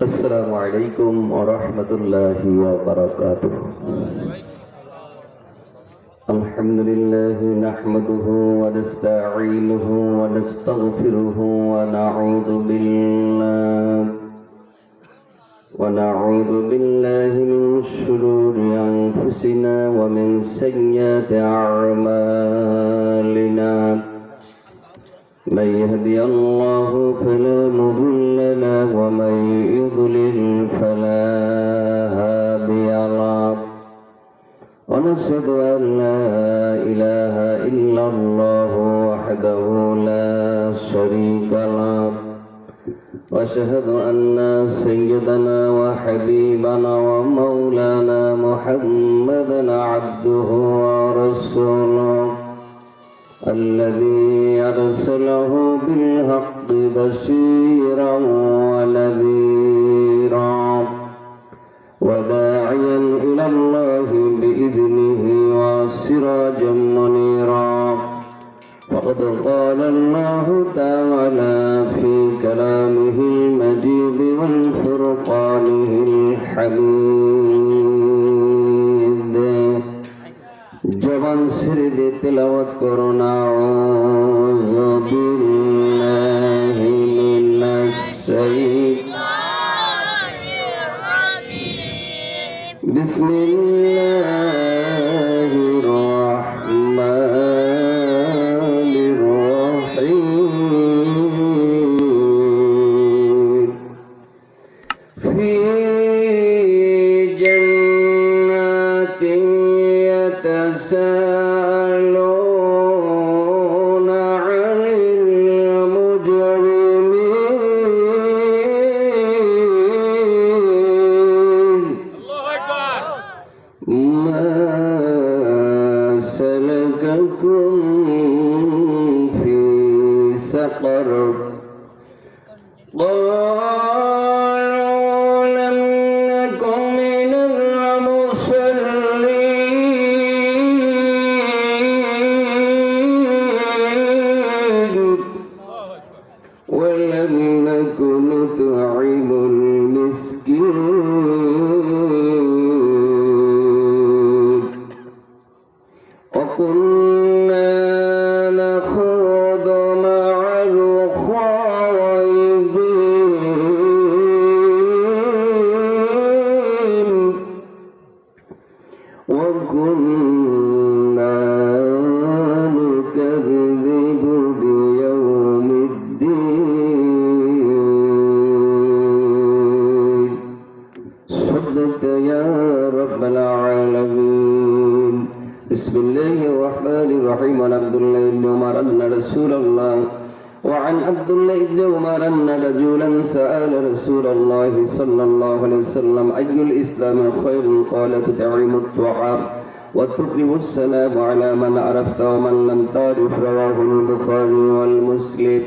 السلام عليكم ورحمة الله وبركاته. الحمد لله نحمده ونستعينه ونستغفره ونعوذ بالله من شرور أنفسنا ومن سيئات أعمالنا. من يهدي الله فلا مضل له ومن يضلل فلا هادي له. ونشهد أن لا إله إلا الله وحده لا شريك له. وأشهد أن سيدنا وحبيبنا ومولانا محمدا عبده ورسوله الذي أرسله بالحق بشيرا ونذيرا وداعيا إلى الله بإذنه وسراجا منيرا. وقد قال الله تعالى في كلامه المجيد والفرقانه الحميد জবান ছেড়ে দিয়ে তেলাওয়াত করুন আউযু বিল্লাহি মিনাশ শাইতানির রাজীম বিসমিল্লাহির রাহমানির রাহিম ফি জান্নাতিন يتساءلون عن المجرمين ما سلككم في سقر قالوا لم نكن من ولم نكن نطعم المسكين وكنا نخوض مع الخائضين وكنا نكذب بيوم الدين. صدقت يا رب العالمين. بسم الله الرحمن الرحيم. عن عبد الله بن عمر أن رسول الله وعن عبد الله بن عمر أن رجلا سأل رسول الله صلى الله عليه وسلم أي الإسلام خير؟ قال تطعم الطعام وتقرب السلام على من عرفت ومن لم تعرف. رواه البخاري والمسلم.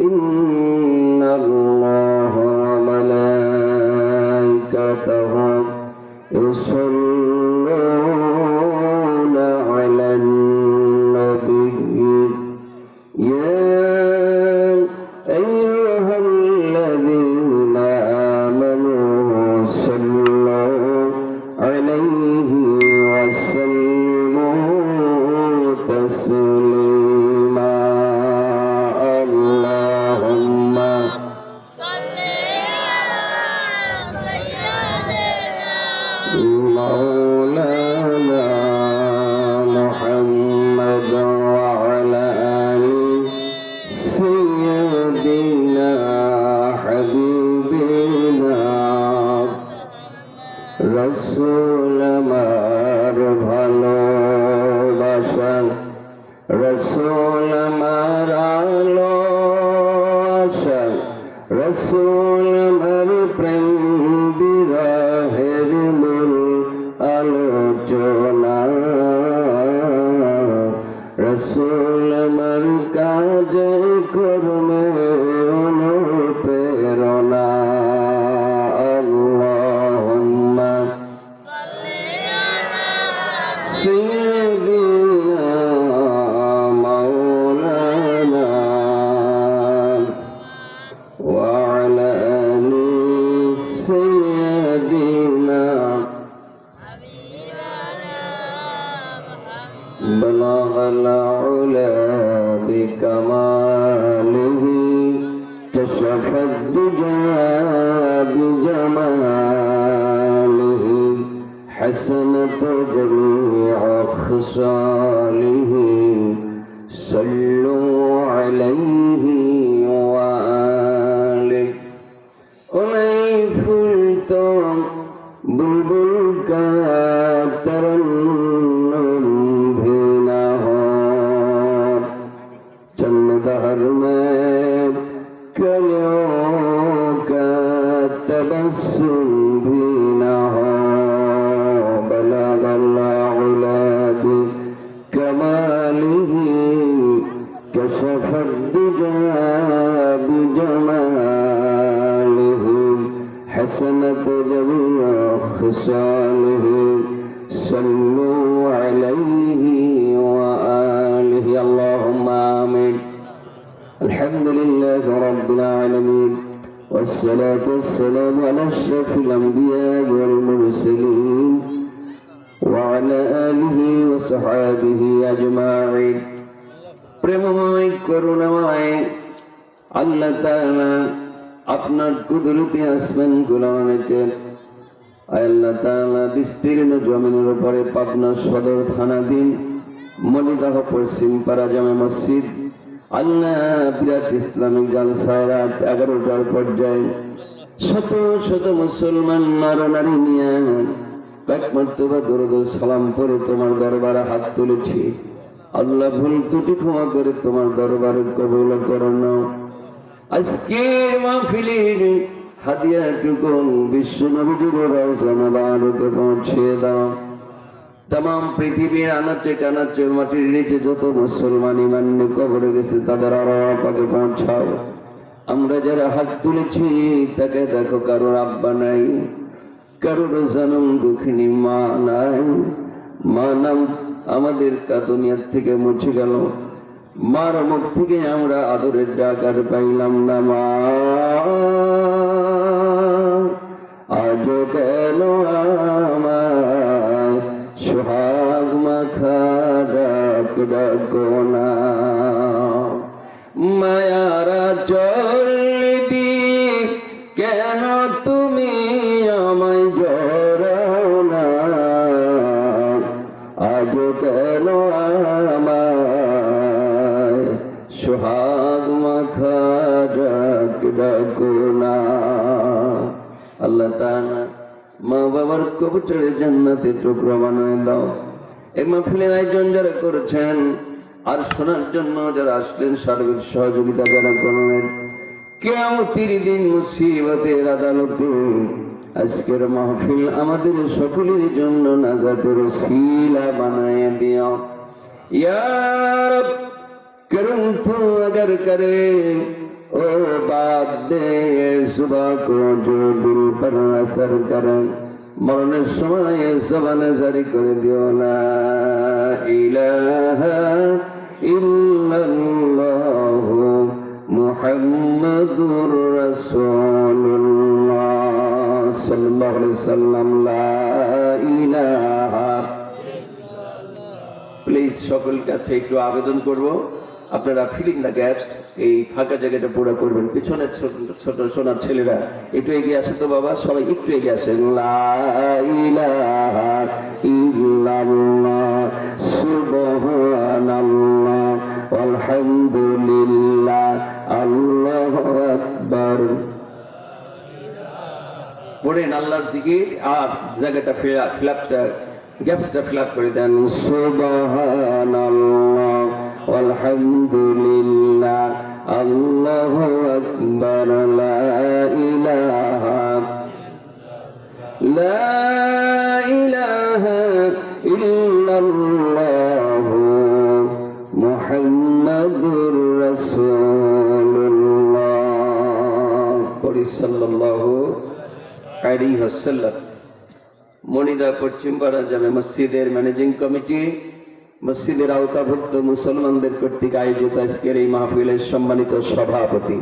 إن الله وملائكته يصلون على النبي يا أيها الذين آمنوا صلوا عليه وسلموا تسليما. اللهم صل على سيدنا مولانا محمد وعلى آل سيدنا حبيبنا رسول আমার ভালোবাসা রসুল আমার আলো আশা রসুল আমার প্রেম বিরহের মূল আলোচনা রসুল আমার কাজে কর্মে অনুপ্রেরণা। আল্লাহুম্মা সাল্লি আলা সাইয়্যিদিনা মাওলানা ওয়া আলা আলি الدجى بجماله حسنت جميع خصاله صلوا عليه وآله أليفلت بلبل کا ترنم بھی نہ ہو چند دہر میں کلیوں کا تبسم بھی نہ ہو بلغ العلا بکمالہ کشف الدجى بجماله حسنت جميع خصاله صلوا عليه وآله اللهم آمين الحمد لله رب العالمين والصلاة والسلام على أشرف الأنبياء والمرسلين وعلى آله وصحابه أجمعين প্রেমময় করুণাময় আল্লাহ তাআলা আপনার কুদরতি আসমান গুলামেতে আল্লাহ তাআলা বিস্তীর্ণ জমিনের উপরে পাবনা সদর থানাধীন মনিদাহ পশ্চিম পাড়া জামে মসজিদ আল্লাহ বিরাট ইসলামিক জালসা রাত 11টার পর্যায়ে শত শত মুসলমান নরনারী নিয়ে এক মর্তবা দরুদ ও সালাম পড়ে তোমার দরবারে হাত তুলেছি আল্লাহ ভুল ত্রুটি ক্ষমা করে তোমার দরবারে কবুল করো না আজকের মাহফিলের হাদিয়াটুকু বিশ্ব নবীর রওজা মুবারকে পৌঁছে দাও तमाम পৃথিবীর আনাচে কানাচে মাটির নিচে যত মুসলমান ঈমান নিয়ে কবরে গেছে তাদের আরাফাকে পৌঁছাও আমরা যারা হাত তুলেছি তাকে দেখো কারোর আব্বা নাই কারোর জনম দুঃখিনী মা নাই মা নাম আমাদের দুনিয়া থেকে মুছে গেল মার মুখ থেকে আমরা আদরের ডাক আর পাইলাম না মা আজ কেন আমায় সোহাগ মাখা ডাক ডাকো না মায়ারা চলদি কেন তুমি আমায় জড়াও না আজ কেন আমায় সোহাগ মাখা ডাক ডাকো না আল্লাহ তাআলা মা বাবার কবুতরে জান্নাতে টুকরা বানায় দাও এই মাহফিলের আয়োজন যারা করেছেন আর শোনার জন্য যারা আসলেন সার্বিক সহযোগিতা যারা করলেন কিয়ামতের দিন মুসিবতের আদালতে আজকের মাহফিল আমাদের সকলের জন্য নাজাতের ওসিলা বানায় দিও ইয়া রব করম তো अगर करे ओ बात दे सुबह को जो दिल पर असर करे মরণের সময় জবানে জারি করে দিও লা ইলাহা ইল্লাল্লাহ মুহাম্মাদুর রাসূলুল্লাহ সাল্লাল্লাহু আলাইহি ওয়াসাল্লাম লা ইলাহা প্লিজ সকল কাছে একটু আবেদন করব আপনারা ফিলিং দ্য গ্যাপস এই ফাঁকা জায়গাটা পুরো করবেন পিছনের ছোট সোনার ছেলেরা একটু এগিয়ে আসে তো বাবা সবাই একটু এগিয়ে আসেন লা ইলাহা ইল্লাল্লাহ সুবহানাল্লাহ আলহামদুলিল্লাহ আল্লাহু আকবার পড়েন আল্লাহর জিকির আর জায়গাটা ফিলাপটা গ্যাপসটা ফিলাপ করে দেন সুবহানাল্লাহ আলহামদুলিল্লাহ আল্লাহু আকবার লা ইলাহা ইল্লাল্লাহ মুহাম্মাদুর রাসূলুল্লাহ সাল্লাল্লাহু আলাইহি ওয়াসাল্লাম। মনিদা পশ্চিমপাড়া জামে মসজিদের ম্যানেজিং কমিটি মসজিদের আওতাভুক্ত মুসলমানদের কর্তৃক আয়োজিত আজকের এই মাহফিলের সম্মানিত সভাপতি,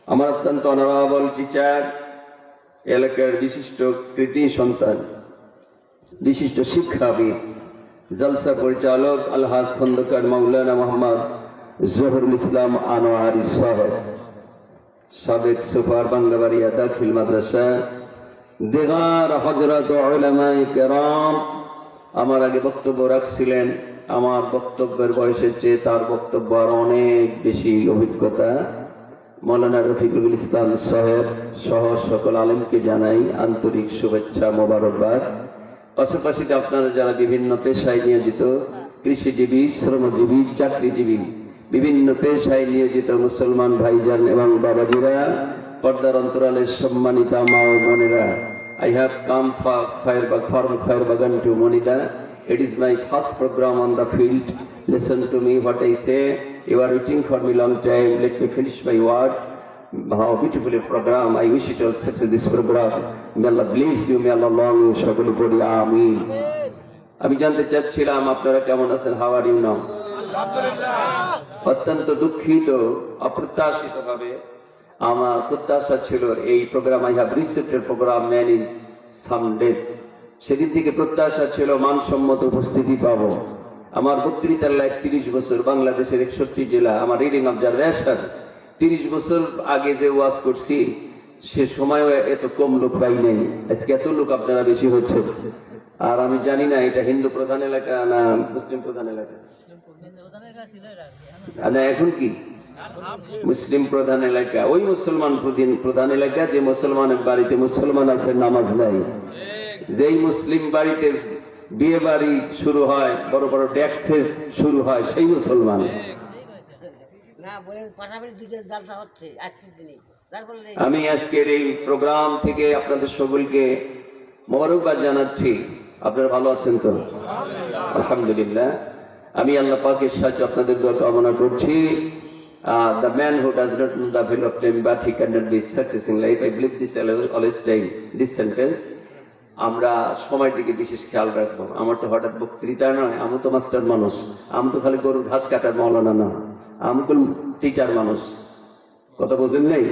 আমার অত্যন্ত অনারেবল টিচার, এলাকার বিশিষ্ট কৃতি সন্তান, বিশিষ্ট শিক্ষাবিদ, জলসা পরিচালক আলহাজ খন্দকার মাওলানা মোহাম্মদ জহুরুল ইসলাম আনোয়ারি সাহেব, সাবেক সুপার বাংলাবাড়িয়া দাখিল মাদ্রাসা, দিগার হযরত উলামায়ে কেরাম আমার আগে বক্তব্য রাখছিলেন। আমার বক্তব্যের বয়সের চেয়ে তার বক্তব্য আর অনেক বেশি অভিজ্ঞতা। মৌলানা রফিকুল ইসলাম সাহেব সহ সকল আলেমকে জানাই আন্তরিক শুভেচ্ছা, মোবারকবাদ। পাশাপাশি আপনারা যারা বিভিন্ন পেশায় নিয়োজিত, কৃষিজীবী, শ্রমজীবী, চাকরিজীবী, বিভিন্ন পেশায় নিয়োজিত মুসলমান ভাইজান এবং বাবাজিরা, পর্দার অন্তরালের সম্মানিত মা ও বোনেরা, I have come from Khairbagan to Monida. It is my first program on the field. Listen to me what I say. You are waiting for me long time. Let me finish my word. How beautiful a program. I wish you all success this program. May Allah bless you. May Allah long you. সকলে পড়ি আমিন। আমি জানতে চাচ্ছিলাম আপনারা কেমন আছেন? How are you now? অত্যন্ত দুঃখিত, অপ্রত্যাশিত ভাবে আমার প্রত্যাশা ছিল এই programme, I have received a program many some days, সেদিন থেকে প্রত্যাশা ছিল মানসম্মত উপস্থিতি পাবো। আমার বক্তৃতার লাইফ 30 বছর, বাংলাদেশের 61 জেলা, আমার রিডিং অবজারভেশন 30 বছর আগে যে ওয়াজ করছি সে সময়ও এত কম লোক পাই নাই। আজকে এত লোক আপনারা বেশি হচ্ছে। আর আমি জানি না এটা হিন্দু প্রধান এলাকা না মুসলিম প্রধান এলাকা, না এখন কি মুসলিম প্রধান এলাকা। ওই মুসলমান প্রধান এলাকা যে মুসলমানের বাড়িতে মুসলমান আছে, নামাজ নাই। যেই মুসলিম বাড়িতে বিয়ে বাড়ি শুরু হয়, বড় বড় ডেক্সে শুরু হয়, সেই মুসলমান। আমি আজকের এই প্রোগ্রাম থেকে আপনাদের সকলকে মোবারকবাদ জানাচ্ছি। আপনারা ভালো আছেন তো? আলহামদুলিল্লাহ। আমি আল্লাহ পাকের সাহায্যে আপনাদের দোয়া কামনা করছি। The man who does not know the value of time, but he cannot be success in life. I believe this always time this sentence. আমরা সময়ের দিকে বিশেষ খেয়াল রাখবো। আমার তো হঠাৎ বক্তৃতা নয়, আমি তো মাস্টার মানুষ, আমি তো খালি গরুর ঘাস কাটার মৌলানা না, আমি কোন টিচার মানুষ, কথা বোঝেন নাই?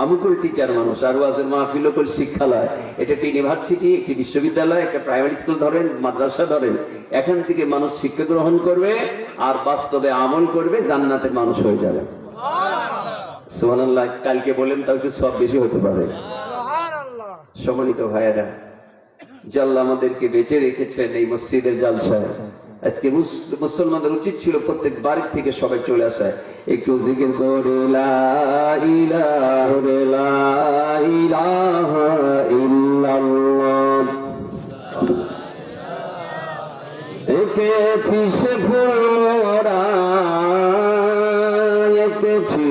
আমি কোন টিচার মানুষ। আর ওয়াজের মাহফিল কোন শিক্ষালয়, এটা একটি ইউনিভার্সিটি, একটি বিশ্ববিদ্যালয়, একটা প্রাইমারি স্কুল ধরেন, মাদ্রাসা ধরেন, এখান থেকে মানুষ শিক্ষা গ্রহণ করবে আর বাস্তবে আমল করবে, জান্নাতের মানুষ হয়ে যাবে। সুবহানাল্লাহ। কালকে বলেন তাও একটু সব বেশি হতে পারে। সম্মানিত ভাইয়েরা, যে আল্লাহ আমাদেরকে বেঁচে রেখেছেন এই মসজিদের জালসায়, আজকে মুসলমানদের উচিত ছিল প্রত্যেক বাড়ি থেকে সবাই চলে আসে, একটু জিকির করে লা ইলাহা ইল্লাল্লাহ। একেছি সে ফুলরা, একেছি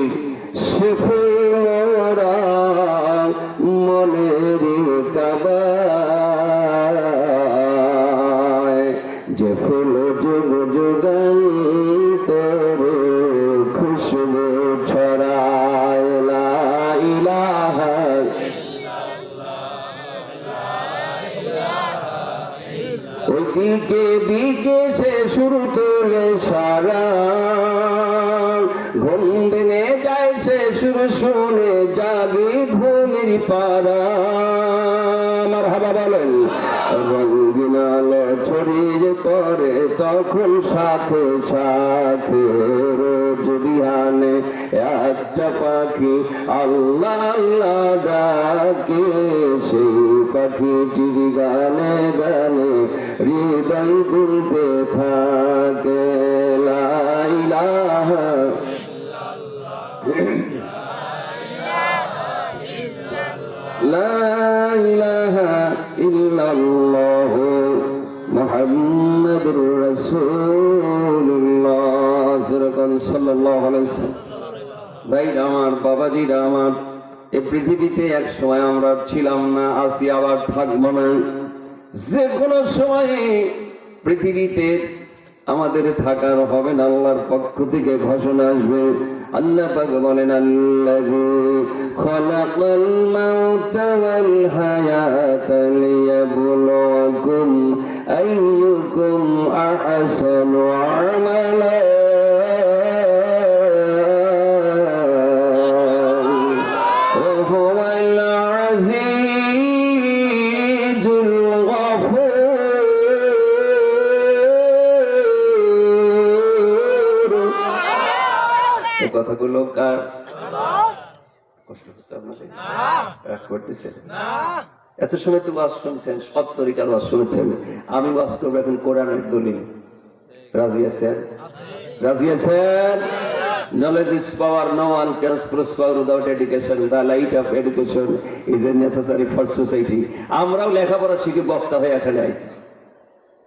সে ফুলরা মনের কাবা, যে ফুল যুগ যুগান্তর খুশবু ছড়ায়। লা ইলাহা ওদিকে দিকে সে সুর তোলে সারা, ঘুম ভেঙে যায় সে সুর শুনে, জাগে ঘুমের পাড়া। মারহাবা বলেন। রঙিন আলো ছড়িয়ে পড়ে তখন সাথে সাথে, রোজ বিহানে একটা পাখি আল্লাহ আল্লাহ ডাকে, সেই পাখিটির গানে গানে হৃদয় দুলতে থাকে। লা ইলাহা লা ইলাহা ইল্লাল্লাহ মুহাম্মাদুর রাসূলুল্লাহ সাল্লাল্লাহু আলাইহি ওয়াসাল্লাম। ভাইরা আমার, বাবাজিরা আমার, এই পৃথিবীতে এক সময় আমরা ছিলাম না, আছি, আবার থাকবো না। যে কোনো সময়ে পৃথিবীতে আমাদের থাকার হবে না, আল্লাহর পক্ষ থেকে ঘোষণা আসবে। আল্লাহ পাক বলেন, আল্লাহু খালাকাল মাউতা ওয়াল হায়াতা লিয়াবলুয়াকুম আইয়ুকুম আহসানু আমালা। কথাগুলো কার? আপনাদের? রাগ করতেছেন? এত সময় তো ওয়াজ শুনছেন, সব তরিকার ওয়াজ শুনছেন। আমি ওয়াজ করবো এখন কোরআনের দলিল। রাজি আছেন? রাজি আছেন? Knowledge is power. No one can prosper without education. The light of education is necessary for society. আমরাও লেখাপড়া শিখে বক্তা হয়ে এখানে আইছি।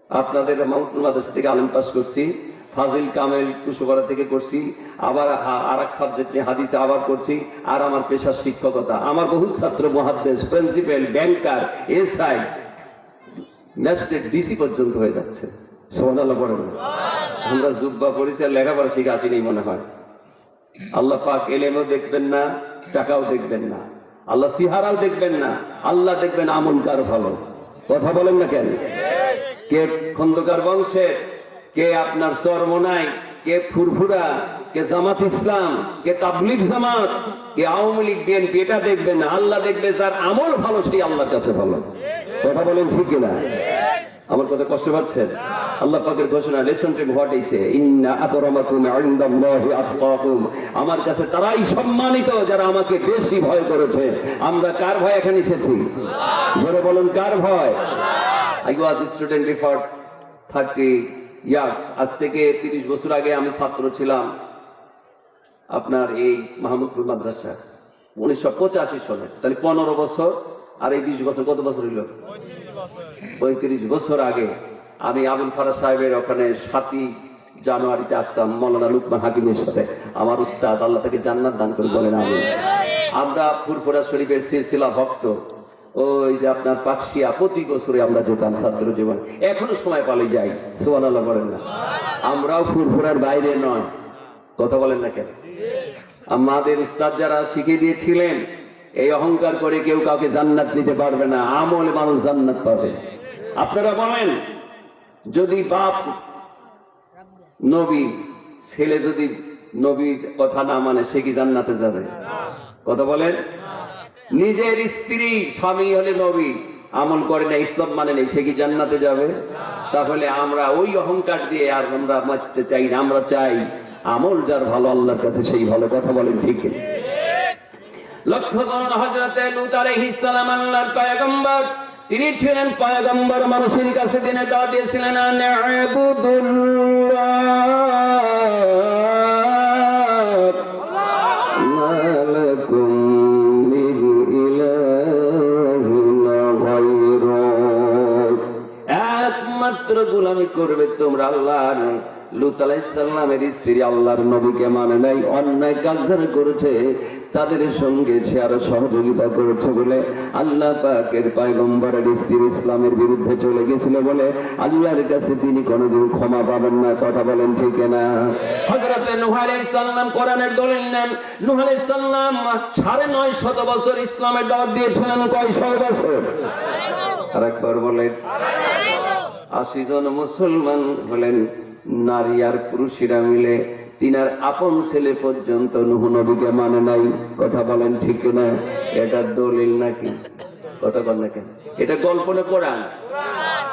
আপনাদের মাউন্টেন মাদ্রাসা থেকে আলিম পাস করছি, ফাজিল কামেল কুশোপাড়া থেকে করছি, আবার আর এক সাবজেক্ট নিয়ে হাদিসে আবার করছি, আর আমার পেশার শিক্ষকতা। আমার বহু ছাত্র মুহাদ্দিস, প্রিন্সিপাল, ব্যাংকার, এসআই, ম্যাজিস্ট্রেট, ডিসি পর্যন্ত হয়ে যাচ্ছে। সুবহানাল্লাহ পড়েন। আমরা জুব্বা পরিচয় আর লেখাপড়া শিখে আসিনি মনে হয়। আল্লাহ পাক এলেমও দেখবেন না, টাকাও দেখবেন না, আল্লাহ সিহারাও দেখবেন না, আল্লাহ দেখবেন আমল কার ভালো। কথা বলেন না কেন? কে খন্দকার বংশের, কে আপনার চরমোনাই, কে ফুরফুরা, কে জামাত ইসলাম, কে তাবলীগ জামাত, কে আওয়ামী লীগ, বিএনপি, এটা দেখবেন না। আল্লাহ দেখবে যার আমল ভালো, সেই আল্লাহর কাছে ভালো। কথা বলেন ঠিক কিনা? আমার কথা কষ্ট পাচ্ছেন? আল্লাহ পাকের ঘোষণা, লিসেন টু হোয়াট ই সে, ইন্না আকরামাকুম ইনদাল্লাহি আতকাকুম। আমার কাছে তারাই সম্মানিত যারা আমাকে বেশি ভয় করেছে। আমরা কার ভয় এখানে এসেছি? জোরে বলুন, কার ভয়? I was a student before 30 years. আজ থেকে 30 বছর আগে আমি ছাত্র ছিলাম আপনার এই মাহমুদপুর মাদ্রাসা 1985 সালে। তাহলে 15 বছর আর এই 20 বছর, কত বছর হইল? 35 বছর আগে আমি আবুল ফারাজ সাহেবের ওখানে 7ই জানুয়ারিতে আসতাম মাওলানা লুকমান হাকিমের সাথে। আমার উস্তাদ, আল্লাহ তাকে জান্নাত দান করে, বলেন আমিন। আমরা ফুরফুরা শরীফের সিলসিলা ভক্ত। ওই যে আপনার পাকশিয়া প্রতি বছরে আমরা যেতাম ছাত্র জীবন, এখনো সময় পালে যাই। সুবহানাল্লাহ বলেন না? আমরাও ফুরফুরার বাইরে নয়। কথা বলেন না কেন? আমাদের উস্তাদ যারা শিখিয়ে দিয়েছিলেন, এই অহংকার করে কেউ কাউকে জান্নাত দিতে পারবে না, আমলে মানুষ জান্নাত পাবে। আপনারা বলেন, যদি বাপ নবী, ছেলে যদি নবীর কথা না মানে, সে কি জান্নাতে যাবে? কথা বলেন। নিজের স্ত্রী, স্বামী হলে নবী, আমল করে না, ইসলাম মানে নেই, সে কি জান্নাতে যাবে? তাহলে আমরা ওই অহংকার দিয়ে আর আমরা মারতে চাই না। আমরা চাই আমল যার ভালো, আল্লাহর কাছে সেই ভালো। কথা বলেন ঠিক কিনা? লক্ষ্য করুন, হযরত লূত আলাইহিস সালাম আল্লাহর পয়গম্বর, তিনি ছিলেন পয়গম্বর, মানুষের কাছে তিনি দাওয়াত দিয়েছিলেন একমাত্র গোলামি করবে তোমরা আল্লাহর। লূত আলাইহিস সালামের স্ত্রী আল্লাহর নবীকে মানে নাই, অন্যায় কাজ যারা করেছে তাদের সঙ্গে সে আরো সহযোগিতা করেছে বলে আল্লাহ পাকের পয়গম্বরের স্ত্রী ইসলামের বিরুদ্ধে চলে গেছিল বলে আল্লাহর কাছে তিনি কোনোদিন ক্ষমা পাবেন না। কথা বলেন ঠিক না? হযরত নূহ আলাইহিস সালাম কোরআনের দলিল নেন। নূহ আলাইহিস সালাম 950 বছর ইসলামের দাওয়াত দিয়েছিলেন। কয়শো বছর? আরেকবার বলেন। 80 জন মুসলমান হলেন, নারী আর পুরুষেরা মিলে। তিনার আপন ছেলে পর্যন্ত নূহ নবীকে মানে নাই। কথা বলেন ঠিক না? এটা দলিল নাকি? কথা বল না কেন? এটা গল্প না কোরআন?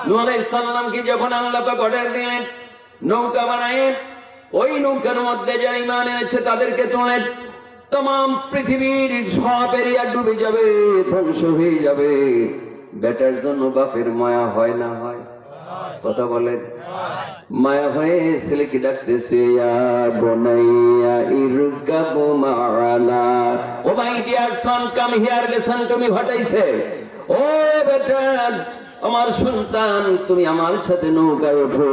নূহ আলাইহিস সালামকে যখন আল্লাহ পাক অর্ডার দিলেন নৌকা বানায়, ওই নৌকার মধ্যে যারা ঈমান এনেছে তাদেরকে তোলেন। तमाम পৃথিবীর সব এরিয়া ডুবে যাবে, ধ্বংস হয়ে যাবে। বেটার জন্য বাপের মায়া হয় না হয়? কথা বলেন। মায়া হয়ে ছেলেকে ডাকতেছে, ইয়া বুনাইয়া ইরকাব মা'ানা, oh my dear son come here, listen to me what I say. ও বেটা, আমার সন্তান, তুমি আমার সাথে নৌকায় ওঠো।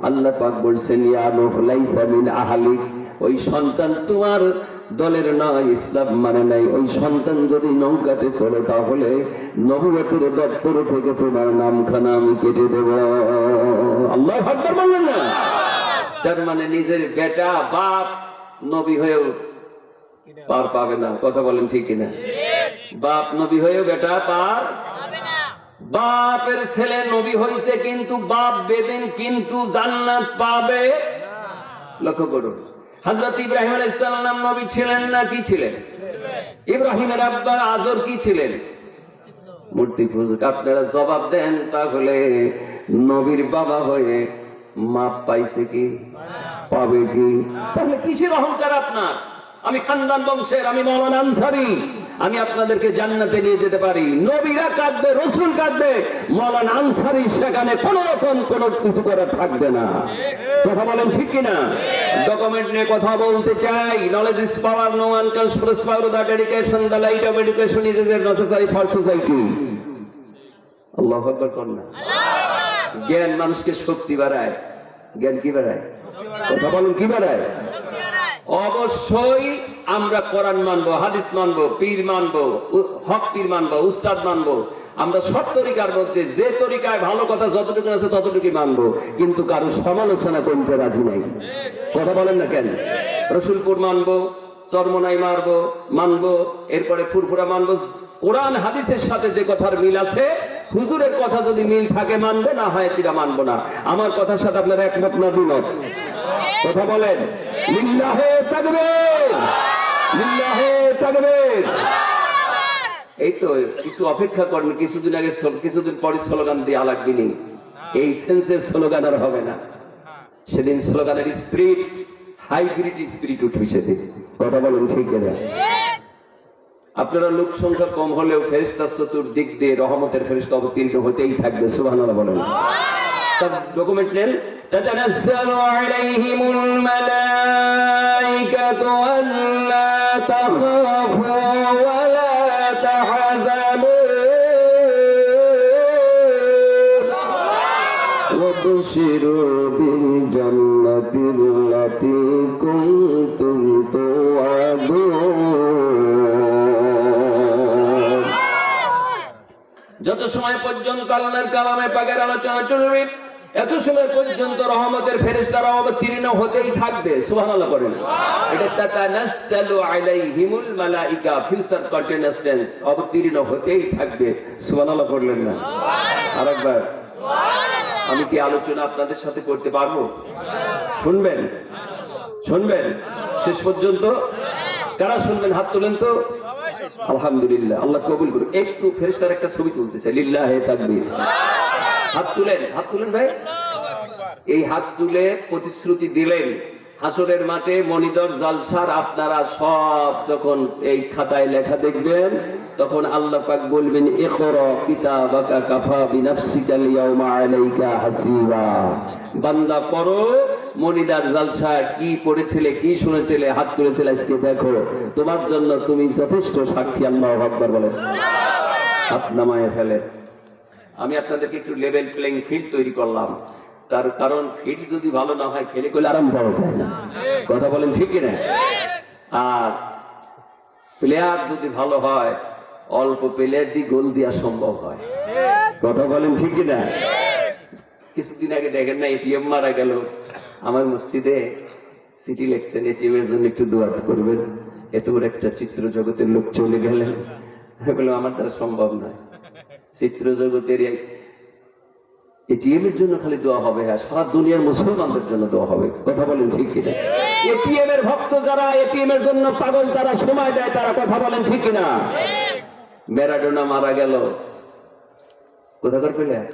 আল্লাহ পাক বলছেন, ইয়া নূহ লাইসা মিন আহলিক, ওই সন্তান তোমার দলের নয়, ইসলাম মানে নাই। ওই সন্তান যদি নৌকাতে তোলে তাহলে নবুয়তের দপ্তর থেকে তোমার নামখানা আমি কেটে দেব। আল্লাহু আকবার বললেন না? তার মানে নিজের বেটা বাপ নবী হয়েও পার পাবে না। কথা বলেন ঠিক কিনা? বাপ নবী হয়েও বেটা পার পাবে না। বাপের ছেলে নবী হয়েছে কিন্তু বাপ বেদিন, কিন্তু জান্নাত পাবে না। লক্ষ্য করুন, হযরত ইব্রাহিম আলাইহিস সালাম নবী ছিলেন না কি ছিলেন? ইব্রাহিমের আব্বা আজর কি ছিলেন? মূর্তি পূজক। আপনারা জবাব দেন, তাহলে নবীর বাবা হয়ে মাপ পাইছে কি? পাবে কি? তাহলে কিসের অহংকার আপনার? আমি খানদান বংশের, আমি মাওলানা আনসারী, আমি আপনাদেরকে জান্নাতে নিয়ে যেতে পারি। নবীরা কাঁদবে, রসুল কাঁদবে, মৌলানা আনসারী সেখানে কোনো রকম কোনো কিছু করে থাকবে না। কথা বলেন ঠিক কিনা? ডকুমেন্ট নিয়ে কথা বলতে চাই। Knowledge is power, no one can express power without education, the light of education is necessary for society. আল্লাহু আকবার করুন না। জ্ঞান মানুষকে শক্তি বাড়ায়। জ্ঞান কি বাড়ায়? কথা বলুন, কি বাড়ায়? অবশ্যই আমরা কোরআন মানবো, হাদিস মানবো, পীর মানবো, হক পীর মানবো, উস্তাদ মানবো। আমরা সব তরিকার মধ্যে যে তরিকায় ভালো কথা যতটুকু আছে ততটুকুই মানবো, কিন্তু কারো সমালোচনা করতে রাজি নাই। কথা বলেন না কেন? রসুলপুর মানবো, চরমনাই মানবো, এরপরে ফুরফুরা মানবো। কোরআন হাদিসের সাথে যে কথার মিল আছে, হুজুরের কথা যদি মিল থাকে মানবো, না হয় সেটা মানবো না। আমার কথার সাথে আপনারা একমত না দ্বিমত? কথা বলেন। লিল্লাহে তাকবীর, লিল্লাহে তাকবীর। এই তো কিছু অপেক্ষা করেন, কিছুদিন পরে স্লোগান দিয়ে লাগবে নি। এই সেন্সের স্লোগান আর হবে না। সেদিন স্লোগানের স্পিরিট, হাইব্রিড স্পিরিট উঠবে সেদিন। কথা বলেন ঠিক কিনা? আপনারা লোক সংখ্যা কম হলেও ফেরেশতা চতুর্দিক দিয়ে রহমতের ফেরেশতা অবতীর্ণ হতেই থাকবে। সুবহানাল্লাহ বলেন। তার ডকুমেন্ট নেন। তাতানাজ্জালু আলাইহিমুল মালাইকাতু আল্লা তাখাফু ওয়া লা তাহজানু ওয়া বাশশিরু বিল জান্নাতিল্লাতী কুনতুম তুআদুন। যত সময় পর্যন্ত আল্লাহর কালামে পাকের আলোচনা চলবে, এত সময় পর্যন্ত রহমতের ফেরেশতারা অবতীর্ণ হতেই থাকবে। সুবহানাল্লাহ বলেন। এটা তাতানাজ্জালু আলাইহিমুল মালাইকা, ফিউচার কন্টিনিউয়াস টেন্স, অবতীর্ণ হতেই থাকবে। সুবহানাল্লাহ বললেন না? আরেকবার সুবহানাল্লাহ। আমি কি আলোচনা আপনাদের সাথে করতে পারবো? শুনবেন? শুনবেন শেষ পর্যন্ত? কারা শুনবেন হাত তোলেন তো। আলহামদুলিল্লাহ, আল্লাহ কবুল করুন। একটু ফেরেশতার একটা ছবি তুলতেছে। লিল্লাহে তাকবীর। হাত তুলেন, হাত তুলেন ভাই। এই হাত তুলে প্রতিশ্রুতি দিলেন, হাসরের মাঠে মনিদর জালসার আপনারা সব যখন এই খাতায় লেখা দেখবেন, তখন আল্লাহ পাক বলবেন, ইকরা কিতাবাকা কাফা বিনাফসিকাল ইয়াউমা আলাইকা হাসিবা। বান্দা পড়ো, মনিদার জালসা কি পড়েছিলে, কি শুনেছিলে, হাত তুলেছিলে, আজকে দেখো তোমার জন্য তুমি যথেষ্ট সাক্ষী। আল্লাহু আকবার বলেন। হাত নামায় ফেলে। আমি আপনাদেরকে একটু লেভেল প্লেইং ফিল্ড তৈরি করলাম। তার কারণ ফিল্ড যদি ভালো না হয়, খেলে করলে আরাম পাওয়া যায় না। কথা বলেন ঠিক কিনা? আর প্লেয়ার যদি ভালো হয়, অল্প প্লেয়ার দিয়ে গোল দেওয়া সম্ভব হয়। কথা বলেন ঠিক কিনা? কিছুদিন আগে দেখেন না, এটিএম মারা গেল। আমার মসজিদে চিঠি লিখছেন, এটিএম এর জন্য একটু দোয়া করবেন। এত বড় একটা চিত্র জগতের লোক চলে গেলেন। বললাম আমার দ্বারা সম্ভব নয়। চিত্র জগতের এটিএম এর জন্য খালি দোয়া হবে, আর সারা দুনিয়ার মুসলমানদের জন্য দোয়া হবে। কথা বলেন ঠিক কিনা? এটিএম এর ভক্ত যারা, এটিএম এর জন্য পাগল তারা, সময় দেয় তারা। কথা বলেন ঠিক কিনা? ম্যারাডোনা মারা গেল, কোথাকার প্লেয়ার?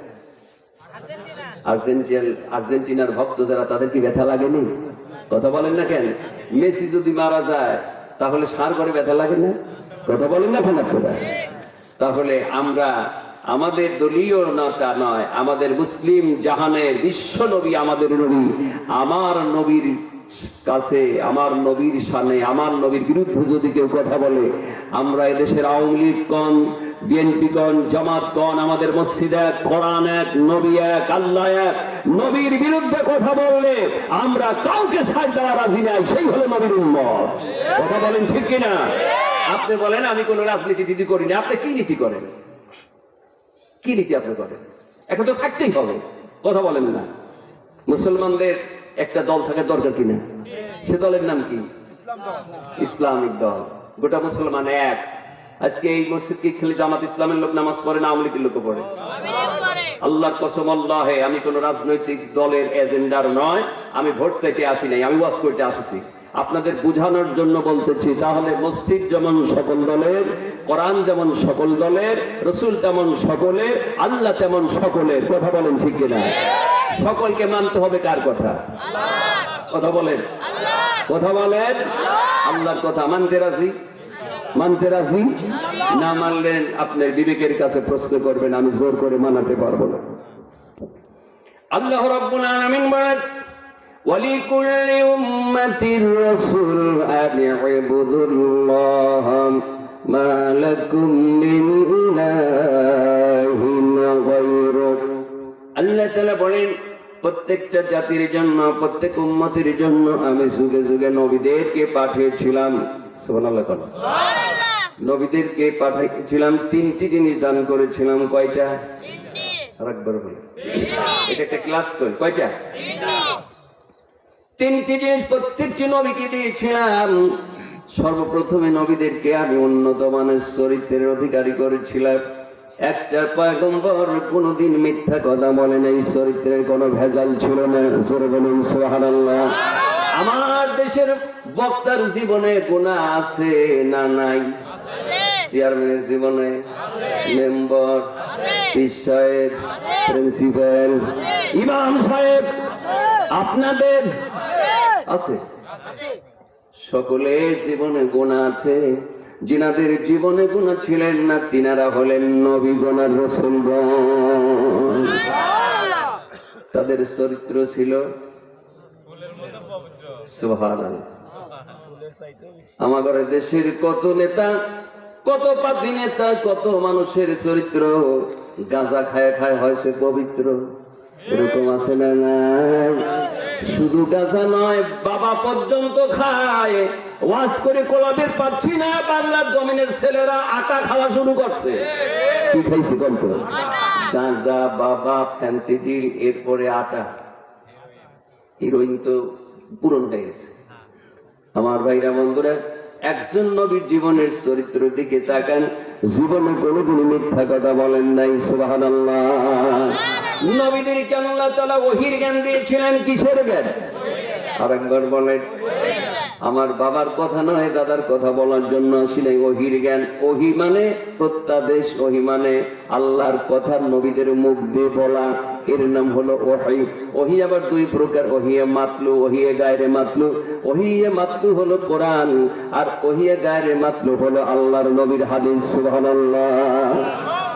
আর্জেন্টিনার ভক্ত যারা, তাদের কি ব্যথা লাগেনি? কথা বলেন না কেন? মেসি যদি মারা যায় তাহলে সার করে ব্যথা লাগে না? কথা বলেন না কেন আপনারা? তাহলে আমরা আমাদের দলীয় নেতা নয়, আমাদের মুসলিম জাহানের বিশ্ব নবী, আমাদের নবী, আমার নবীর কাছে, আমার নবীর সামনে, আমার নবীর বিরুদ্ধে যদি কেউ কথা বলে, আমরা এদেশের আওয়ামী লীগ কন, বিএনপি কন, জামাত কন, আমাদের মসজিদ এক, কোরআন এক, নবী এক, আল্লাহ এক, নবীর বিরুদ্ধে কথা বললে আমরা কাউকে ছাড় দেওয়া রাজি নাই। সেই হলো নবীর উম্মত। কথা বলেন ঠিক কিনা? আপনি বলেন আমি কোন রাজনীতি নীতি করি না। আপনি কি নীতি করেন? কি নীতি আপনি করেন? এখন তো থাকতেই হবে। কথা বলেন না। মুসলমানদের একটা দল থাকার দরকার কিনা? সে দলের নাম কি? ইসলামিক দল। গোটা মুসলমান এক। আজকে এই মসজিদকে খেলে জামাত ইসলামের লোক নামাজ পড়ে না, আওয়ামী লীগের লোক পড়ে? আল্লাহর কসম, আল্লাহে, আমি কোন রাজনৈতিক দলের এজেন্ডার নয়। আমি ভোট চাইতে আসি নাই, আমি ওয়াজ করতে আসছি। আপনাদের বোঝানোর জন্য বলতেছি। তাহলে মসজিদ যেমন সকল দলের, কোরআন যেমন সকল দলের, রসুল তেমন সকলের, আল্লাহ তেমন সকলের। কথা বলেন ঠিক কিনা? সকলকে মানতে হবে কার কথা? কথা বলেন, কথা বলেন। আল্লাহর কথা মানতে রাজি? মানতে রাজি? না মানলেন আপনার বিবেকের কাছে প্রশ্ন করবেন, আমি জোর করে মানাতে পারবো না। আল্লাহ রাব্বুল আলামিন বলেন ওয়ালিকুল্লি উম্মাতির রাসূল আন ইবুদুল্লাহ মা লাকুম মিন ইলাহিন গায়রুহ। আল্লাহ তাআলা বলেন প্রত্যেকটা জাতির জন্য, প্রত্যেক উম্মতের জন্য আমি যুগে যুগে নবীদেরকে পাঠিয়েছিলাম। সুবহানাল্লাহ। সুবহানাল্লাহ। নবীদেরকে পাঠিয়েছিলাম, তিনটি জিনিস দান করেছিলাম। কয়টা? তিনটি। আরেকবার বলুন। এটা একটা ক্লাস করি। কয়টা? তিনটি জিনিস প্রত্যেকটি নবীকে দিয়েছিলাম। সর্বপ্রথমে নবীদেরকে আমি উন্নত মানের চরিত্রের অধিকারী করেছিলাম। একটা পয়গম্বর কোনদিন মিথ্যা কথা বলে নাই, চরিত্রের কোনো ভেজাল ছিল না। জোরে বলুন সুবহানাল্লাহ। আমার দেশের বক্তার জীবনে গুনাহ আছে না নাই? চেয়ারম্যানের জীবনে, মেম্বার, পীর সাহেব, প্রিন্সিপাল, ইমাম সাহেব, আপনাদের আছে। সকলের জীবনে গুনাহ আছে। যিনাদের জীবনে গুনাহ ছিলেন না তিনারা হলেন নবীগণ আর রাসূলগণ। তাদের চরিত্র ছিল সুবহানাল্লাহ। আমাদের দেশের কত নেতা, কত পাতি নেতা, কত মানুষের চরিত্র গাঁজা খায় খায় হয়েছে পবিত্র। এরকম আছে না? নাই। শুধু গাঁজা নয়, বাবা পর্যন্ত খায়। ওয়াজ করে কোলাবের পাচ্ছি না, বাংলার জমিনের ছেলেরা আটা খাওয়া শুরু করছে। কি খাইছে? কম করে গাঁজা, বাবা, ফ্যান্সি ডিল, এরপরে আটা। হিরোইন তো পূরণ হয়ে গেছে। আমার ভাইরা বন্ধুরা, একজন নবীর জীবনের চরিত্রের দিকে তাকান। জীবনে কোনোদিন মিথ্যা কথা বলেন নাই। সুবহানাল্লাহ। নবীদেরকে আল্লাহ তাআলা ওহীর জ্ঞান দিয়েছিলেন। কিসের জ্ঞান? আরেকবার বলেন। আমার বাবার কথা নয়, দাদার কথা বলার জন্য আসি নাই। ওহীর জ্ঞান। ওহী মানে প্রত্যাদেশ, ওহী মানে আল্লাহর কথা নবীদের মুখ দিয়ে বলা, এর নাম হলো ওহী। ওহী আবার দুই প্রকার, ওহিয়ে মাতলু, ওহিয়ে গায়রে মাতলু। ওহিয়ে মাতলু হলো কোরআন, আর ওহিয়ে গায়রে মাতলু হলো আল্লাহর নবীর হাদিস। সুবহানাল্লাহ।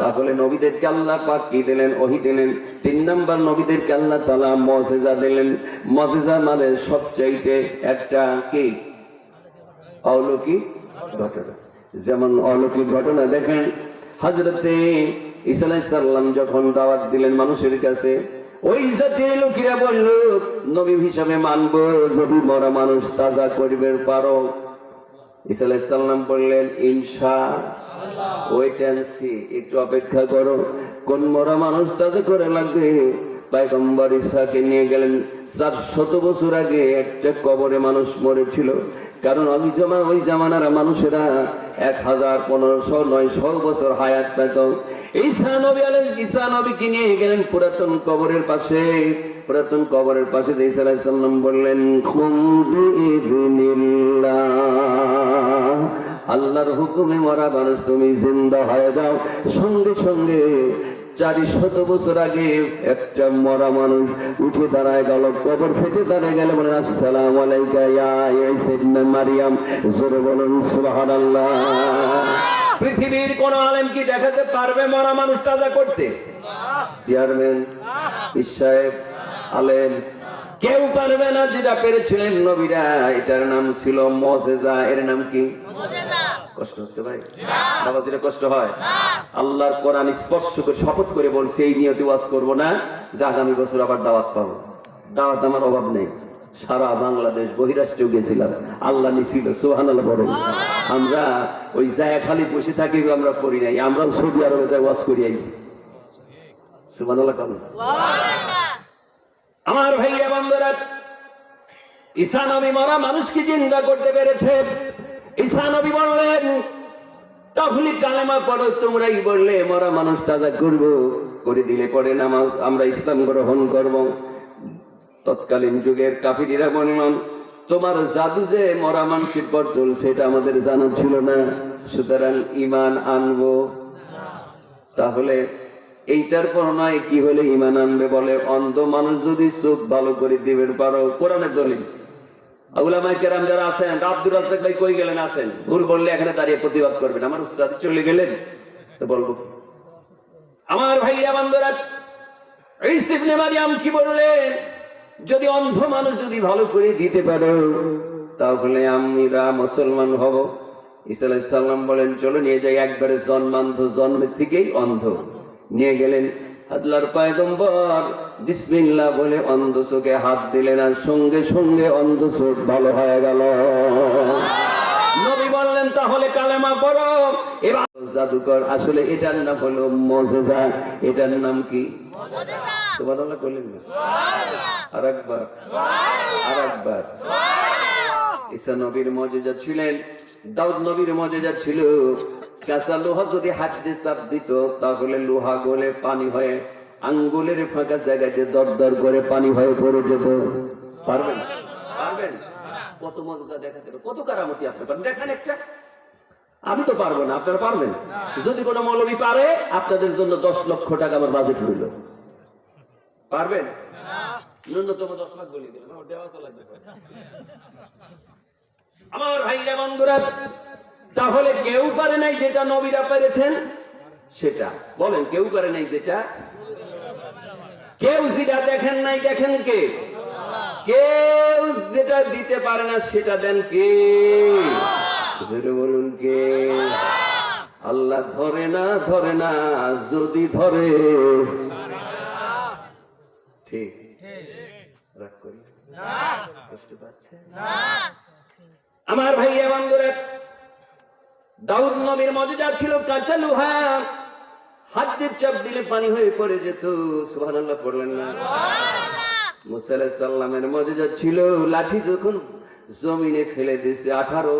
তাহলে নবীদেরকে আল্লাহ পাক কি দিলেন? ওহী দিলেন। তিন নাম্বার, নবীদেরকে আল্লাহ তাআলা মুজিজা দিলেন। মুজিজা মানে সবচাইতে একটা কি অলৌকিক ঘটনা। যেমন অলৌকিক ঘটনা দেখেন, হযরতে ঈসা আলাইহিস সালাম যখন দাওয়াত দিলেন মানুষের কাছে, ওই জাতির লোকেরা বলল নবী হিসাবে মানবো যদি মরা মানুষ তাজা করিবে পারো। ঈসা আলাইহিস সালাম বললেন ইনশাআল্লাহ, ওয়েট এন্ড সি, একটু অপেক্ষা করো, কোন মরা মানুষ তাজা করে লাগবে। পয়গম্বর ঈসাকে নিয়ে গেলেন। 400 বছর আগে একটা কবরে মানুষ মরেছিল। কারণ ওই জামানার মানুষেরা 1000-1500-900 বছর হায়াত পেত। ঈসা নবীকে নিয়ে গেলেন পুরাতন কবরের পাশে। পুরাতন কবরের পাশে ঈসা আলাইহিস সালাম বললেন কুম বিইذنিল্লাহ, আল্লাহর হুকুমে মরা মানুষ তুমি জিন্দা হয়ে যাও। সঙ্গে সঙ্গে 400 বছর আগে একটা মরা মানুষ উঠে দাঁড়ায় গেল, কবর ফেটে দাঁড়ায় গেল। বলেন আসসালামু আলাইকা ইয়া ঈসা ইবনে মারইয়াম। জোরে বলুন সুবহানাল্লাহ। পৃথিবীর কোন আলেম কি দেখাতে পারবে মরা মানুষ তাজা করতে? চেয়ারম্যান, পীর সাহেব, আলেম কেউ পারবে না। যেটা পেরেছিলেন নবীরা, এটার নাম ছিল মুজিজা। এর নাম কি? মুজিজা। কষ্ট হচ্ছে ভাই? বাবা, যেটা কষ্ট হয়, আল্লাহর কোরআন স্পষ্ট করে শপথ করে বলছে এই নিয়তে ওয়াজ করব না যে আগামী বছর আবার দাওয়াত পাবো। দাওয়াত আমার অভাব নেই। সারা বাংলাদেশ বহিরাষ্ট্রেও গেছিলাম, আল্লাহ নিছিল। সুবহানাল্লাহ বলেন। আমরা ওই জায়গা খালি বসে থাকি, আমরা করি নাই। আমরা সৌদি আরবে যাই ওয়াজ করি আইছি। সুবহানাল্লাহ বলেন। আমার ভাইয়া বন্ধুরা, ঈসা নবী মরা মানুষকে জিন্দা করতে পেরেছে। ঈসা নবী বললেন তাহলে কালেমা পড়ো, তোমরাই বললে মরা মানুষ তাজা করব, করে দিলে পরে নামাজ আমরা ইসলাম গ্রহণ করব। তৎকালীন যুগের কাফিররা বললেন তোমার জাদু যে মরা মানুষের পর চলছে এটা আমাদের জানা ছিল না, সুতরাং ঈমান আনবো। তাহলে এইটার পর নয় কি হলে ঈমান আনবে? বলে অন্ধ মানুষ যদি চোখ ভালো করে দিবে পারো। কোরআনের দলিল, উলামায়ে কেরাম যারা আছেন, আব্দুর রাজ্জাক ভাই কই গেলেন? আসেন। ভুল বললে এখানে দাঁড়িয়ে প্রতিবাদ করবেন। আমার উস্তাদ চলে গেলেন তো বলবো। আমার ভাইরা বন্ধুরা, ঈসা ইবনে মারইয়াম কি বললেন? যদি অন্ধ মানুষ যদি ভালো করে দিতে পারো তাহলে আমরা মুসলমান হব। ঈসা আলাইহিস সালাম বলেন, চলো নিয়ে যাই। একবারে জন্মান্ধ, জন্মের থেকেই অন্ধ নিয়ে গেলেন। আল্লাহর পয়গম্বর বিসমিল্লাহ বলে অন্ধ চোখে হাত দিলেন, আর সঙ্গে সঙ্গে অন্ধ চোখ ভালো হয়ে গেল। নবী বললেন, তাহলে কালেমা পড়ো। এবার জাদুকর, আসলে এটার নাম হলো মুজিজা। এটার নাম কি? মুজিজা। সুবহানাল্লাহ বলেন না? সুবহানাল্লাহ। আরেকবার, আরেকবার। ঈসা নবীর মুজিজা ছিলেন, দাউদ নবীর মুজিজা ছিল। কাঁচা লোহা যদি হাত দিয়ে চাপ দিত তাহলে লোহা গলে পানি হয়ে আঙ্গুলের ফাঁকা জায়গায় যে দরদর করে পানি হয়ে পড়ে যেত। পারবেন? পারবেন? কত মজা দেখাতে, কত কারামতি আপনি পারেন, দেখেন একটা। আমি তো পারবো না, আপনারা পারবেন? যদি কোনো মৌলবী পারে, আপনাদের জন্য 10 লক্ষ টাকা আমার বাজেট হইল। পারবেন? ন্যূনতম 10 লাখ বলে দিলাম, আমার দেওয়া তো লাগবে। আমার ভাইরা বন্ধুরা, তাহলে কেউ পারে নাই যেটা নবীরা পেরেছেন সেটা? বলেন, কেউ পারে নাই যেটা? কেউ যেটা দেখেন নাই দেখেন কে? কেউ যেটা দিতে পারে না সেটা দেন কে? বলুন কে? আল্লাহ ধরে না, ধরে না, যদি ধরে ঠিক রাগ করি না, কষ্ট পাচ্ছে না। আমার ভাইয়া বন্ধুরা, দাউদ নবীর মুজিজা ছিল কাঁচা লোহা, হাত দিয়ে চাপ দিলে পানি হয়ে পড়ে যেত। সুবহানাল্লাহ পড়লেন না? সুবহানাল্লাহ। মুসা আলাইহিস সালামের মুজিজা ছিল লাঠি যখন জমিনে ফেলে দিয়েছে 18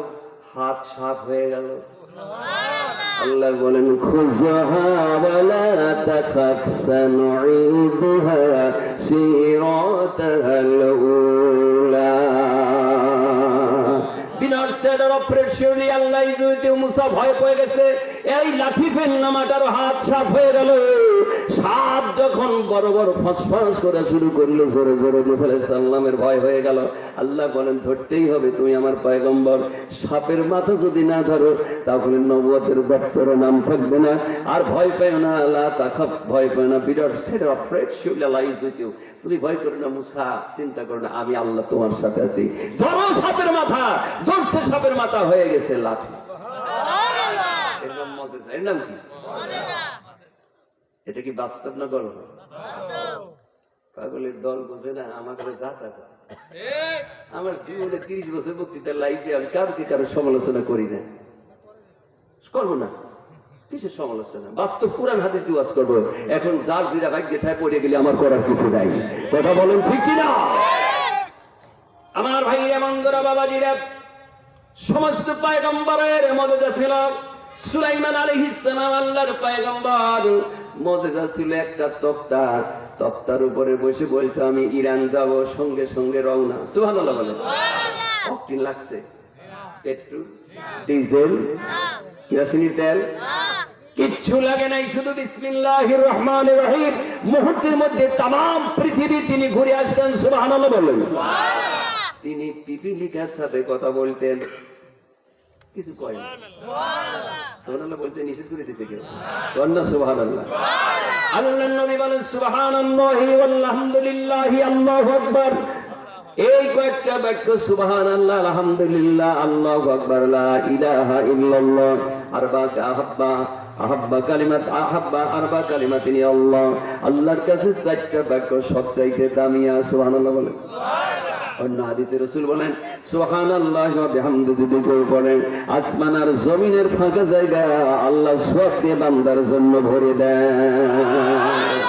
হাত সাফ হয়ে গেল। সুবহানাল্লাহ। আল্লাহ বলেন, খুযহা ওয়ালা তাখাফ সানুঈদুহা সিরাতাল উলা। মুসা ভয় পেয়ে গেছে, এই লাঠি ফেলনামাটার হাত সাফ হয়ে গেল। সাপ যখন বড় বড় ফসফস করা শুরু করলো জোরে জোরে, মুসা আলাইহিস সালামের ভয় হয়ে গেল। আল্লাহ বলেন, ধরতেই হবে, তুমি আমার পয়গম্বর। সাপের মাথা যদি না ধরো তাহলে নবুয়তের দপ্তরে নাম থাকবে না। আর ভয় পেও না, লা তাখাফ, ভয় পেও না, be not afraid, she will lies with you. তুমি ভয় করো না মুসা, চিন্তা করো না, আমি আল্লাহ তোমার সাথে আছি। ধরো সাপের মাথা, ধরছে সাপের মাথা, হয়ে গেছে লাঠি। এর নাম মুজিজা। এর নাম কি? মুজিজা। এটা কি বাস্তব না গল্প? বাস্তব। পাগলের দল বোঝে না, আমার কাছে যা টাকা। আমার জীবনে 30 বছর বক্তৃতার লাইফে আমি কারো সমালোচনা করি না, করবো না। কিসের সমালোচনা? বাস্তব কোরআন হাদিস দিয়ে ওয়াজ করবো। এখন যার যেটা ভাগ্যে থাকে পড়ে গেলে আমার করার কিছু নাই। কথা বলেন ঠিক কিনা? আমার ভাইরা বন্ধুরা, বাবাজিরা, সমস্ত পয়গম্বরের মুজিজা ছিল। সুলাইমান আলাইহিস সালাম আল্লাহর পয়গম্বর, মুজিজা ছিল একটা তক্তা। তক্তার উপরে বসে বলতো, আমি ইরান যাব, সঙ্গে সঙ্গে রওনা। সুবহানাল্লাহ বলেন। সুবহানাল্লাহ। অকটেন লাগছে? পেট্রোল, ডিজেল, কেরোসিনের তেল কিচ্ছু লাগে নাই, শুধু বিসমিল্লাহির রহমানির রহিম। মুহূর্তের মধ্যে তাম পৃথিবী তিনি ঘুরে আসতেন। সুবহানাল্লাহ বলেন। সুবহানাল্লাহ। তিনি পিপিলিকার সাথে কথা বলতেন, কিছু কয় না। সুবহানাল্লাহ। সুবহানাল্লাহ বলতে নিষেধ করে দিয়েছে কেউ? বলেন সুবহানাল্লাহ। সুবহানাল্লাহ। আল্লাহর নবী বলেন, সুবহানাল্লাহি ওয়ালহামদুলিল্লাহি আল্লাহু আকবার। এই কয়েকটা বাক্য, সুবহানাল্লাহ, আলহামদুলিল্লাহ, আল্লাহু আকবার, লা ইলাহা ইল্লাল্লাহ, আহাব্বা কালিমাত, আহাব্বা আরবা কালিমাতিন আল্লাহ। আল্লাহর কাছে 4টা বাক্য সবচাইতে দামিয়া। সুবহানাল্লাহ বলেন। অন্য হাদিসে রাসূল বলেন, সুবহানাল্লাহি ওয়া বিহামদিহি যদি কেউ পড়ে, আসমান আর জমিনের ফাঁকা জায়গা আল্লাহ সওয়াব দিয়ে বান্দার জন্য ভরে দেয়।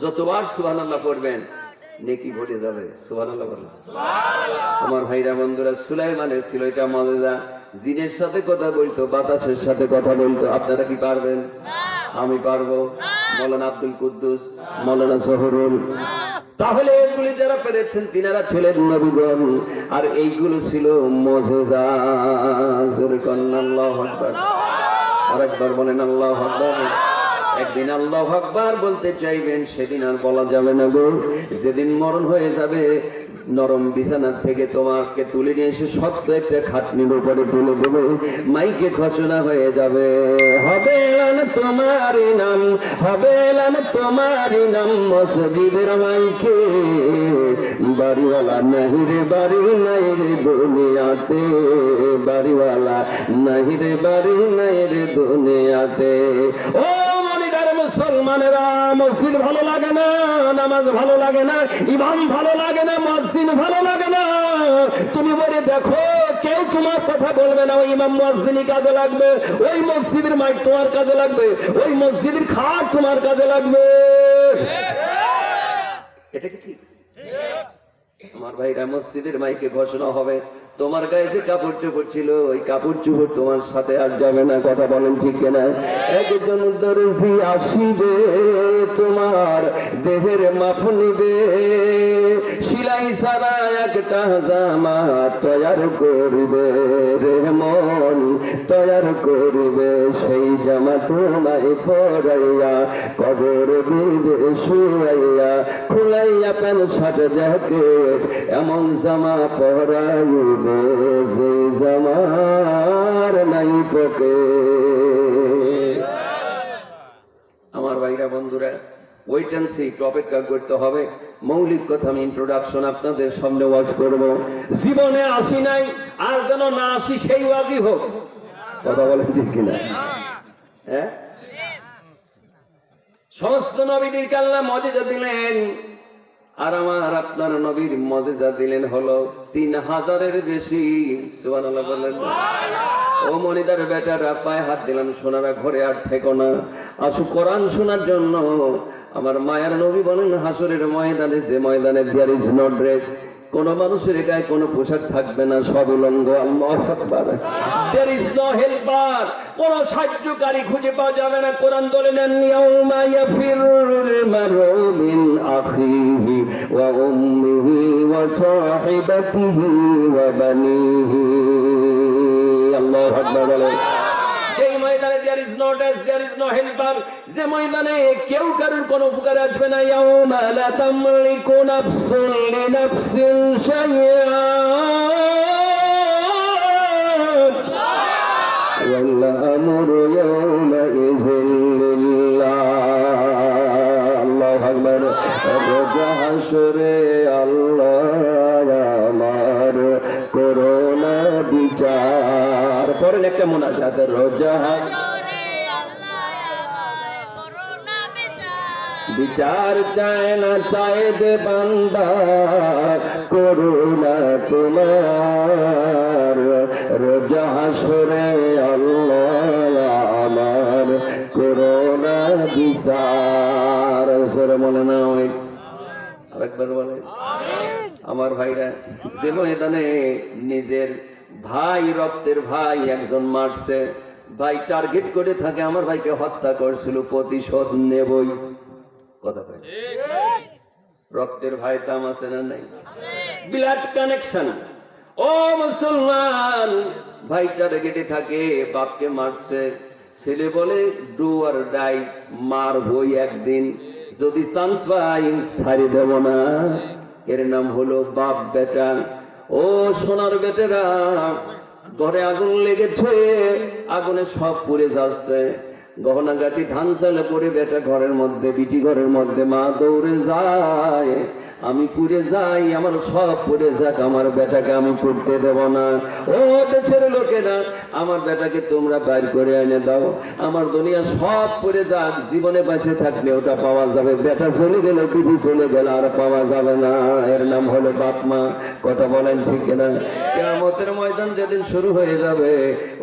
যতবার সুবহানাল্লাহ পড়বেন নেকি ভরে যাবে। সুবহানাল্লাহ বলেন। সুবহানাল্লাহ। আমার ভাইরা বন্ধুরা, সুলাইমানের ছিল এটা মুজিজা। জিনের সাথে কথা বলতো, বাতাসের সাথে কথা বলতো। আপনারা কি পারবেন? আমি পারবো। মাওলানা আব্দুল কুদ্দুস, মাওলানা জহুরুল। তাহলে এগুলি যারা পেরেছেন তিনারা ছিলেন নবীগণ, আর এইগুলো ছিল মুজিজা। জোরে কন্না আল্লাহু আকবার। আরেকবার বলেন আল্লাহু আকবার। একদিন আল্লাহু আকবার বলতে চাইবেন, সেদিন আর বলা যাবে না গো। যেদিন মরণ হয়ে যাবে, নরম বিছানা থেকে তোমাকে তুলে নিয়ে এসে শক্ত একটা খাটনির উপরে তুলে দেবে, মাইকে ঘোষণা হয়ে যাবে, হবে এলান তোমারই নাম, হবে এলান তোমারই নাম মসজিদের মাইকে। বাড়িওয়ালা নাহি রে বাড়ি নাই রে দুনিয়াতে, বাড়িওয়ালা নাহি রে বাড়ি নাই রে দুনিয়াতে। ও মনিদার মুসলমানেরা, মসজিদ ভালো লাগে না, নামাজ ভালো লাগে না, ইমাম ভালো লাগে না, মসজিদ ভালো লাগে না, তুমি বলে দেখো কেউ তোমার কথা বলবে না। ওই ইমাম মুয়াজ্জিনই কাজে লাগবে, ওই মসজিদের মাইক তোমার কাজে লাগবে, ওই মসজিদের খাট তোমার কাজে লাগবে। এটা কি ঠিক? আমার ভাইরা, মসজিদের মাইকে ঘোষণা হবে, তোমার গায়ে যে কাপড় চোপড় ছিল ওই কাপড় চোপড় তোমার সাথে আর যাবে না। কথা বলেন ঠিক কিনা? একজন দর্জি আসিবে, তোমার দেহের মাপ নিবে, সিলাই ছাড়া একটা জামা তৈয়ার করিবে রে মন, তৈয়ার করিবে। সেই জামা তোমায় পরাইয়া কবর দিবে শুয়াইয়া, খুলাইয়া প্যান্ট শার্ট জ্যাকেট এমন জামা পরাইবে যে জামার নাই পকেট। আমার ভাইরা বন্ধুরা, ওয়েট এন্ড সি, অপেক্ষা করতে হবে। মৌলিক কথা আমি ইন্ট্রোডাকশন আপনাদের সামনে ওয়াজ করব। জীবনে আসি নাই, আর যেন না আসি সেই ওয়াজই হোক। কথা বলেন ঠিক কিনা? হ্যাঁ, সমস্ত নবীদেরকে আল্লাহ মজেজা দিলেন, আর আমার আপনার নবীর মজেজা দিলেন হলো 3000-এর বেশি। সুবহানাল্লাহ বলেন। ও মনিদার বেটারা, পায়ে হাত দিলাম, সোনারা ঘরে আর থেকো না, আসো কোরআন শোনার জন্য। আমার মায়ের নবী বলেন, হাসরের ময়দানে, যে ময়দানে দেয়ার ইজ নো ড্রেস, কোন মানুষের গায়ে কোন পোশাক থাকবে না, সব উলঙ্গ। আল্লাহু আকবার। দেয়ার ইজ নো হেল্পার, কোন সাহায্যকারী খুঁজে পাওয়া যাবে না। কোরআন বলেন, ইয়াউমা ইয়াফিরুল মারউ মিন আখিহি ওয়া উম্মিহি ওয়া সাহিবাতিহি ওয়া বানিহি। আল্লাহু আকবার বলেন। সেই ময়দানে there is no dress, there is no helper, যে ময়দানে কেউ কারোর কোনো উপকার আসবে না। ইয়াউমা লা তামলিকু নাফসুন লিনাফসিন শাইআ ওয়াল আমরু ইয়াউমাইযিন লিল্লাহ। আল্লাহু আকবার। রোজা হাসরে আল্লাহ আমার করোনা বিচার। পরেন একটা মোনাজাত, রোজা বিচার চায় না, চায় যে বান্দা করুণা তোমার। রোজা হাসরে আল্লাহ আমার করুণা বিচার। সরে মনে না হয়, আরেকবার বলে। আমার ভাইরা, যে ময়দানে নিজের ভাই, রক্তের ভাই একজন মারছে, ভাই টার্গেট করে থাকে, আমার ভাইকে হত্যা করছিল, প্রতিশোধ নেবই। কথা কয়, রক্তের ভাই দাম আছে না নাই? Blood connection. ও মুসলমান, ভাই টার্গেটে থাকে, বাপকে মারছে, ছেলে বলে ডু আর ডাই, মারবই একদিন, যদি চান্স পাই ছাড়ি দেব না। এর নাম হলো বাপ বেটা। ও সোনার বেটেরা, ঘরে আগুন লেগেছে, আগুনে সব পুড়ে যাচ্ছে, গহনা গাটি ধান চালে পরে বেটা ঘরের মধ্যে, বিটি ঘরের মধ্যে, মা দৌড়ে যায়, আমি পুড়ে যাই, আমার সব পুড়ে যাক, আমার বেটাকে আমি পুড়তে দেব না। ও দেশের লোকেরা, আমার বেটাকে তোমরা বাইর করে এনে দাও, আমার দুনিয়া সব পুড়ে যাক, জীবনে বেঁচে থাকলে ওটা পাওয়া যাবে, বেটা চলে গেলে, বিটি চলে গেলে আর পাওয়া যাবে না। এর নাম হলো বাপ মা। কথা বলেন ঠিক না? কিয়ামতের ময়দান যেদিন শুরু হয়ে যাবে,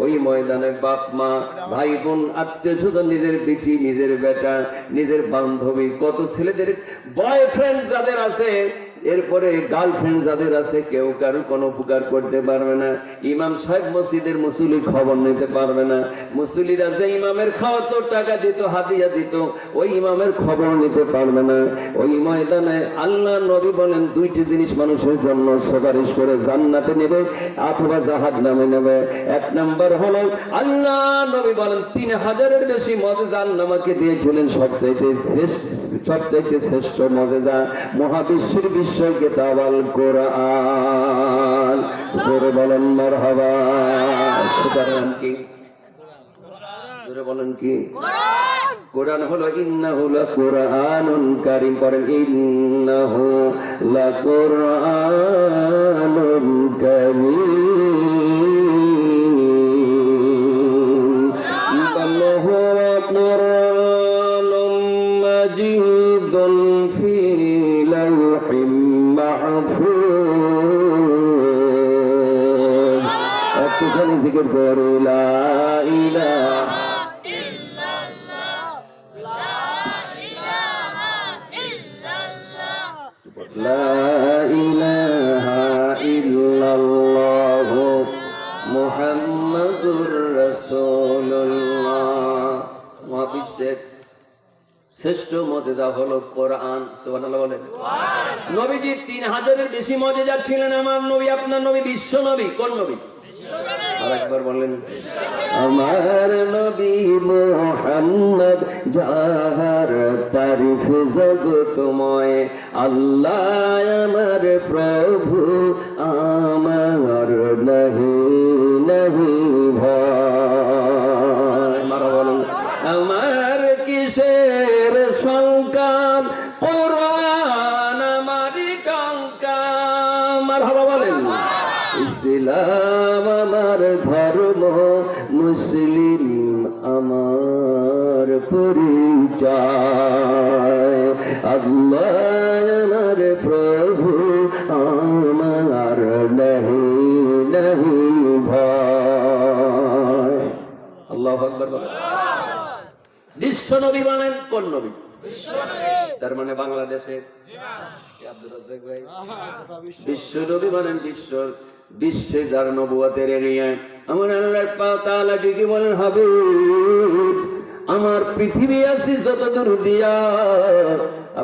ওই ময়দানে বাপ মা, ভাই বোন, আত্মীয় স্বজন, নিজের বিটি, নিজের বেটা, নিজের বান্ধবী, কত ছেলেদের বয়ফ্রেন্ড যাদের আছে, এরপরে গার্লফ্রেন্ড যাদের আছে কেউ কারো কোনো উপকার করতে পারবে না। ইমাম সাহেব মসজিদের মুসল্লির খবর নিতে পারবে না। মুসল্লিরা যে ইমামের খাওয়াতো টাকা দিত, হাদিয়া দিত, ওই ইমামের খবর নিতে পারবে না। ওই ময়দানে আল্লাহ নবী বলেন দুইটি জিনিস মানুষের জন্য সুপারিশ করে জান্নাতে নেবে অথবা জাহান্নামে নেবে। এক নাম্বার হলো আল্লাহ নবী বলেন 3000-এর বেশি মুজিজা আল্লাহ আমাকে দিয়েছিলেন, সবচেয়ে শ্রেষ্ঠ মুজিজা মহাবিশ্বের বিস্ময় কিতাব আল কোরআন। জোরে বলেন মারহাবা। সুতরাং কি জোরে বলেন কি কোরআন হলো ইন্নাহু লাকুরআনুন কারীম। পড়েন ইন্নাহু লাকুরআনুন কারীম ইন্নাহু লাকুরআনুম মাজিদুন ফি লাওহিম মাহফুজ। একটুখানি জিকির করো লা ইলাহা লা ইলাহা ইল্লাল্লাহ মুহাম্মাদুর রাসূলুল্লাহ। মহাবিশ্বের শ্রেষ্ঠ মুজিজা হলো কোরআন। সুবহানাল্লাহ বলেন। নবীজি 3000-এর বেশি মুজিজা ছিলেন। আমার নবী, আপনার নবী বিশ্ব নবী। কোন নবী? আরেকবার বলেন। আমার নবী মুহাম্মদ যাহার তারিফ জগতময়, আল্লাহ আমার প্রভু আমার নাহি নাহি ভয়। মারা বলেন। আমার কিসের শঙ্কা, কোরআন আমারই টঙ্কা। মারহাবা বলেন। ইসলাম আমার ধর্ম, মুসলিম আমার পরিচয়। আল্লাহ আমার প্রভু আমার নাহি নাহি ভয়। আল্লাহু আকবার বলেন। বিশ্ব নবী বলেন। কোন নবী? তার মানে বাংলাদেশে আব্দুর রাজ্জাক ভাই বিশ্ব নবী বলেন। বিশ্বে যার নবুয়তের এরিয়ায় আমার আল্লাহ পাক তাআলা ঠিকই বলেন হাবিব আমার পৃথিবী আছে যতদূর দিয়া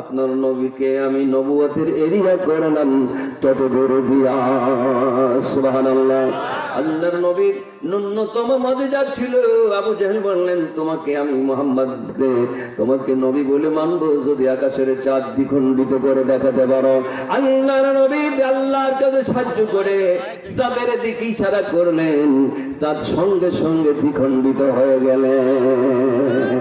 আপনার নবীকে আমি নবুয়তের এরিয়া করলাম ততদূর দিয়া। সুবহানাল্লাহ। আল্লাহর নবীর ন্যূনতম মুজিজা ছিল। আবু জাহেল বললেন তোমাকে আমি মুহাম্মদ তোমাকে নবী বলে মানবো যদি আকাশের চাঁদ দ্বিখণ্ডিত করে দেখাতে পারো। আল্লাহর নবী আল্লাহর কাছে সাহায্য করে চাঁদের দিকে ইশারা করলেন, চাঁদ সঙ্গে সঙ্গে দ্বিখণ্ডিত হয়ে গেলেন।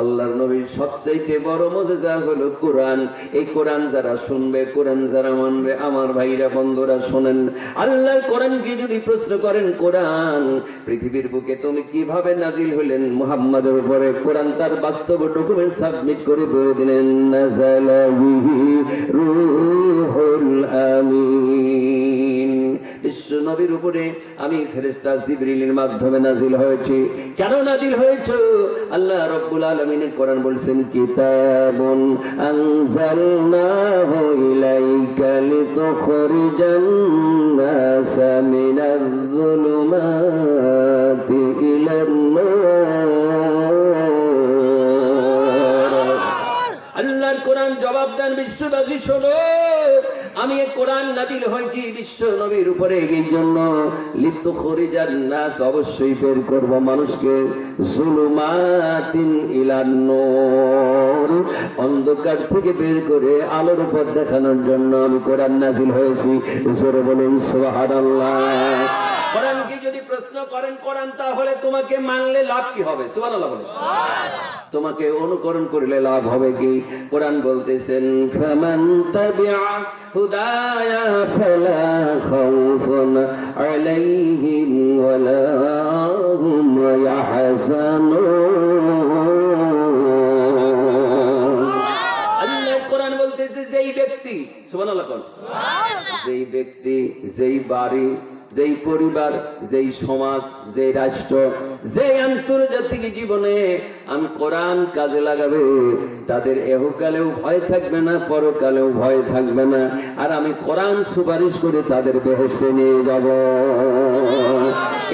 আল্লাহর নবীর সবচেয়ে বড় মুজিজা হলো কোরআন। এই কোরআন যারা শুনবে, কোরআন যারা মানবে, আমার ভাইরা বন্ধুরা শোনেন, আল্লাহর কোরআনকে যদি প্রশ্ন করেন কোরআন পৃথিবীর বুকে তুমি কিভাবে নাজিল হলেন মুহাম্মাদের উপরে, কোরআন তার বাস্তব ডকুমেন্ট সাবমিট করে বলে দিলেন নাযালা বিহি রূহুল আমিন। বিশ্ব নবীর উপরে আমি ফেরেশতা জিবরিলের মাধ্যমে নাজিল হয়েছি। কেন নাজিল হয়েছে? আল্লাহ রাব্বুল আলামিনের কোরআন বলছেন কিতাবুন আনজালনাহু ইলাইকা লিতুখরিজান নাসা মিনাজ যুলুমাতি ইলান নূর। আল্লাহর কোরআন জবাব দেন বিশ্ববাসী শোনো, আমি এই কোরআন নাযিল হয়েছি বিশ্ব নবীর উপরে এই জন্য লিতুখরিজান নাস, অবশ্যই বের করব মানুষকে, যুলুমাতিন ইলান নূর, অন্ধকার থেকে বের করে আলোর উপর দেখানোর জন্য আমি কোরআন নাযিল হয়েছি। জোরে বলুন সুবহানাল্লাহ। কোরআনকে যদি প্রশ্ন করেন কোরআন তাহলে তোমাকে মানলে লাভ কি হবে? সুবহানাল্লাহ বলেন। তোমাকে অনুকরণ করলে লাভ হবে কি? কোরআন বলতেছেন ফামান তাবিআ হুদায়া ফালা খাউফুন আলাইহিম ওয়ালা হুম ইয়াহজানুন। আল্লাহ কোরআন বলতেছে যেই ব্যক্তি, সুবহানাল্লাহ বলেন, যেই ব্যক্তি, যেই বাড়ি, যেই পরিবার, যেই সমাজ, যেই রাষ্ট্র, যেই আন্তর্জাতিক জীবনে আমি কোরআন কাজে লাগাবে, তাদের এহকালেও ভয় থাকবে না, পরকালেও ভয় থাকবে না। আর আমি কোরআন সুপারিশ করে তাদের বেহেশতে নিয়ে যাব।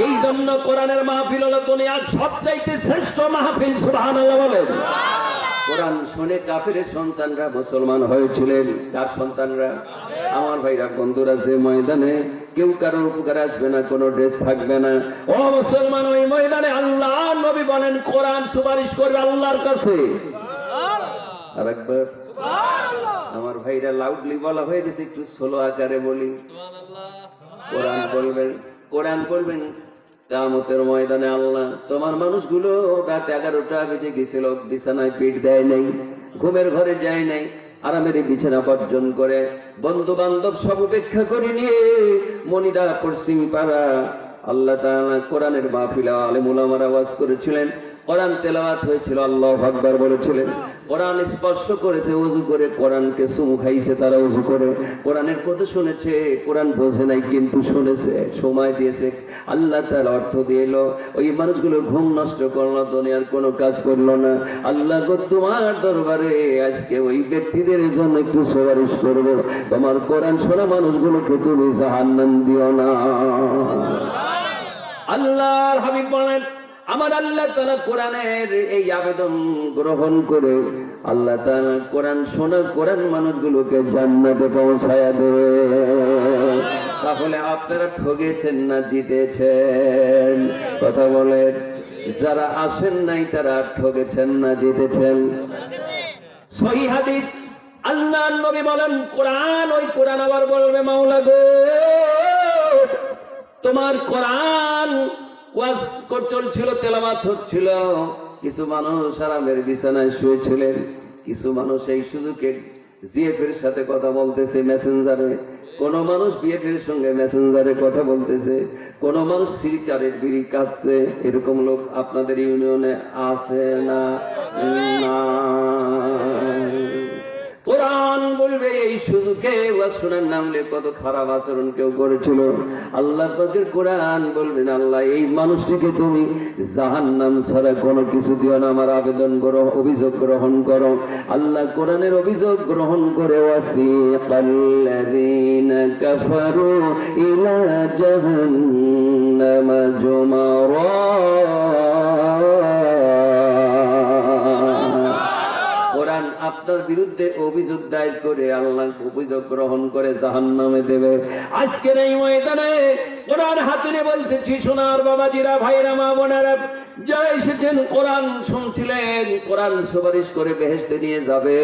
এই জন্য কোরআনের মাহফিল হলো দুনিয়ার সবচাইতে শ্রেষ্ঠ মাহফিল। সুবহানাল্লাহ বলেন। কোরআন শুনে কাফিরের সন্তানরা মুসলমান হয়েছিলেন। কার সন্তানরা? আমার ভাইরা, বন্ধুরা, যে ময়দানে কেউ কারোর উপকার আসবে না, কোনো ড্রেস থাকবে না, ও মুসলমান, ওই ময়দানে আল্লাহ নবী বলেন কোরআন সুপারিশ করবে আল্লাহর কাছে। আরেকবার আমার ভাইরা, লাউডলি বলা হয়ে গেছে, একটু স্লো আকারে বলি। কোরআন বলবেন, কোরআন বলবেন কিয়ামতের ময়দানে আল্লাহ তোমার মানুষগুলো রাত 11টা বেজে গেছিল, বিছানায় পিঠ দেয় নাই, ঘুমের ঘরে যায় নাই, আরামের বিছানা বর্জন করে বন্ধু বান্ধব সব উপেক্ষা করে নিয়ে মনিরা পশ্চিম পাড়া আল্লাহ তাআলা কোরআনের মাহফিলে আলেম উলামারা ওয়াজ করেছিলেন, কোরআন তেলাওয়াত হয়েছিল, আল্লাহু আকবার বলেছিলেন, কোরআন স্পর্শ করেছে, ওযু করে কোরআনকে চুমু খাইছে তারা ওযু করে, কোরআনের কথা শুনেছে, কোরআন বোঝে নাই কিন্তু শুনেছে, সময় দিয়েছে, আল্লাহ তাআলা অর্থ দিল। ওই মানুষগুলো ঘুম নষ্ট করলো, দুনিয়ার কোনো কাজ করলো না। আল্লাহ গো, তোমার দরবারে আজকে ওই ব্যক্তিদের জন্য একটু সুপারিশ করব, তোমার কোরআন শোনা মানুষগুলোকে তুমি জাহান্নাম দিও না। আল্লাহর হাবিব বলেন, আমার আল্লাহ তাআলা কোরআনের এই আবেদন গ্রহণ করে আল্লাহ তাআলা কোরআন শোনা কোরআন মানুষগুলোকে জান্নাতে পৌঁছায়া দেবে। তাহলে আপনারা ঠকেছেন না জিতেছেন? কথা বলেন। যারা আসেন নাই তারা ঠকেছেন না জিতেছেন? সহিহ হাদিস, আল্লাহর নবী বলেন কোরআন, ওই কোরআন আবার বলবে মাওলা গো, তোমার কোরআন ওয়াজ চলছিল, তেলাওয়াত হচ্ছিল, কিছু মানুষ আরামের বিছানায় শুয়েছিলেন, কিছু মানুষ এই সুযোগে জিএফের সাথে কথা বলতেছে মেসেঞ্জারে, কোন মানুষ বিএফের সঙ্গে মেসেঞ্জারে কথা বলতেছে, কোন মানুষ সিগারেট বিড়ি কাটছে। এরকম লোক আপনাদের ইউনিয়নে আছে না? না। কোরআন বলবে এই সুযোগে ওয়াজ শোনার নামলে কত খারাপ আচরণ কেউ করেছিল। আল্লাহ পাকের কোরআন বলবেন, আল্লাহ এই মানুষটিকে তুমি জাহান্নাম ছাড়া কোনো কিছু দিও না, আমার আবেদন করো, অভিযোগ গ্রহণ করো। আল্লাহ কোরআনের অভিযোগ গ্রহণ করে ওয়াসিকাল্লাযীনা কাফারু ইলা জাহান্নামা যুমারা, কোরআন আপনার বিরুদ্ধে অভিযোগ দায়ের করে আল্লাহ অভিযোগ গ্রহণ করে জাহান্নামে দেবে। আজকের এই ময়দানে কোরআন হাতে নিয়ে বলতেছি, সোনার বাবাজিরা, ভাইরা, মা বোনেরা, যারা এসেছেন কোরআন শুনছিলেন, কোরআন সুপারিশ করে বেহেশতে নিয়ে যাবে,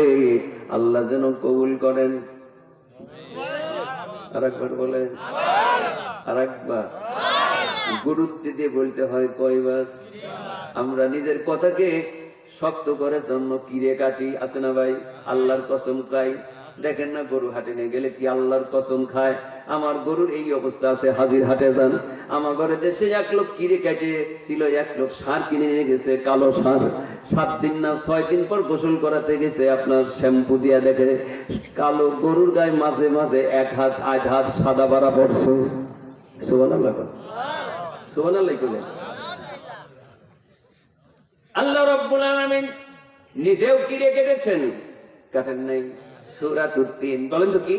আল্লাহ যেন কবুল করেন। আরেকবার বলেন, আরেকবার গুরুত্ব দিয়ে বলতে হয় কয়বার? আমরা নিজের কথাকে শক্ত করার জন্য কিরে কাটি, আছে না ভাই? আল্লাহর কসম খাই। দেখেন না, গরু হাটে নিয়ে গেলে কি আল্লাহর কসম খায়? আমার গরুর এই অবস্থা আছে, হাজির হাটে যান, আমার ঘরে দেশে 1 লোক কিরে কাটে ছিল, 1 লোক সার কিনে নিয়ে গেছে, কালো সার। 7 দিন না 6 দিন পর গোসল করাতে গেছে, আপনার শ্যাম্পু দিয়া দেখে কালো গরুর গায়ে মাঝে মাঝে 1 হাত 8 হাত সাদা বাড়া পড়ছে। সুবহানাল্লাহ, সুবহানাল্লাহ বলেন। আল্লাহ রাব্বুল আলামিন নিজেও কিরে কেটেছেন, কাটেন নাই? সূরাতুত তিন বলেন তো কি?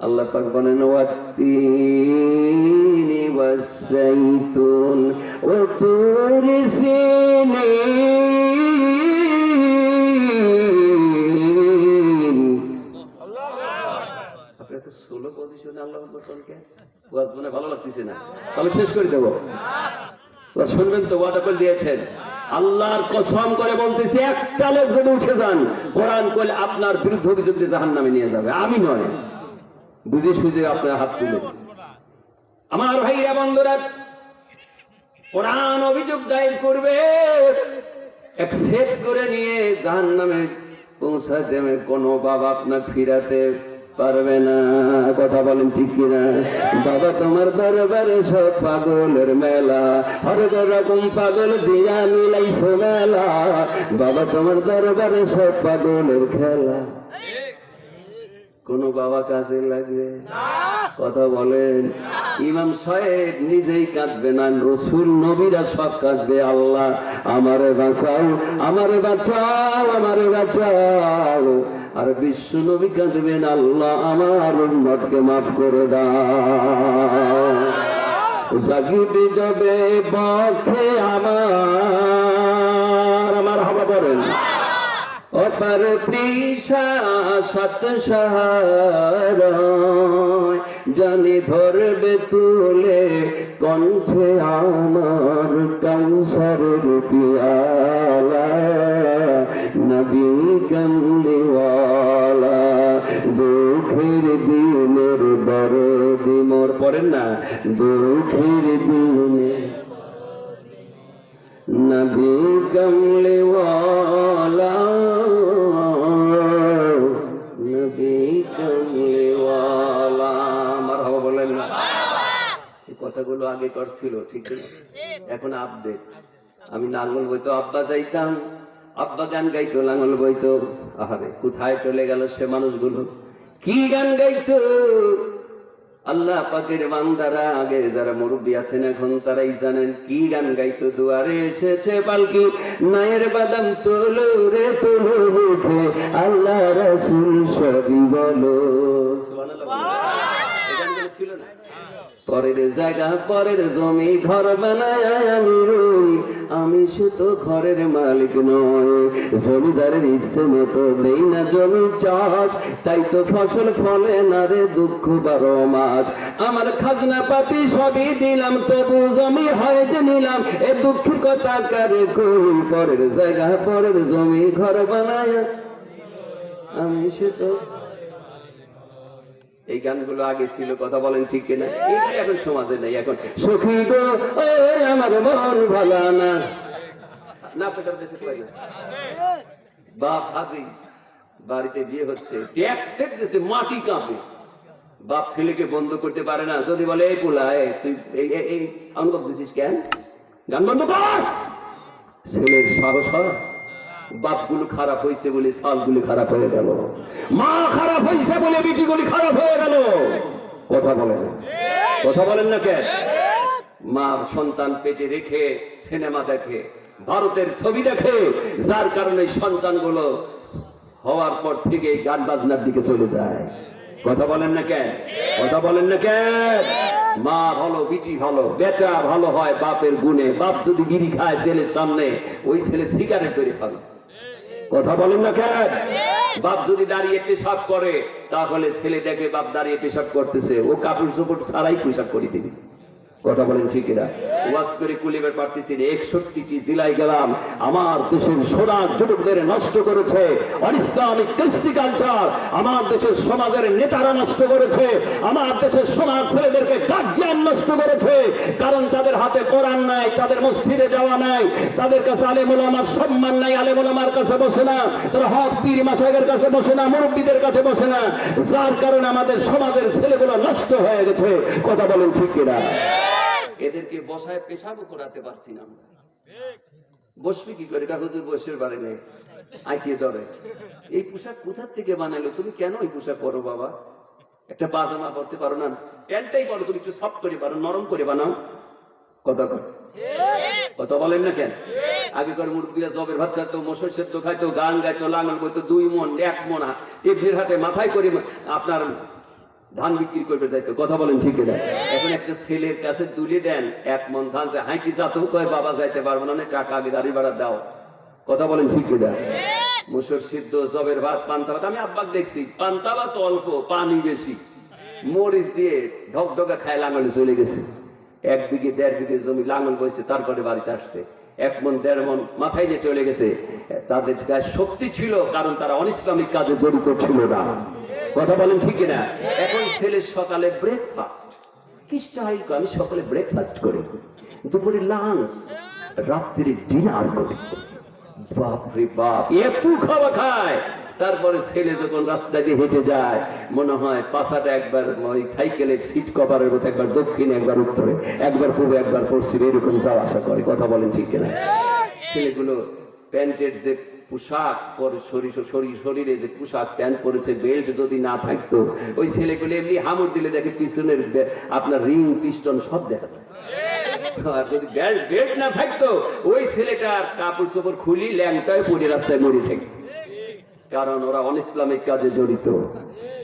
আল্লাহ পাক বলেন ওয়াত-তিনি ওয়াস-সাইতুন ওয়া তুরি সিনিন। আপনারা তো সোলো পজিশনে আল্লাহ বলকে ওয়াজ মনে ভালো লাগতেছে না, তাহলে শেষ করে দেব। শুনবেন তো, ওয়াদা করে দিয়েছেন। আল্লাহর কসম করে বলতেছি, একটা লোক যদি উঠে যান কোরআন কইলে আপনার বিরুদ্ধে অভিযোগ দিয়ে জাহান্নামে নিয়ে যাবে, আমি নয়। বুঝে সুঝে আপনার হাত তুলে। আমার ভাইরা, বন্ধুরা, কোরআন অভিযোগ দায়ের করবে, অ্যাকসেপ্ট করে নিয়ে জাহান্নামে পৌঁছাতে দেবে, কোনো বাবা আপনার ফিরাতে পারবে না। কথা বলেন ঠিক কিনা? বাবা তোমার দরবারে সব পাগলের মেলা, হরেক রকম পাগল দিয়া মিলাইছো মেলা, বাবা তোমার দরবারে সব পাগলের খেলা, কোন বাবা কাজে লাগবে? কথা বলেন। ইমাম সাহেব নিজেই কাঁদবে না, রসুল নবীরা সব কাঁদবে, আল্লাহ আমারে বাঁচাও, আমারে বাঁচাও, আমারে বাঁচাও। আর বিশ্ব নবী কাঁদবেন, আল্লাহ আমার উম্মতকে মাফ করে দাও। জাগিবে যাবে বক্ষে আমার হাওয়া বলেন, অপার তৃষা সত সাহারায় জানি ধরবে তুলে কণ্ঠে আমার কাউসারের পিয়ালা, নবী কামলিওয়ালা দুঃখের দিনের দরদি মোর, পড়েন না, দুঃখের দিনে নবী কামলিওয়ালা, নবী কামলিওয়ালা। মারহাবা বলেন না। এই কথাগুলো আগে করছিল, ঠিক না? এখন আপডেট। আমি লাঙ্গল বইতো আব্বা যাইতাম, আব্বা গান গাইতো, লাঙ্গল বইতো। আহারে কোথায় চলে গেল সে মানুষগুলো, কি গান গাইতো। আল্লাহ পাকের বান্দারা, আগে যারা মুরব্বী আছেন এখন তারাই জানেন কি গান গাইতো। দুয়ারে এসেছে পালকি, নায়ের বাদাম তোলো রে তোলো মুখে, আল্লাহ রাসূল সবই বলো। ছিল না? পরের জায়গা পরের জমি ঘর বানায় আমি রই, আমি সে তো ঘরের মালিক নয়। জমিদারের ইচ্ছে মতো দেই না জমি চাষ, তাই তো ফসল ফলে না রে দুঃখ 12 মাস। আমার খাজনা পাতি সবই দিলাম, তবু জমি হয় যে নিলাম, এ দুঃখের কথা কারে কই। পরের জায়গা পরের জমি ঘর বানায় আমি সে তো। এই গানগুলো আগে ছিল, কথা বলেন ঠিক কিনা? এটা এখন সমাজে নাই। এখন সখী গো আমার মন ভালো না, না পেটার দেশে পাইনা। বাপ হাসি, বাড়িতে বিয়ে হচ্ছে, ট্যাক্স দিছে, মাটি কাঁপে। বাপ ছেলেকে বন্ধ করতে পারে না, যদি বলে এই পোলা তুই এই সাউন্ড বক্স দিছিস কেন, গান বন্ধ কর। ছেলের সাহস হয়, বাপগুলো খারাপ হয়েছে বলে সালগুলো খারাপ হয়ে গেল, মা খারাপ হয়েছে বলে বিটিগুলি খারাপ হয়ে গেল। কথা বলেন, কথা বলেন না কেন? মা সন্তান পেটে রেখে সিনেমা দেখে, ভারতের ছবি দেখে, যার কারণে সন্তানগুলো হওয়ার পর থেকে গান বাজনার দিকে চলে যায়। কথা বলেন না কেন? কথা বলেন না কেন? মা ভালো, বিটি ভালো, বেটা ভালো হয় বাপের গুণে। বাপ যদি বিড়ি খায় ছেলের সামনে, ওই ছেলে সিগারেট তৈরি খাবে। কথা বলেন না কেন? বাপ যদি দাঁড়িয়ে পেশাব করে, তাহলে ছেলে দেখে বাপ দাঁড়িয়ে পেশাব করতেছে, ও কাপড় চোপড় ছাড়াই পেশাব করে দিবে। কথা বলেন ঠিক না? ওয়াজ করে কুলিবার পারতেছি না। 61টি জেলায় গেলাম, আমার দেশের সোনার যুবকদের নষ্ট করেছে অনিসলামিক কৃষ্টি কালচার, আমার দেশের সমাজের নেতারা নষ্ট করেছে, আমার দেশের সমাজ ছেলেদেরকে গার্জিয়ান নষ্ট করেছে। কারণ তাদের হাতে কোরআন নাই, তাদের মসজিদে যাওয়া নাই, তাদের কাছে আলেম ওলামার সম্মান নাই, আলেম ওলামার কাছে বসে না, তারা হক পীর মাশায়েখের কাছে বসে না, মুরব্বীদের কাছে বসে না, যার কারণে আমাদের সমাজের ছেলেগুলো নষ্ট হয়ে গেছে। কথা বলেন ঠিক কিনা? এদেরকে বসায় পেশাবও করাতে পারছি না। বসবে কি করে? হুজুর বসে পারে নেই, আঁটিয়ে ধরে। এই পোশাক কোথা থেকে বানাইলো? তুমি কেন এই পোশাক পরো বাবা? একটা পাজামা পরতে পারো না? প্যান্টটাই পরো, তুমি একটু সফট করে পারো, নরম করে বানাও। কথা কর, কথা বলেন না কেন? আগে করে মুরব্বীরা জবের ভাত খাইতো, মসুর সেদ্ধ খাইতো, গান গাইতো, লাঙ্গল বইতো, 2 মণ 1 মণ টেবিলের হাতে মাথায় করে আপনার ধান বিক্রি করবে যাইতো। কথা বলেন ঠিক না? এখন একটা ছেলের কাছে তুলে দেন 1 মণ ধান, হাঁটি যাতো, কয় বাবা যাইতে পারবো না, টাকা আগে গাড়ি ভাড়া দাও। কথা বলেন ঠিক না? মসুর সিদ্ধ, জবের ভাত, পান্তা ভাত। আমি আব্বাক দেখছি পান্তা ভাত অল্প, পানি বেশি, মরিচ দিয়ে ঢকঢকা খায় লাঙ্গলে চলে গেছে। 1 বিঘে 1.5 বিঘে জমি লাঙ্গল বইছে, তারপরে বাড়িতে আসছে। 1 মণ 1.5 মণ মাথায় নিয়ে চলে গেছে। তাদের গায়ে শক্তি ছিল, কারণ তারা অনিসলামিক কাজে জড়িত ছিল না। কথা বলেন ঠিক না? এখন ছেলে সকালে ব্রেকফাস্ট, কি স্টাইল! আমি সকালে ব্রেকফাস্ট করি, দুপুরে লাঞ্চ, রাত্রি ডিনার করি। বাপরে বাপ, একটু খাওয়া খায়। তারপরে ছেলে যখন রাস্তা দিয়ে হেঁটে যায়, মনে হয় পাশাটা একবার ওই সাইকেলের সিট কভারের মতো একবার দক্ষিণে, একবার উত্তরে, একবার পূর্বে, একবার পশ্চিমে, এরকম যাওয়া আসা করে। কথা বলেন ঠিক না? ছেলেগুলো প্যান্টের যে পোশাক পরে শরীরে যে পোশাক প্যান্ট পরেছে, বেল্ট যদি না থাকতো ওই ছেলেগুলো এমনি হামড় দিলে দেখে পিছনের আপনার রিং পিস্টন সব দেখা যায়। আর যদি বেল্ট না থাকতো ওই ছেলেটার কাপড় চোপড় খুলি ল্যাংটায় পড়ে রাস্তায় মরে থাকে, কারণ ওরা অনিসলামিক কাজে জড়িত।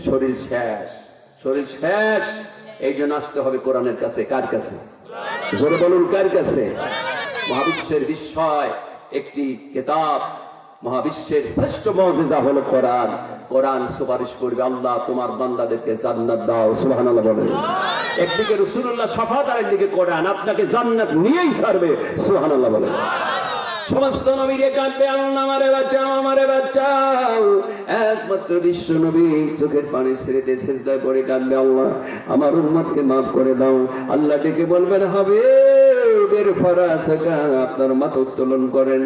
শরীর শেষ। এই জন্য আসতে হবে কোরআনের কাছে। কার কাছে? জোরে বলুন, কার কাছে? মহাবিশ্বের বিস্ময় একটি কিতাব, মহাবিশ্বের শ্রেষ্ঠ মুজিজা হলো কোরআন। কোরআন সুপারিশ করবে, আল্লাহ তোমার বান্দাদেরকে জান্নাত দাও। সুবহানাল্লাহ বলেন। একদিকে রাসূলুল্লাহ শাফাত, আর একদিকে কোরআন আপনাকে জান্নাত নিয়েই ছাড়বে। সুবহানাল্লাহ বলেন। সমস্ত নবীকে কাঁদবে, আল্লাহ আমারে বাঁচাও। একমাত্র বিশ্ব নবী চোখের পানি ছেড়ে দিয়ে সিজদায় পড়ে কাঁদবে, আল্লাহ আমার উম্মতকে মাফ করে দাও। আল্লাহ ডেকে বলবেন, হাবিবের ফরাজ আপনার মাথা উত্তোলন করেন।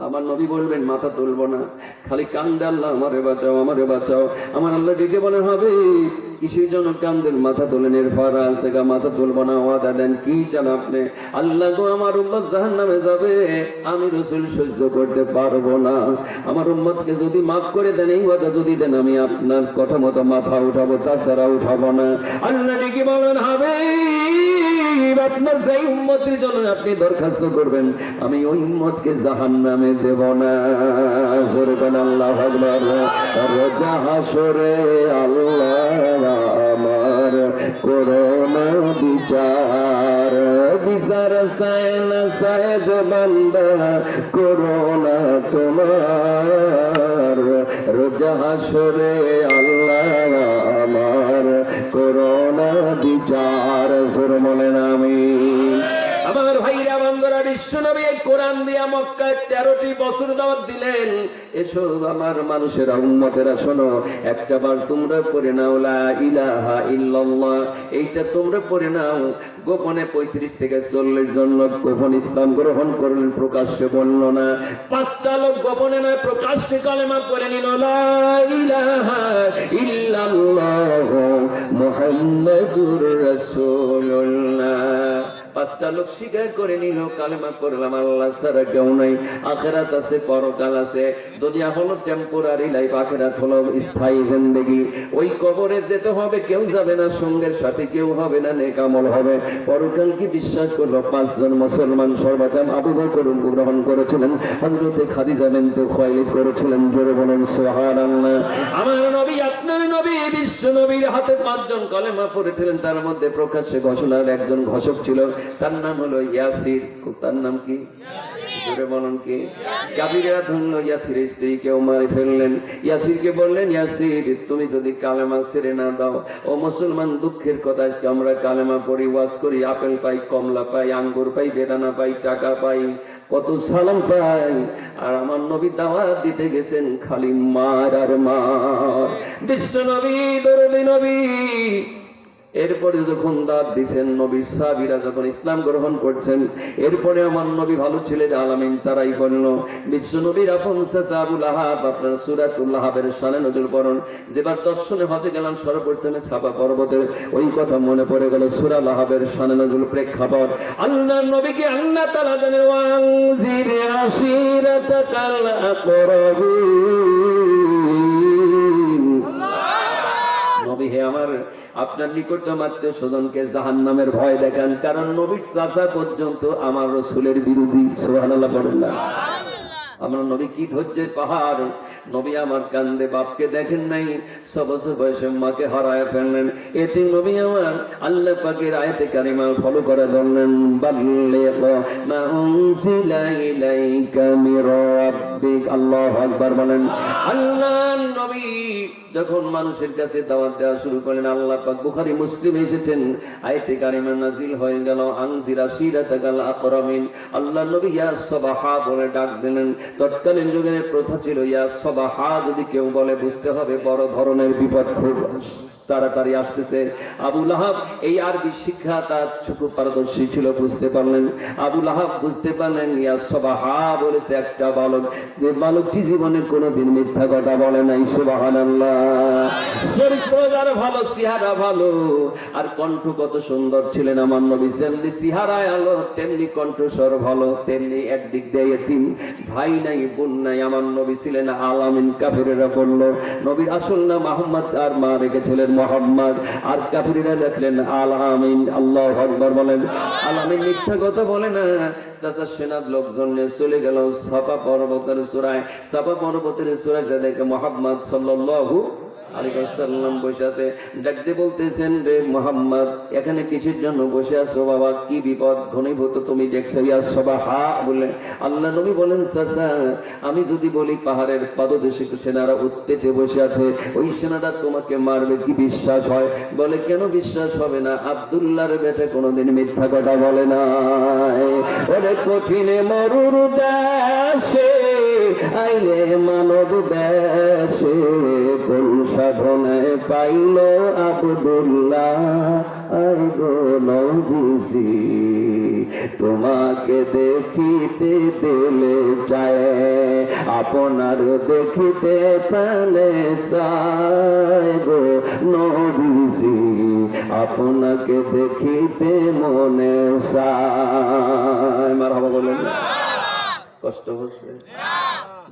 আমার নবী বলবেন, মাথা তুলবো না, খালি কান্দে, আল্লাহ আমারে বাঁচাও। আমার আল্লাহ ডেকে বলেন, হবে কিসের জন্য কান্দেন? মাথা তোলেন। এর ফরাজ মাথা তুলবো না। ওয়াদা দেন, কি চান আপনি? আল্লাহ গো, আমার উম্মত জাহান্নামে যাবে, আমি রাসূল সহ্য করতে পারবো না। আমার উম্মতকে যদি মাফ করে দেন, এই ওয়াদা যদি দেন, আমি আপনার কথা মতো মাথা উঠাবো, তাছাড়া উঠাবো না। আল্লাহ ডেকে বলেন, হবে আপনার যেই উম্মতের জন্য আপনি দরখাস্ত করবেন, আমি ওই উম্মতকে জাহান্নামে দেব না। জোরে বলেন আল্লাহু আকবার। রোজা হাসরে আল্লাহ আমার করোনা বিচার চায় না যে বান্দা, করোনা তোমার। রোজা হাসরে আল্লাহ আমার করোনা বিচার। জোরে বলেন আমিন। আমার ভাইরা বন্ধুরা, বিশ্বনবী কোরআন দিয়া মক্কায় 13টি বছর দাওয়াত দিলেন, এসো আমার মানুষেরা, উম্মতেরা শোনো, একটাবার তোমরা পড়ে নাও লা ইলাহা ইল্লাল্লাহ। এইটা তোমরা পড়ে নাও। গোপনে 35 থেকে 40 জন লোক গোপন ইসলাম গ্রহণ করলেন, প্রকাশ্যে বলল না। 5টা লোক গোপনে নয় প্রকাশ্যে কালেমা পড়ে নিল, লা ইলাহা ইল্লাল্লাহ মুহাম্মাদুর রাসূলুল্লাহ। 5টা লোক স্বীকার করে নিল, কালেমা করলাম, আল্লাহ ছাড়া কেউ নাই। আখিরাত আছে, পরকাল আছে। দুনিয়া হলো টেম্পোরারি লাইফ, আখিরাত হলো স্থায়ী জিন্দেগি। ওই কবরে যেতে হবে, কেউ যাবে না, সঙ্গের সাথে কেউ হবে না, নেক আমল হবে। পরকাল কি বিশ্বাস করলো? 5 জন মুসলমান সর্বপ্রথম আবু বকর গ্রহণ করেছিলেন, হযরতে খাদিজা বিনতে খুয়াইলিদ করেছিলেন। জোরে বলেন সুবহানাল্লাহ। আমার নবী, আপনার নবী, বিশ্ব নবীর হাতে 5 জন কালেমা পড়েছিলেন। তার মধ্যে প্রকাশ্যে ঘোষণার একজন ঘোষক ছিল, তার নাম হলো ইয়াসির। তার নাম কি? জোরে বলুন কি? কাফিররা ধরলো ইয়াসিরের স্ত্রীকেও মারে ফেললেন। ইয়াসিরকে বললেন, ইয়াসির তুমি যদি কালেমা ছেড়ে না দাও, ও মুসলমান দুঃখের কথা, আজকে আমরা কালেমা পড়ি, ওয়াজ করি, আপেল পাই, কমলা পাই, আঙ্গুর পাই, বেদানা পাই, টাকা পাই, কত সালাম পাই, আর আমার নবী দাওয়াত দিতে গেছেন খালি মার আর মার। বিশ্ব নবী, দরদি নবী। এরপরে যখন দাওয়াত দিচ্ছেন, নবীর সাহাবীরা যখন ইসলাম গ্রহণ করছেন, এরপরে আমার নবী ভালো ছিলেন আলামিন তারাই বলল, বিশ্ব নবীর আপন চাচা আবু লাহাব, আপনার সূরাতুল লাহাবের শানে নজর পড়ুন। যেবার দর্শনে হতে গেলাম, সর্বপ্রথমে সাফা পর্বতের ওই কথা মনে পড়ে গেল, সূরা লাহাবের শানে নজর প্রেক্ষাপট। আল্লাহর নবীকে আল্লাহ তাআলা জানেন, ওয়ানজির আশিরাতাকাল আকরাবিন। নবী হে আমার, আপনার নিকটতম আত্মীয় স্বজনকে জাহান্নামের ভয় দেখান, কারণ নবীর চাচা পর্যন্ত আমার রাসূলের বিরোধী। সুবহানাল্লাহ বলেন না। আমার নবী কি ধৈর্যের পাহাড়। নবী আমার কান্দে, বাপকে দেখেন নাই, 6 বছর বয়সে মাকে হারায় ফেললেন। এতে নবী আমার আল্লাহ পাকের আয়াতে কারিমা ফলো করে ধরলেন, বাল্লিগ মা উনজিলা ইলাইকা মির রাব্বিক। আল্লাহু আকবার বলেন। আল্লাহর নবী যখন মানুষের কাছে দাওয়াত দেওয়া শুরু করেন, আল্লাহ পাক বুখারী মুসলিম এসেছেন, আয়াতে কারিমা নাজিল হয়ে গেল, আনজির আশিরাতাকাল আকরামিন। আল্লাহর নবী ইয়া সাবাহা বলে ডাক দিলেন। তৎকালীন যুগের প্রথা ছিল, ইয়া সাবাহা যদি কেউ বলে বুঝতে হবে বড় ধরনের বিপদ খুব তাড়াতাড়ি আসতেছে। আবু লাহাব এই আরবি শিক্ষা তার খুব পারদর্শী ছিল, বুঝতে পারলেন। আবু লাহাব বুঝতে পারলেন ইয়া সাবাহা বলেছে একটা বালক, যে বালকটি জীবনে কোনোদিন মিথ্যা কথা বলে নাই। সুবহানাল্লাহ। চরিত্র যার ভালো, চেহারা ভালো, আর কণ্ঠ কত সুন্দর ছিলেন আমার নবী। যেমনি চেহারায় আলো, তেমনি কণ্ঠস্বর ভালো, তেমনি একদিক দিয়ে এতিম, ভাই নাই বোন নাই। আমার নবী ছিলেন আলামিন। কাফিরেরা বলল নবীর আসল নাম মুহাম্মদ, আর মা রেখেছিলেন মুহাম্মদ, আর কাফিরেরা লিখলেন আলামিন। আল্লাহু আকবার বলেন। আলামিন মিথ্যা কথা বলে না। চাচা সেনার লোকজন নিয়ে চলে গেল সাফা পর্বতের চূড়ায়। সাফা পর্বতের চূড়ায় দেখে মুহাম্মদ সাল্লাল্লাহু আলাইহি ওয়াসাল্লাম বসে আছে। ডাকতে বলতেছেন, রে মুহাম্মদ, এখানে কিসের জন্য বসে আছো বাবা? কি বিপদ ঘনীভূত তুমি দেখছো? ইয়া সাবাহা বলে আল্লাহ নবী বলেন, চাচা আমি যদি বলি পাহাড়ের পাদদেশে সেনারা উত্তেজে বসে আছে, ওই সেনারা তোমাকে মারবে, কি বিশ্বাস হয়? বলে কেন বিশ্বাস হবে না? আব্দুল্লাহর বেটা কোনোদিন মিথ্যা কথা বলে না। ওরে কঠিনে মরুর দেশে আইলে মানব দেশে, কোন সাধনায় পাইল আব্দুল্লাহ আইগো নবীজি, তোমাকে দেখিতে দিলে চায়, আপনার দেখিতে পেলে চায় গো নবীজি, আপনাকে দেখিতে মনে চায়। মারহাবা বলেন। কষ্ট হচ্ছে?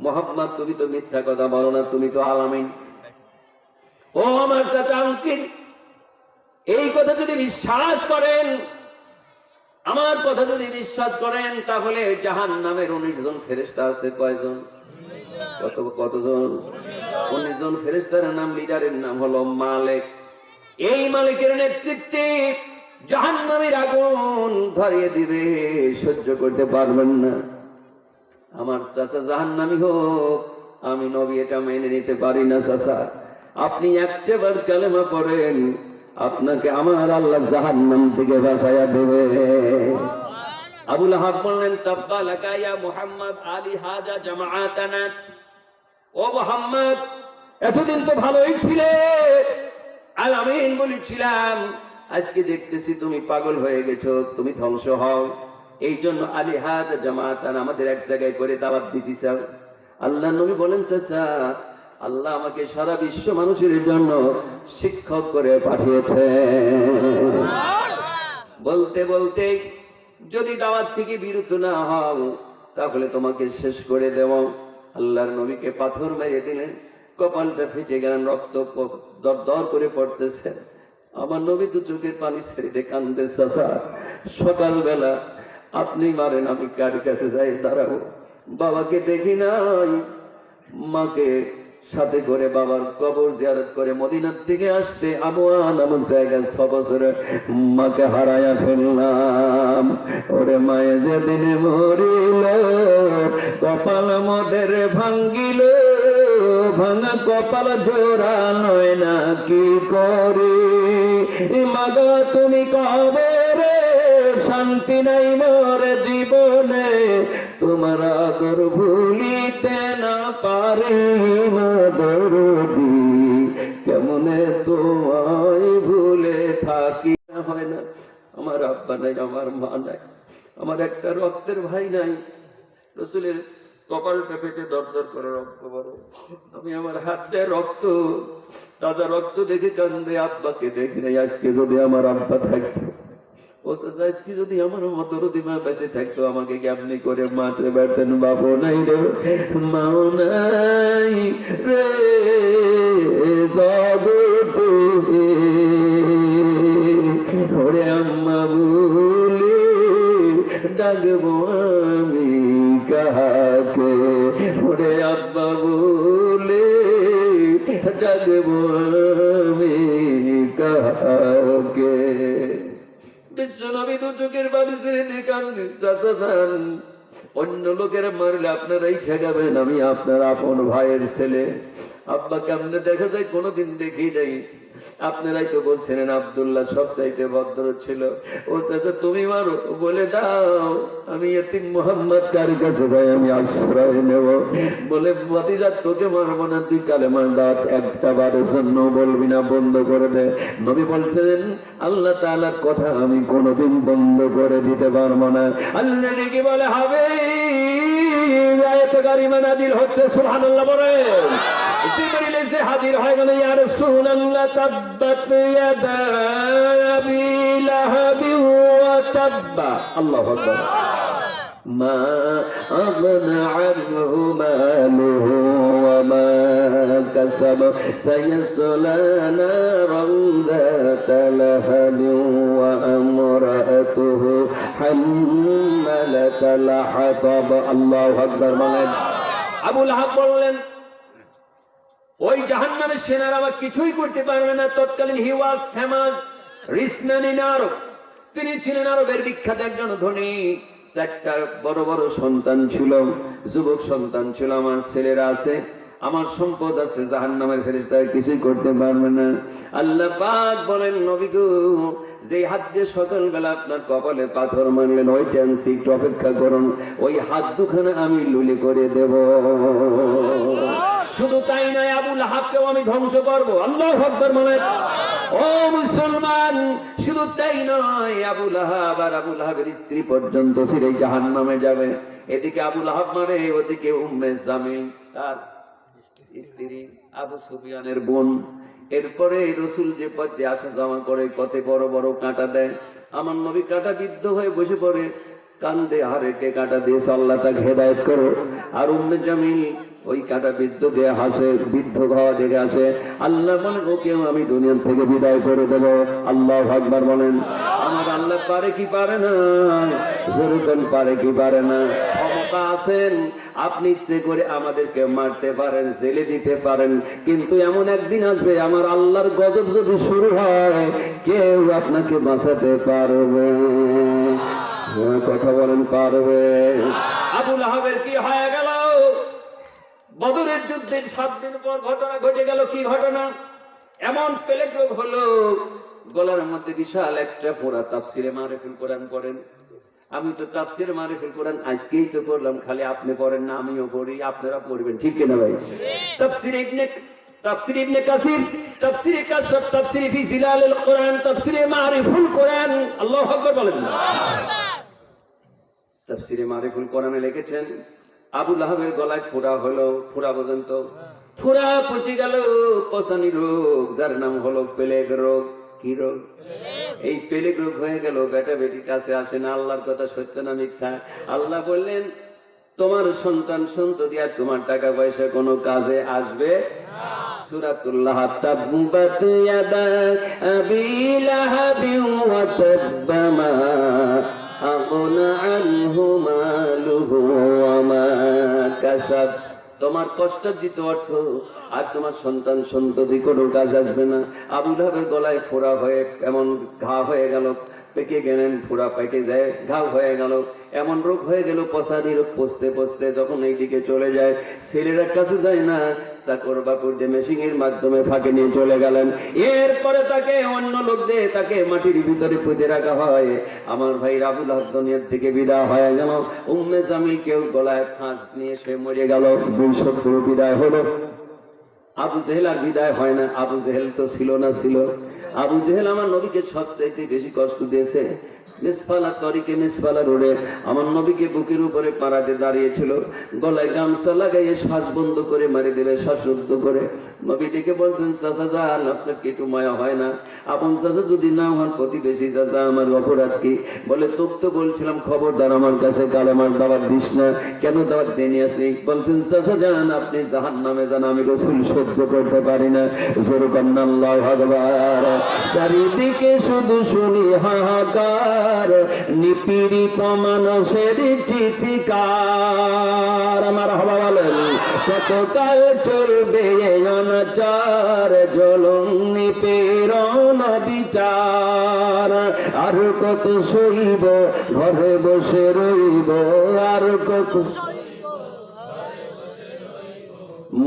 মুহাম্মদ তুমি তো মিথ্যা কথা বলো না, তুমি তো আলামিন। ও আমার চাচা আঙ্কিল, এই কথা যদি বিশ্বাস করেন, আমার কথা যদি বিশ্বাস করেন, তাহলে জাহান্নামের 19 জন ফেরেশতা আছে। কয়জন? কতজন? 19 জন ফেরেশতার নাম, লিডারের নাম হলো মালিক। এই মালিকের নেতৃত্বে জাহান্নামের আগুন ধরিয়ে দিবে, সহ্য করতে পারবেন না। আমার চাচা জাহান্নামী হোক, আমি নবী এটা মেনে নিতে পারি না। চাচা আপনি একবার কালেমা পড়েন, আপনাকে আমার আল্লাহ জাহান্নাম থেকে বাঁচাইয়া দেবে। আবু লাহাব বললেন, তাব্বা লাকা ইয়া মুহাম্মদ আলী হাজা জামাআতানা। ও মুহাম্মদ, এতদিন তো ভালোই ছিলে, আলামিন বলেছিলাম, আজকে দেখতেছি তুমি পাগল হয়ে গেছো, তুমি ধ্বংস হও। এই জন্য আলী হাজা জামাআতানা আমাদের এক জায়গায় করে দাওয়াত দিতে চাও। আল্লাহ নবী বলেন, চাচা আল্লাহ আমাকে সারা বিশ্ব মানুষের জন্য শিক্ষক করে পাঠিয়েছে। বলতে বলতে যদি দাওয়াত থেকে বিরত না হও, তাহলে তোমাকে শেষ করে দেব। আল্লাহর নবীকে পাথর মেরে দিলেন, কপালটা ফেটে গেলেন, রক্ত দর দর করে পড়তেছে। আমার নবী তো চোখের পানি ছেড়ে কান্দে। চাচা সকালবেলা আপনি মারেন, আমি কার কাছে যাই দাঁড়াবো? বাবাকে দেখি নাই, মাকে সাথে করে বাবার কবর জিয়ারত করে মদিনার থেকে আসতে আবওয়া নামক জায়গায় 6 বছরে মাকে হারায়া ফেললাম। ওরে মায়ে যেদিন মরিল, কপাল মোদের ভাঙ্গিল, ভাঙা কপাল জোড়া নয় না কি করি। মাগো তুমি কবরে, শান্তি নাই মোর জীবনে, তোমার আগর ভুলিতে না পারি মাদরদি, কেমনে তোমায় ভুলে থাকি। হয় না, আমার আব্বা নাই, আমার মা নাই, আমার একটা রক্তের ভাই নাই। রাসূলের কপালটা ফেটে দর দর করে রক্ত বড়, আমি আমার হাত দিয়ে রক্ত, তাজা রক্ত দেখে কান্দে। আব্বাকে দেখি নাই। আজকে যদি আমার আব্বা থাকতো, ও আজকে যদি আমার মতরদি মা বেঁচে থাকতো, আমাকে কেমনি করে মাঠে বেড়তেন। বাবু নাই রে, মাও নাই রে জগতে, ওরে আম্মা বলে ডাকবো আমি কাহাকে, ওরে আব্বা বলে ডাকবো আমি কাহাকে। বিশ্বনবী দু চোখের বাড়ি ছেড়ে দিয়ে কান্দে। চাচা যান, অন্য লোকের মারলে আপনারাই ঠেকাবেন, আমি আপনার আপন ভাইয়ের ছেলে, আব্বা কেমনে দেখা যায় কোনোদিন দেখি নাই। আপনারাই তো বলছিলেন আব্দুল্লাহ সবচাইতে ভদ্র ছিল। ও চাচা তুমি মারো, বলে দাও আমি এতিম মোহাম্মদ কার কাছে যাই, আমি আশ্রয় নেব। বলে ভাতিজা তোকে মারবো না, তুই কালেমার দাঁত একটা বারের জন্য বলবি না, বন্ধ করে দে। নবী বলছেন আল্লাহ তাআলার কথা আমি কোনোদিন বন্ধ করে দিতে পারবো না। আল্লাহ নাকি বলে হবে আয়াতে কারিমা নাযিল হচ্ছে, সুবহানাল্লাহ বলে। জিবরিল এসে হাজির হয়ে গেল, ইয়া রাসূলুল্লাহ তাব্বাত ইয়াদা আবি লাহাবি ওয়া তাব্বা। আল্লাহু আকবার। মা আগনা আনহু মালুহু ওয়া মা কাসাব সায়াসলা নারান যাতা লাহাবি ওয়া আমরাতুহু হাম্মালাতাল হাতাব। আল্লাহু আকবার বলেন। আবু লাহাব বললেন ওই জাহান্নামের সেনারা আমার কিছুই করতে পারবে না। তৎকালীন he was famous rich man in Arab. তিনি ছিলেন আরবের বিখ্যাত একজন ধনী। চারটা বড় বড় সন্তান ছিল, যুবক সন্তান ছিল। আমার ছেলেরা আছে, আমার সম্পদ আছে, জাহান্নামের ফেরেশতারা কিছুই করতে পারবে না। আল্লাহ পাক বলেন নবী গো, যে হাত দিয়ে সকালবেলা আপনার কপালে পাথর মারলেন ওইটা আনছি, একটু অপেক্ষা করুন, ওই হাত দুখানা আমি লুলি করে দেব। শুধু তাই নয়, আবু লাহাবকেও আমি ধ্বংস করব। আল্লাহু আকবার বলেন। ও মুসলমান, শুধু তাই নয়, আবু লাহাব আর আবু লাহাবের স্ত্রী পর্যন্ত সিরে জাহান্নামে যাবে। এদিকে আবু লাহাব মারে, ওদিকে উম্মে জামিল তার স্ত্রী, আবু সুফিয়ানের বোন। এরপরে রাসূল যে পথে আসা যাওয়া করে পথে বড় বড় কাঁটা দেয়। আমার নবী কাঁটা বিদ্ধ হয়ে বসে পড়ে, কান্দে হারেকে কাঁটা দিয়ে আল্লাহ তাকে হেদায়েত করো। আর উম্মে জামিল ওই কাঁটা বিদ্ধ দিয়ে হাসে, বিদ্ধ হওয়া দেখে আসে। আল্লাহ বলেন ওকেও আমি দুনিয়া থেকে বিদায় করে দেবো। আল্লাহু আকবার বলেন। আমার আল্লাহ পারে কি পারে না? যেরকম পারে কি পারে না? ক্ষমতা আছেন, আপনি ইচ্ছে করে আমাদেরকে মারতে পারেন, জেলে দিতে পারেন, কিন্তু এমন একদিন আসবে আমার আল্লাহর গজব যদি শুরু হয়, কেউ আপনাকে বাঁচাতে পারবে? কথা বলেন, পারবে? আবু লাহাবের কি হয়ে গেল? বদরের যুদ্ধের 7 দিন পর ঘটনা ঘটে গেল। কি ঘটনা? এমন প্লেগ রোগ হলো, গলার মধ্যে বিশাল একটা ফোঁড়া। তাফসিরে মারিফুল কোরআন পড়েন। আমি তো তাফসিরে মারিফুল কোরআন আজকেই তো পড়লাম, খালি আপনি পড়েন না, আমিও পড়ি, আপনারা পড়বেন, ঠিক কিনা ভাই? তাফসির ইবনে কাসির, তাফসিরে কাশফ, তাফসিরে ফি জিলালিল কোরআন, তাফসিরে মারিফুল কোরআন। আল্লাহু আকবার বলেন। তাফসিরে মারিফুল কোরআনে লিখেছেন আবু লাহাবের গলায় ফোঁড়া হলো। ফোঁড়া পর্যন্ত ফোঁড়া পচে গেল, পচানি রোগ, যার নাম হলো প্লেগ রোগ। কি রোগ? এই প্লেগ রোগ হয়ে গেল। বেটা বেটির কাছে আসে না, আল্লাহর কথা সত্য না মিথ্যা। আল্লাহ বললেন তোমার সন্তান সন্ততি আর তোমার টাকা পয়সা কোনো কাজে আসবে সূরাতুল লাহাব। তাব্বাত ইয়াদা আবি লাহাবি ওয়া তাব্বা মা আগনা আনহু মালুহু ওয়া মা কাসাব। তোমার কষ্টার্জিত অর্থ আর তোমার সন্তান সন্ততি কোনো কাজ আসবে না। আবু লাহাবের গলায় ফোঁড়া হয়ে এমন ঘা হয়ে গেল, পেকে গেলেন, ফোঁড়া পেকে যায়, ঘাও হয়ে গেল, এমন রোগ হয়ে গেল, পচানি রোগ। পচতে পচতে যখন এইদিকে চলে যায়, ছেলেরা কাছে যায় না, চাকর বাকর দিয়ে মেশিনের মাধ্যমে ফাঁকে নিয়ে চলে গেলেন। এরপরে তাকে অন্য লোক দিয়ে তাকে মাটির ভিতরে পুঁতে রাখা হয়। আমার ভাই আবু লাহাব দুনিয়ার থেকে বিদায় হয়ে গেল। উম্মে জামিল কেউ গলায় ফাঁস নিয়ে সে মরে গেল। 2 শত্রু বিদায় হলো। আবু জেহেল আর বিদায় হয় না। আবু জেহেল তো ছিল না, ছিল। আবু জেহেল আমার নবীকে সবচাইতে বেশি কষ্ট দিয়েছে। মিসফালা তরিকে, মিসফালা রোডে আমার নবীকে বুকের উপরে পাড়াতে দাঁড়িয়েছিল, গলায় গামছা লাগাইয়ে শ্বাস বন্ধ করে মারি দেবে, শ্বাসরুদ্ধ করে। নবী ডেকে বলছেন চাচা যান, আপনার কি একটু মায়া হয় না? আপন চাচা যদি না হন, প্রতিবেশী চাচা, আমার অপরাধ কি? বলে তোকে তো বলছিলাম খবরদার আমার কাছে কালেমার দাওয়াত দিস না। কেন দাওয়াত দিয়ে আসলি? বলছেন চাচা যান, আপনি জাহান্নামে যান, আমি রাসূল সহ্য করতে পারি না। যেরকম আল্লাহু আকবার। চারিদিকে শুধু শুনি হাহাকার, নিপীড়িত মানুষের চিৎকার। আমার হবা বলেন কতকাল চলবে অনাচার, জুলুম নিপীড়ন বিচার। আর কত সইব, ঘরে বসে রইব, আর কত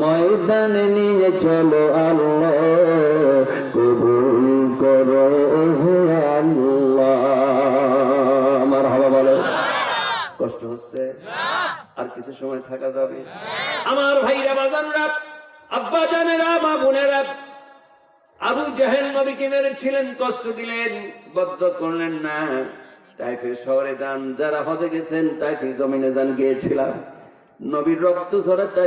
ময়দানে নিয়ে চলো আল্লাহ, কবুল করো আল্লাহ। আমার হাওয়া বলে কষ্ট হচ্ছে, আর কিছু সময় থাকা যাবে। আমার ভাইরা বাজানরা, আব্বা জানেরা, মা বোনেরা, আবু জাহেল নবীকে মেরেছিলেন, কষ্ট দিলেন, বদ্ধ করলেন না। তাইফের শহরে যান, যারা হজে গেছেন তাইফের জমিনে যান, গিয়েছিলাম। নবীর রক্ত ঝরাতে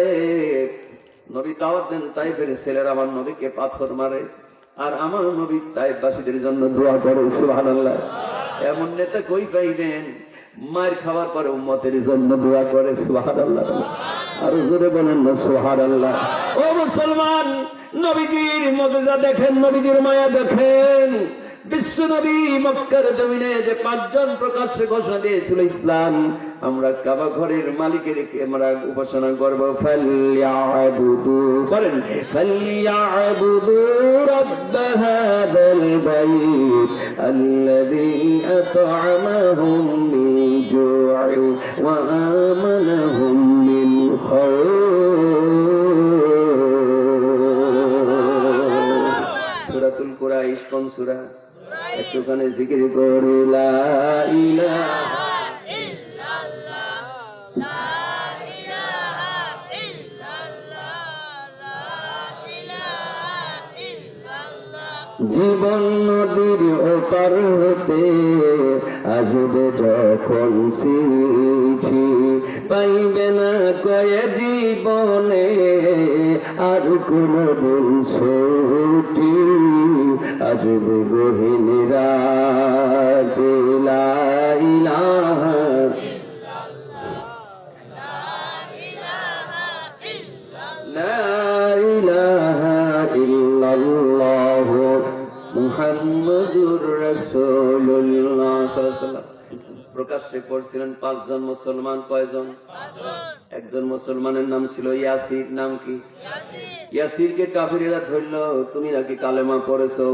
নবী দাওয়াত দেন, তাইফের ছেলেরা আমার নবীকে পাথর মারে, আর আমার নবী তাইফবাসীদের জন্য দোয়া করে। সুবহানাল্লাহ। এমন নেতা কই পাইবেন মার খাওয়ার পরে উম্মতের জন্য দোয়া করে? সুবহানাল্লাহ। আর জোরে বলেন না সুবহানাল্লাহ। ও মুসলমান, নবীজির মুজিজা দেখেন, নবীজির মায়া দেখেন। বিশ্ব নবী মক্কার জমিনে যে 5 জন প্রকাশ্যে ঘোষণা দিয়েছিল ইসলাম, আমরা কাবা ঘরের মালিকের আমরা উপাসনা করব। ফালিয়াবুদু করেন, ফালিয়াবুদু রাব্ব হাদাল বাইত আল্লাযী আত'আমাহুম মিন জু'ইন ওয়া আমানাহুম মিন খাউফ। সূরাতুল কুরাইশ কোন সূরা? একটুখানি জিকির করি, লা ইলাহা ইল্লাল্লাহ, লা ইলাহা ইল্লাল্লাহ, লা ইলাহা ইল্লাল্লাহ। জীবন নদীর ওপার হতে আসবে যখন চিঠি, পাইবে না কয়ে জীবনে আর কোনদিন ছুটি, আসবে গহীন রাতে, লা ইলাহা ইল্লাল্লাহ মুহাম্মাদুর রাসূলুল্লাহ সাল্লাল্লাহু আলাইহি ওয়াসাল্লাম। প্রকাশ্যে পড়ছিলেন 5 জন মুসলমান। কয়জন? 5 জন। একজন মুসলমানের নাম ছিল ইয়াসির। নাম কি? ইয়াসিরকে কাফিরেরা ধরল, তুমি নাকি কালেমা পড়েছো,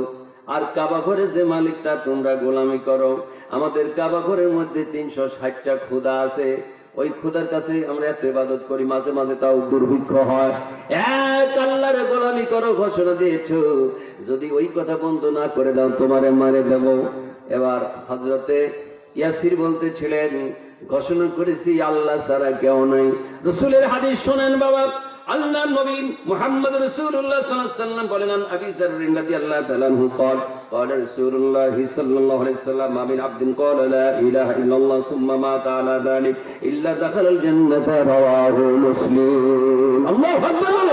আর কাবা ঘরে যে মালিক তার তোমরা গোলামি করো। আমাদের কাবা ঘরের মধ্যে 360টা খোদা আছে, ওই খোদার কাছে আমরা এত ইবাদত করি, মাঝে মাঝে তাও দুর্ভিক্ষ হয়। এক আল্লাহর গোলামি করো ঘোষণা দিয়েছো, যদি ওই কথা বন্ধ না করে দাও তোমারে মারে দেব। এবার হযরতে ইয়াসির বলতেছিলেন, ঘোষণা করেছি আল্লাহ ছাড়া কেউ নাই। রাসূলের হাদিস শুনেন বাবা, আল্লাহর নবী মুহাম্মদ রাসূলুল্লাহ সাল্লাল্লাহু আলাইহি ওয়াসাল্লাম বলেন, আবি যার রাদিয়াল্লাহু তাআলা আনহু قال قال رسول الله صلى الله عليه وسلم ما من عبد قال لا اله الا الله ثم مات على ذلك الا دخل الجنه رواه مسلم। আল্লাহু আকবার।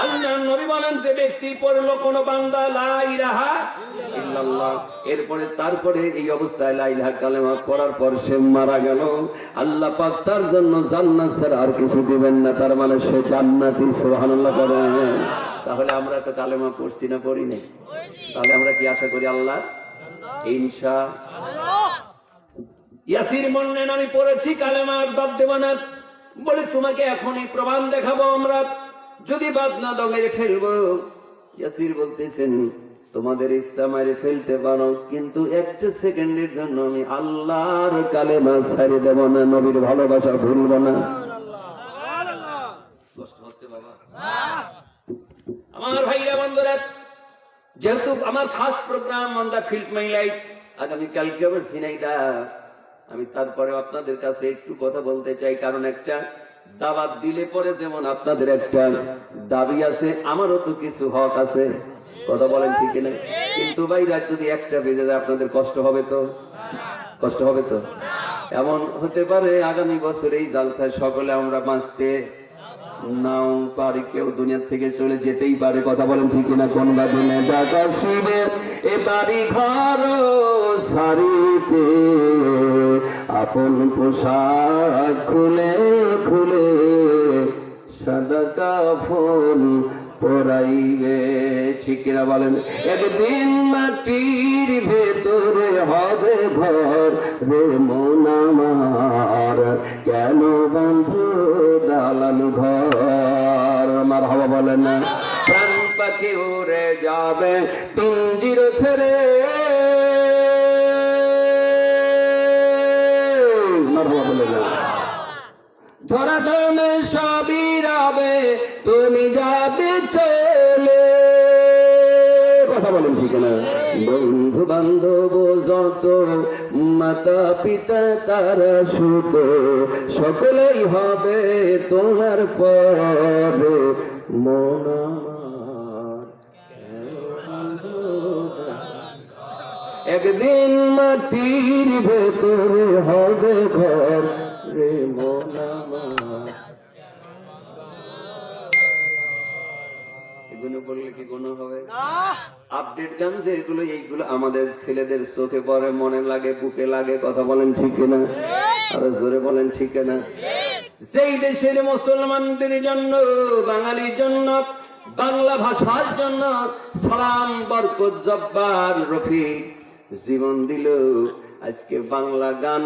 আল্লাহর নবী বলেন, যে ব্যক্তি পড়লো কোন বান্দা লা ইলাহা ইল্লাল্লাহ, এরপরে তারপরে এই অবস্থায় লা ইলাহা কালেমা পড়ার পর সে মারা গেল, আল্লাহ পাক তার জন্য জান্নাত ছাড়া আর কিছু দিবেন না, তার মানে সে জান্নাতি। সুবহানাল্লাহ বলেন। তাহলে আমরা তো কালেমা পড়ছি না, পড়ি না? তাহলে আমরা কি আশা করি? আল্লাহ ইনশাআল্লাহ। ইয়াসির বললেন, আমি পড়েছি কালেমা, বাদ দেব না। বলে, তোমাকে এখনই প্রমাণ দেখাবো আমরা, যদি বাদ না দাও মেরে ফেলবো। ইয়াসির বলতেছেন, তোমাদের ইচ্ছা মেরে ফেলতে পারো, কিন্তু একটা সেকেন্ডের জন্য আমি আল্লাহর কালেমা ছেড়ে দেব না, নবীর ভালোবাসা ভুলব না। কষ্ট হচ্ছে বাবা? আমার ভাইরা বন্ধুরা, যেহেতু আমার first program on the field my life, আগামী কালকে আবার ঝিনাইদহ, আমি তারপরে আপনাদের কাছে একটু কথা বলতে চাই, কারণ একটা দাওয়াত দিলে পরে যেমন আপনাদের একটা দাবি আছে, আমারও তো কিছু হক আছে। কথা বলেন ঠিক না? কিন্তু ভাই রাত যদি 1টা বেজে যায় আপনাদের কষ্ট হবে তো? কষ্ট হবে তো? এমন হতে পারে আগামী বছর এই জালসায় সকলে আমরা বাঁচতে নাও পারি, কেউ দুনিয়া থেকে চলে যেতেই পারে। কথা বলেন ঠিক না? কোন দিনে ঢাকা শিবে এ বাড়ি ঘর সারিতে আপন পোশাক খুলে খুলে সাদা কাফন পরাইবে। ঠিক কিনা বলেন? একদিন মাটির ভেতরে হবে ঘর রে মন আমার, কেন বন্ধু দালান ঘর। আমার হাওয়া বলেন না, প্রাণ পাখি উড়ে যাবে পিঞ্জির ছেড়ে, ধরা ধর্মে সবিরা যাবে, তুমি যাবে চলে। কথা বলেন ঠিক না? বন্ধু বান্ধব যত, মাতা পিতা তারা সুত, সকলেই হবে তোমার পরে। মন একদিন মাটির ভেতরে হবে ঘর রে মন আমার। এগুলো বললে কি কোনো হবে? আপডেট গান যে এগুলো, এইগুলো আমাদের ছেলেদের চোখে পড়ে, মনে লাগে, বুকে লাগে। কথা বলেন ঠিক না? আরো জোরে বলেন ঠিক না? যেই দেশের মুসলমানদের জন্য, বাঙালির জন্য, বাংলা ভাষার জন্য সালাম বরকত জব্বার রফিক জীবন দিল, আজকে বাংলা গান,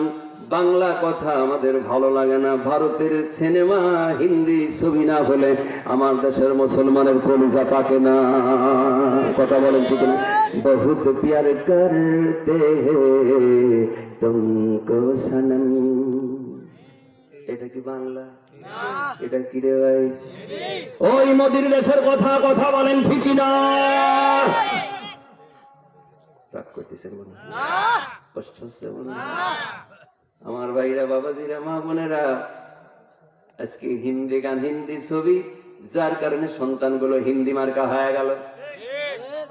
বাংলা কথা আমাদের ভালো লাগে না। ভারতের সিনেমা, হিন্দি ছবি না হলে আমার দেশের মুসলমানের কলিজা পাকে না। কথা বলেন ঠিক না? বহুত প্যার করতে তুমকো সনম। এটা কি বাংলা? এটা কি রে ভাই? ওই মোদির দেশের কথা। কথা বলেন ঠিক না? রাগ করতেছেন মনে না? কষ্ট হচ্ছে মনে না? আমার ভাইরা, বাবাজিরা, মা বোনেরা, আজকে হিন্দি গান, হিন্দি ছবি, যার কারণে সন্তানগুলো হিন্দি মার্কা হয়ে গেল।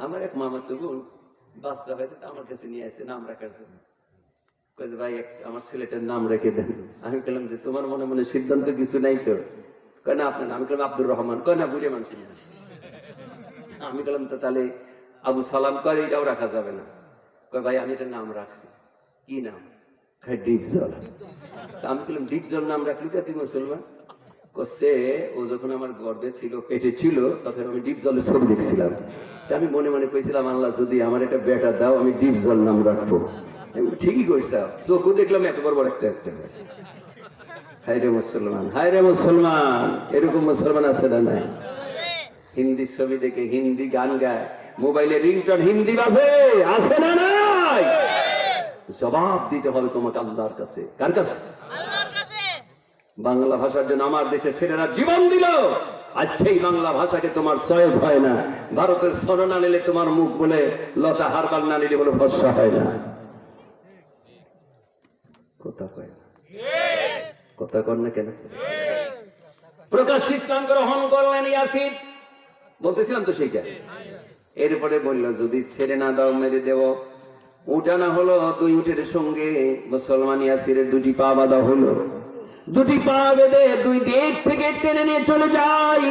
আমার এক মামাতো বোন বাচ্চা হয়েছে, আমার কাছে নিয়ে আসছে নাম রাখার জন্য। ভাই আমার ছেলেটার নাম রেখে দেন। আমি বললাম যে তোমার মনে মনে সিদ্ধান্ত কিছু নাই তো? কয় না আপনার। আমি বললাম আব্দুর রহমান। কয় না, বুড়ে মানুষ। আমি বললাম তো তাহলে আবু সালাম। কয় এটাও রাখা যাবে না। কয় ভাই আমি এটার নাম রাখছি। কি নাম? ডিপজল। আমি বললাম ডিপজল নাম রাখলি তা তুই মুসলমান? সে ও যখন আমার গর্বে ছিল, পেটে ছিল, তখন আমি ডিপজলের ছবি দেখছিলাম। আমি মনে মনে কইছিলাম, আল্লাহ যদি আমার একটা বেটা দাও, আমি ডিপজল নাম রাখবো। ঠিকই কইছা, চোখও দেখলাম এত বড় বড় একটা। হায় রে মুসলমান, হায় রে মুসলমান। এরকম মুসলমান আছে না নাই? হিন্দি ছবি দেখে হিন্দি গান গায়, মোবাইলে রিংটোন হিন্দি বাজে, আছে না নাই? জবাব দিতে হবে তোমাকে আল্লাহর কাছে। কার কাছে? আল্লাহর কাছে। বাংলা ভাষার জন্য আমার দেশের ছেলেরা জীবন দিল, আজ সেই বাংলা ভাষাকে তোমার চয়েস হয় না। ভারতের স্বর না নিলে তোমার মুখ বলে লতা হারবাল না নিলে বলে ফর্সা হয় না। কথা কয় না, কথা কর না কেন? প্রকাশ ইসলাম গ্রহণ করলেন ইয়াসিন, বলতেছিলাম তো সেইটা। এরপরে বললো যদি ছেড়ে না দাও মেরে দেব। উঠা না হলো, দুই উঠের সঙ্গে মুসলমান ইয়াসিরের দুটি পা বাঁধা হলো। দুটি পা বেঁধে দুই দিক থেকে টেনে নিয়ে চলে যায়।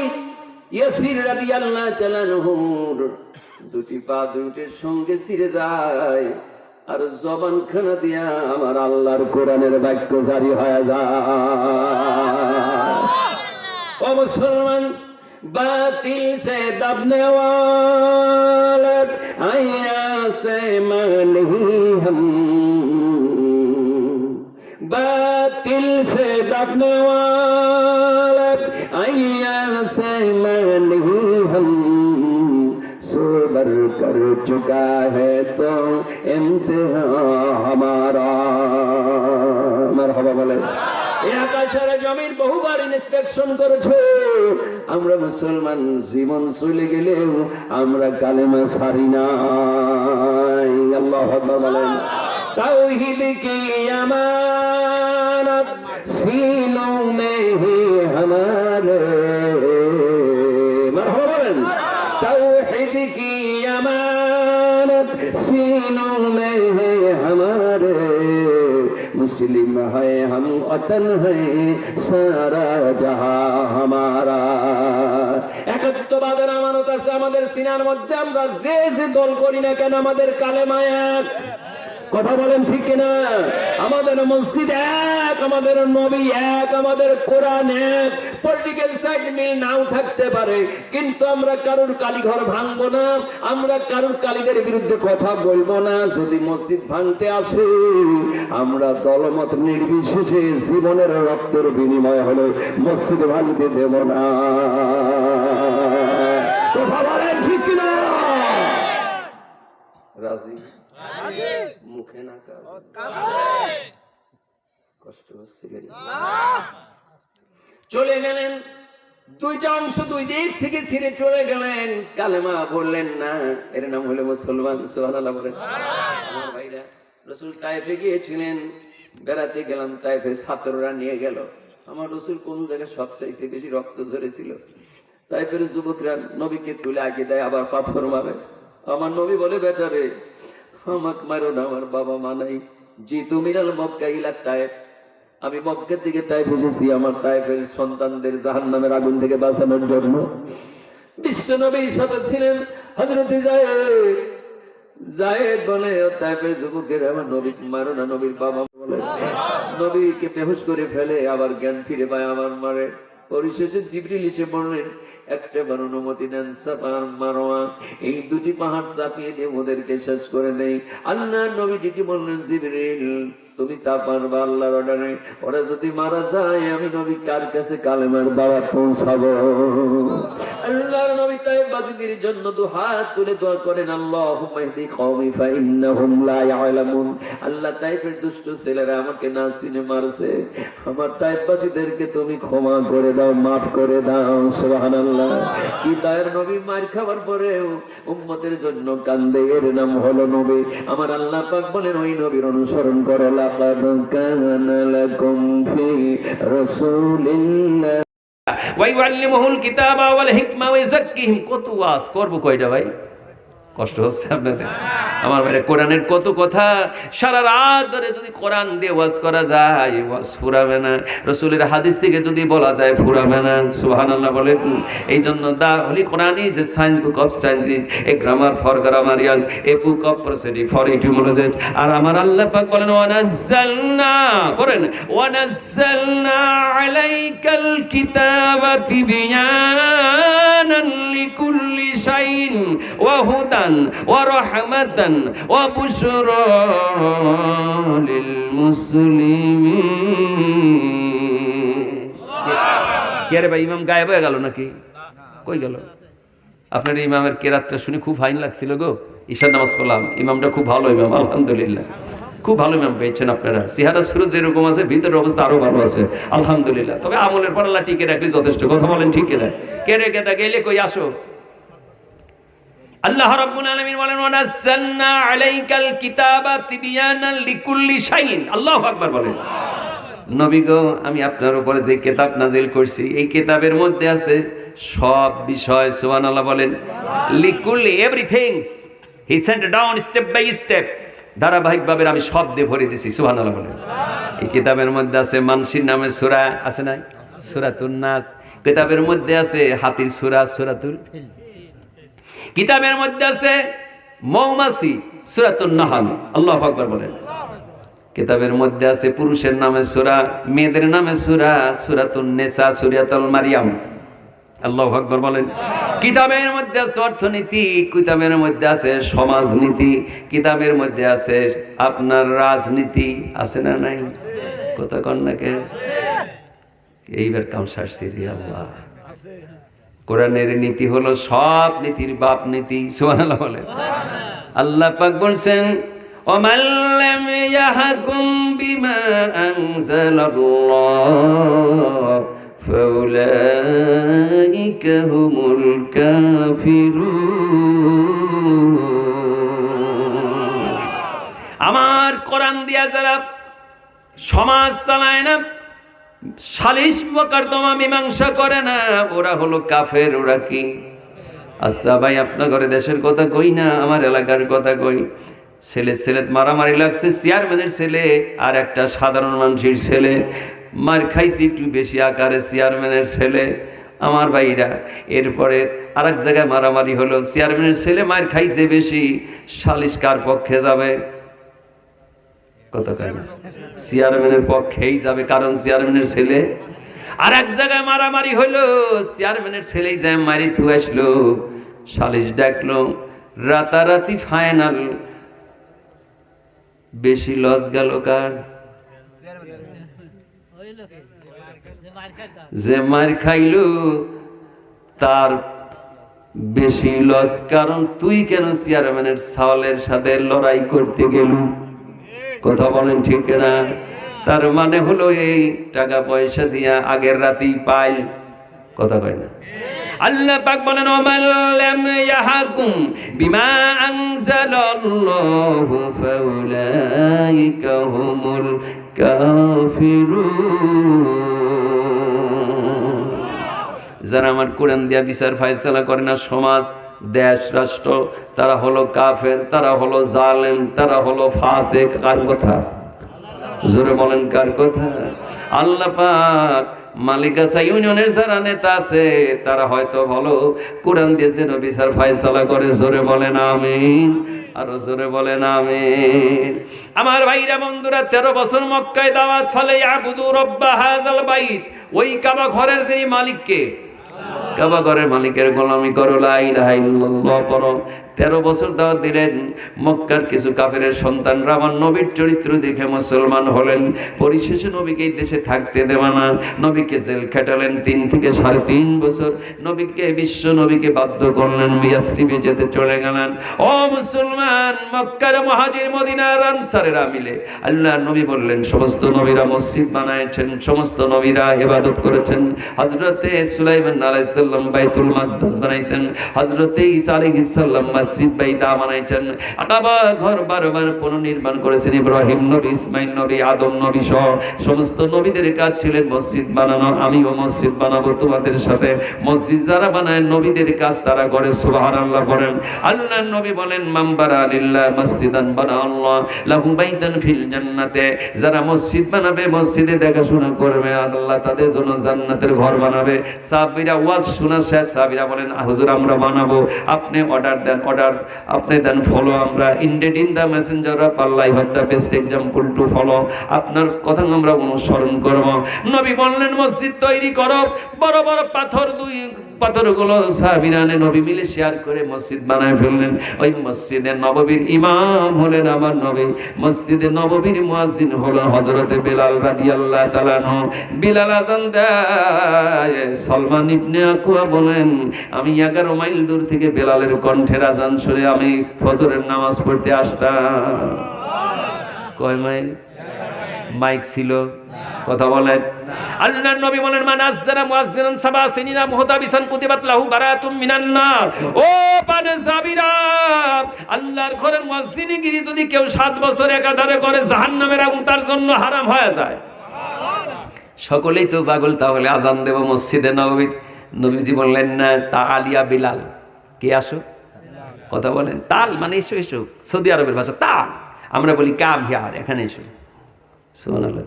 ইয়াসির রাদিয়াল্লাহু তাআলা আনহুর দুটি পা দুই উঠের সঙ্গে ছিঁড়ে যায়, আর জবান খানা দিয়া আমার আল্লাহর কোরআনের বাক্য জারি হয়ে যায়। ও মুসলমান, बातिल से दबने वाले आया से नहीं हम, बातिल से दबने वाले आया से नहीं हम, सोबर कर चुका है तो इम्तिहान हमारा। मरहबा बोले। আকাশের জমিন বহুবার ইন্সপেকশন করেছে, আমরা মুসলমান জীবন চলে গেলেও আমরা কালেমা ছাড়ি নাই। আল্লাহু আকবার বলেন। তাওহীদ কি আমানত সিনো মে হি হামারে, মারহাবা বলেন। তাওহীদ কি আমানত সিনো মে হি হামারে, मुस्लिम है हम वतन है सारा जहां हमारा। একত্ববাদের আমানত আছে আমাদের সিনার মধ্যে, আমরা যে যে দল করি না কেন আমাদের কালেমা এক। কথা বলেন ঠিক কিনা? আমাদের মসজিদ এক, আমাদের নবী এক, আমাদের কোরআন এক। পলিটিক্যাল সাইড মিল নাও থাকতে পারে, কিন্তু আমরা কারোর কালীঘর ভাঙবো না, আমরা কারোর কালীদের বিরুদ্ধে কথা বলবো না। যদি মসজিদ ভাঙতে আসে, আমরা দলমত নির্বিশেষে জীবনের রক্তের বিনিময় হলে মসজিদ ভাঙতে দেব না। কথা বলেন ঠিক কিনা? রাজি? মুখে না কষ্ট হচ্ছে। চলে গেলেন দুইটা অংশ দুই দিক থেকে ছিঁড়ে চলে গেলেন, কালেমা বললেন না, এর নাম হলো মুসলমান। সুবহানাল্লাহ বলেন। আমার ভাইরা, রাসূল তায়েফে গিয়েছিলেন, বেড়াতে গেলাম, তায়েফের ছাত্ররা নিয়ে গেল। আমার রাসূল কোন জায়গায় সবচাইতে বেশি রক্ত ঝরেছিল, তায়েফের যুবকরা নবীকে তুলে আগে দেয়, আবার পাথর মারে। আমার নবী বলে, বেটারে আমাকে মারো না, আমার বাবা মা নাই, জি তুমি মক্কা ইলা তায়েফ, আমি মক্কা থেকে তায়েফ এসেছি আমার তায়েফের সন্তানদের জাহান্নামের আগুন থেকে বাঁচানোর জন্য। বিশ্ব নবীর সাথে ছিলেন হযরত যায়েদ বলে, তায়েফের যুবকের আমার নবী মারো না, নবীর বাবা বলে, নবীকে বেহুশ করে ফেলে, আবার জ্ঞান ফিরে পায়, আমার মারে। পরিশেষে জিবরিল এসে বললেন, একটা বার অনুমতি দেন, সাফা মারওয়া এই দুটি পাহাড় চাপিয়ে দিয়ে ওদেরকে শেষ করে নেই। আল্লাহ নবীজিকে বললেন, জিবরিল তুমি তা পারবা আল্লাহর অর্ডারে, ওরা যদি মারা যায় আমি নবী কার কাছে কালেমার দাওয়াত পৌঁছাবো? আল্লাহর নবী তায়েফবাসীদের জন্য দুহাত তুলে দোয়া করেন, আল্লাহুম্মা ইহদি কওমি ফাইন্নাহুম লা ইয়ালামুন। আল্লাহ তায়েফের দুষ্ট ছেলেরা আমাকে না চিনে মারছে, আমার তায়েফবাসীদেরকে তুমি ক্ষমা করে দাও, মাফ করে দাও। সুবহানাল্লাহ। কি দয়ার নবী, মার খাওয়ার পরেও উম্মতের জন্য কান্দে, এর নাম হলো নবী। আমার আল্লাহ পাক বলেন, ওই নবীর অনুসরণ করো। লাকাদ কানা লাকুম ফি রাসূলিল্লাহ ওয়া ইউআল্লিমুহুল কিতাবা ওয়াল হিকমা ওয়া ইউযাক্কিহিম। কত ওয়াজ করব কয়টা ভাই, কষ্ট হচ্ছে আপনাদের? আমার ভাইরা, কোরআনের কত কথা, সারা রাত ধরে যদি কোরআন দিয়ে ওয়াজ করা যায়, ওয়াজ ফুরাবে না। রাসূলের হাদিস থেকে যদি বলা যায়, ফুরাবে না। সুবহানাল্লাহ বলেন। এই জন্য the holy Quran is a science book of sciences, a grammar for grammarians, a book of prosody for etymologist. আর আমার আল্লাহ পাক বলেন, ওয়ানাজ্জালনা, করেন ওয়ানাজ্জালনা আলাইকাল কিতাবা তিবয়ানান লিকুল্লি শাইইন ওয়া হুদান ওয়া রাহমাতান ওয়া বুশরা লিল মুসলিমিন। কে রে ভাই, ইমাম গায়েব হয়ে গেল নাকি? কই গেল? আপনার ইমামের কেরাতটা শুনে খুব ফাইন লাগছিল গো। ঈশার নামাজ পড়লাম, ইমামটা খুব ভালো ইমাম, আলহামদুলিল্লাহ। খুব ভালো ইমাম পেয়েছেন আপনারা। সিহারা সুরত যেরকম আছে, ভিতরের অবস্থা আরো ভালো আছে, আলহামদুলিল্লাহ। তবে আমলের পর আল্লাহ টিকে রাখলে যথেষ্ট। কথা বলেন ঠিক কিনা? কে রে কেটা গেলে কই আসো। আল্লাহ রাব্বুল আলামিন বলেন, ওয়ানাজ্জালনা আলাইকাল কিতাবা তিবয়ানান লিকুল্লি শাইইন। আল্লাহু আকবার বলেন। নবী গো, আমি আপনার উপরে যে কিতাব নাজিল করছি, এই কিতাবের মধ্যে আছে সব বিষয়। সুবহানাল্লাহ বলেন। লিকুল্লি, everythings he sent down step by step, ধারাবাহিকভাবে আমি সব দিয়ে ভরে দিছি। সুবহানাল্লাহ বলেন। এই কিতাবের মধ্যে আছে মানসির নামে সূরা, আছে না? সূরাতুন নাস। কিতাবের মধ্যে আছে হাতির সূরা, সূরাতুল। কিতাবের মধ্যে আছে মৌমাছি, সূরাতুন নাহল। আল্লাহু আকবার বলেন। কিতাবের মধ্যে আছে পুরুষের নামে সূরা, মেয়েদের নামে সূরা, সূরাতুন নিসা, সূরাতুল মারইয়াম। আল্লাহু আকবার বলেন। কিতাবের মধ্যে আছে অর্থনীতি, কিতাবের মধ্যে আছে সমাজনীতি, কিতাবের মধ্যে আছে আপনার রাজনীতি, আছে না নাই? কথা কন না কে? এইবার কাম শাস্তি রে আল্লাহ। কোরআনের নীতি হলো সব নীতির বাপ নীতি। সুবহানাল্লাহ বলেন। আল্লাহ পাক বলছেন, ওয়ামান লাম ইয়াহকুম বিমা আনজালাল্লাহ ফাউলাইকা হুমুল কাফিরুন। আমার কোরআন দিয়া যারা সমাজ চালায় না, সালিশ মোকদ্দমা মীমাংসা করে না, ওরা হলো কাফের। ওরা কি? আচ্ছা ভাই, আপনার ঘরে দেশের কথা কই না, আমার এলাকার কথা কই। ছেলে মারামারি লাগছে, চেয়ারম্যানের ছেলে আর একটা সাধারণ মানুষের ছেলে মার খাইছে একটু বেশি আকারে, চেয়ারম্যানের ছেলে। আমার ভাইরা, এরপরে আর এক জায়গায় মারামারি হলো, চেয়ারম্যানের ছেলে মার খাইছে বেশি, সালিশ কার পক্ষে যাবে? কত কেন? চেয়ারম্যানের পক্ষেই যাবে, কারণ চেয়ারম্যানের ছেলে। আর এক জায়গায় মারামারি হইলো, চেয়ারম্যানের ছেলেই যায় মারি থু আসলো, সালিশ ডাকলো, রাতারাতি ফাইনাল। বেশি লস গেল কার? যে মার খাইলো তার বেশি লস। কারণ তুই কেন চেয়ারম্যানের ছাওয়ালের সাথে লড়াই করতে গেলু? কথা বলেন ঠিক না? তার মানে হলো এই টাকা পয়সা দিয়া আগের রাতেই পাইল কথা কয় না। আল্লাহ পাক বলেন ওয়ামান লাম ইয়াহকুম বিমা আনজালাল্লাহু ফাউলাইকা হুমুল কাফিরুন। যারা আমার কোরআন দিয়া বিচার ফায়সালা করে না, সমাজ দেশ রাষ্ট্র, তারা হলো কাফের, তারা হলো জালেম, তারা হলো ফাসিক। কার কথা? জোরে বলেন কার কথা? আল্লাহ পাক মালিকাসা ইউনিয়নের যারা নেতা আছে তারা হয়তো ভালো কোরআন দিয়ে যেন বিচার ফায়সালা করে। জোরে বলেন আমিন, আরো জোরে বলেন আমিন। আমার ভাইরা বন্ধুরা, 13 বছর মক্কায় দাওয়াত ফলে আবুদু রব্বা হাযাল বাইত, ওই কাবা ঘরের যিনি মালিককে, কাবা ঘরের মালিকের গোলামি করো, লা ইলাহা ইল্লাল্লাহ পড়ো। 13 বছর দাওয়াত দিলেন। মক্কার কিছু কাফেরের সন্তানরা আমার নবীর চরিত্র দেখে মুসলমান হলেন। পরিশেষে নবীকে এই দেশে থাকতে দেওয়া না, নবীকে জেল খাটালেন 3 থেকে 3.5 বছর। নবীকে বিশ্ব নবীকে বাধ্য করলেন, ইয়াসরিবে যেতে চলে গেলেন। ও মুসলমান, মক্কার মুহাজির মদিনার আনসারেরা মিলে আল্লাহর নবী বললেন, সমস্ত নবীরা মসজিদ বানাইছেন, সমস্ত নবীরা ইবাদত করেছেন। হযরতে সুলাইমান আলাইহিস সালাম বাইতুল মাকদাস বানাইছেন, হযরতে ঈসা আলাইহিস সালাম মসজিদ বাইতা বানাইছেন, কাবা ঘর বারবার পুনর্নির্মাণ করেছেন। ইব্রাহিম নবী, ইসমাইল নবী, আদম নবী সহ সমস্ত নবীদের কাজ ছিলেন মসজিদ বানানো। আমিও মসজিদ বানাবো তোমাদের সাথে। মসজিদ যারা বানায় নবীদের কাজ তারা করে, সুবহানাল্লাহ বলেন। আল্লাহর নবী বলেন, মান বানা লিল্লাহ মসজিদান বানা আল্লাহ লাহু বাইতান ফিল জান্নাতে। যারা মসজিদ বানাবে, মসজিদে দেখাশোনা করবে, আল্লাহ তাদের জন্য জান্নাতের ঘর বানাবে। সাহাবীরা ওয়াজ শোনা শেষ, সাহাবীরা বলেন, হুজুর আমরা বানাবো, আপনি অর্ডার দেন, অর্ডার আপনি দেন, ফলো আমরা indeed in the messenger of Allah have the best example to follow. আপনার কথা আমরা অনুসরণ করব। নবী বললেন, মসজিদ তৈরি করো। বড় বড় পাথর, 2 পাথরগুলো সাহাবীরা নবী মিলে শেয়ার করে মসজিদ বানায় ফেললেন। ওই মসজিদে নববীর ইমাম হলেন আমার নবী। মসজিদে নববীর মুয়াজ্জিন হলেন হযরতে বেলাল রাদিয়াল্লাহু তাআলা আনহু। বেলাল আযান দেয়, সালমান ইবনে আকুয়া বলেন, আমি 11 মাইল দূর থেকে বেলালের কণ্ঠের আযান শুনে আমি ফজরের নামাজ পড়তে আসতাম। কয় মাইল? মাইক ছিল, কথা বলেন। আল্লাহর নবী বলেন, মান আযযানা মুয়াজ্জিনান সাবা সিনিনা মুহতাবিসান কুতিবাত লাহু বারাতুম মিনান নার। ও পানসাবিরা, আল্লাহর ঘরের মুয়াজ্জিনগিরি যদি কেউ 7 বছর একাধারে করে, জাহান্নামের আগুন তার জন্য হারাম হয়ে যায়। সকলেই তো পাগল, তাহলে আজান দেব মসজিদে নববী। নবীজি বললেন না, তা আলিয়া বিলাল, কে আসো, কথা বলেন। তাল মানে এসো, এসো, সৌদি আরবের ভাষা তাল। আমরা বলি কাম হিয়ার, এখানে এসো। সুবহানাল্লাহ।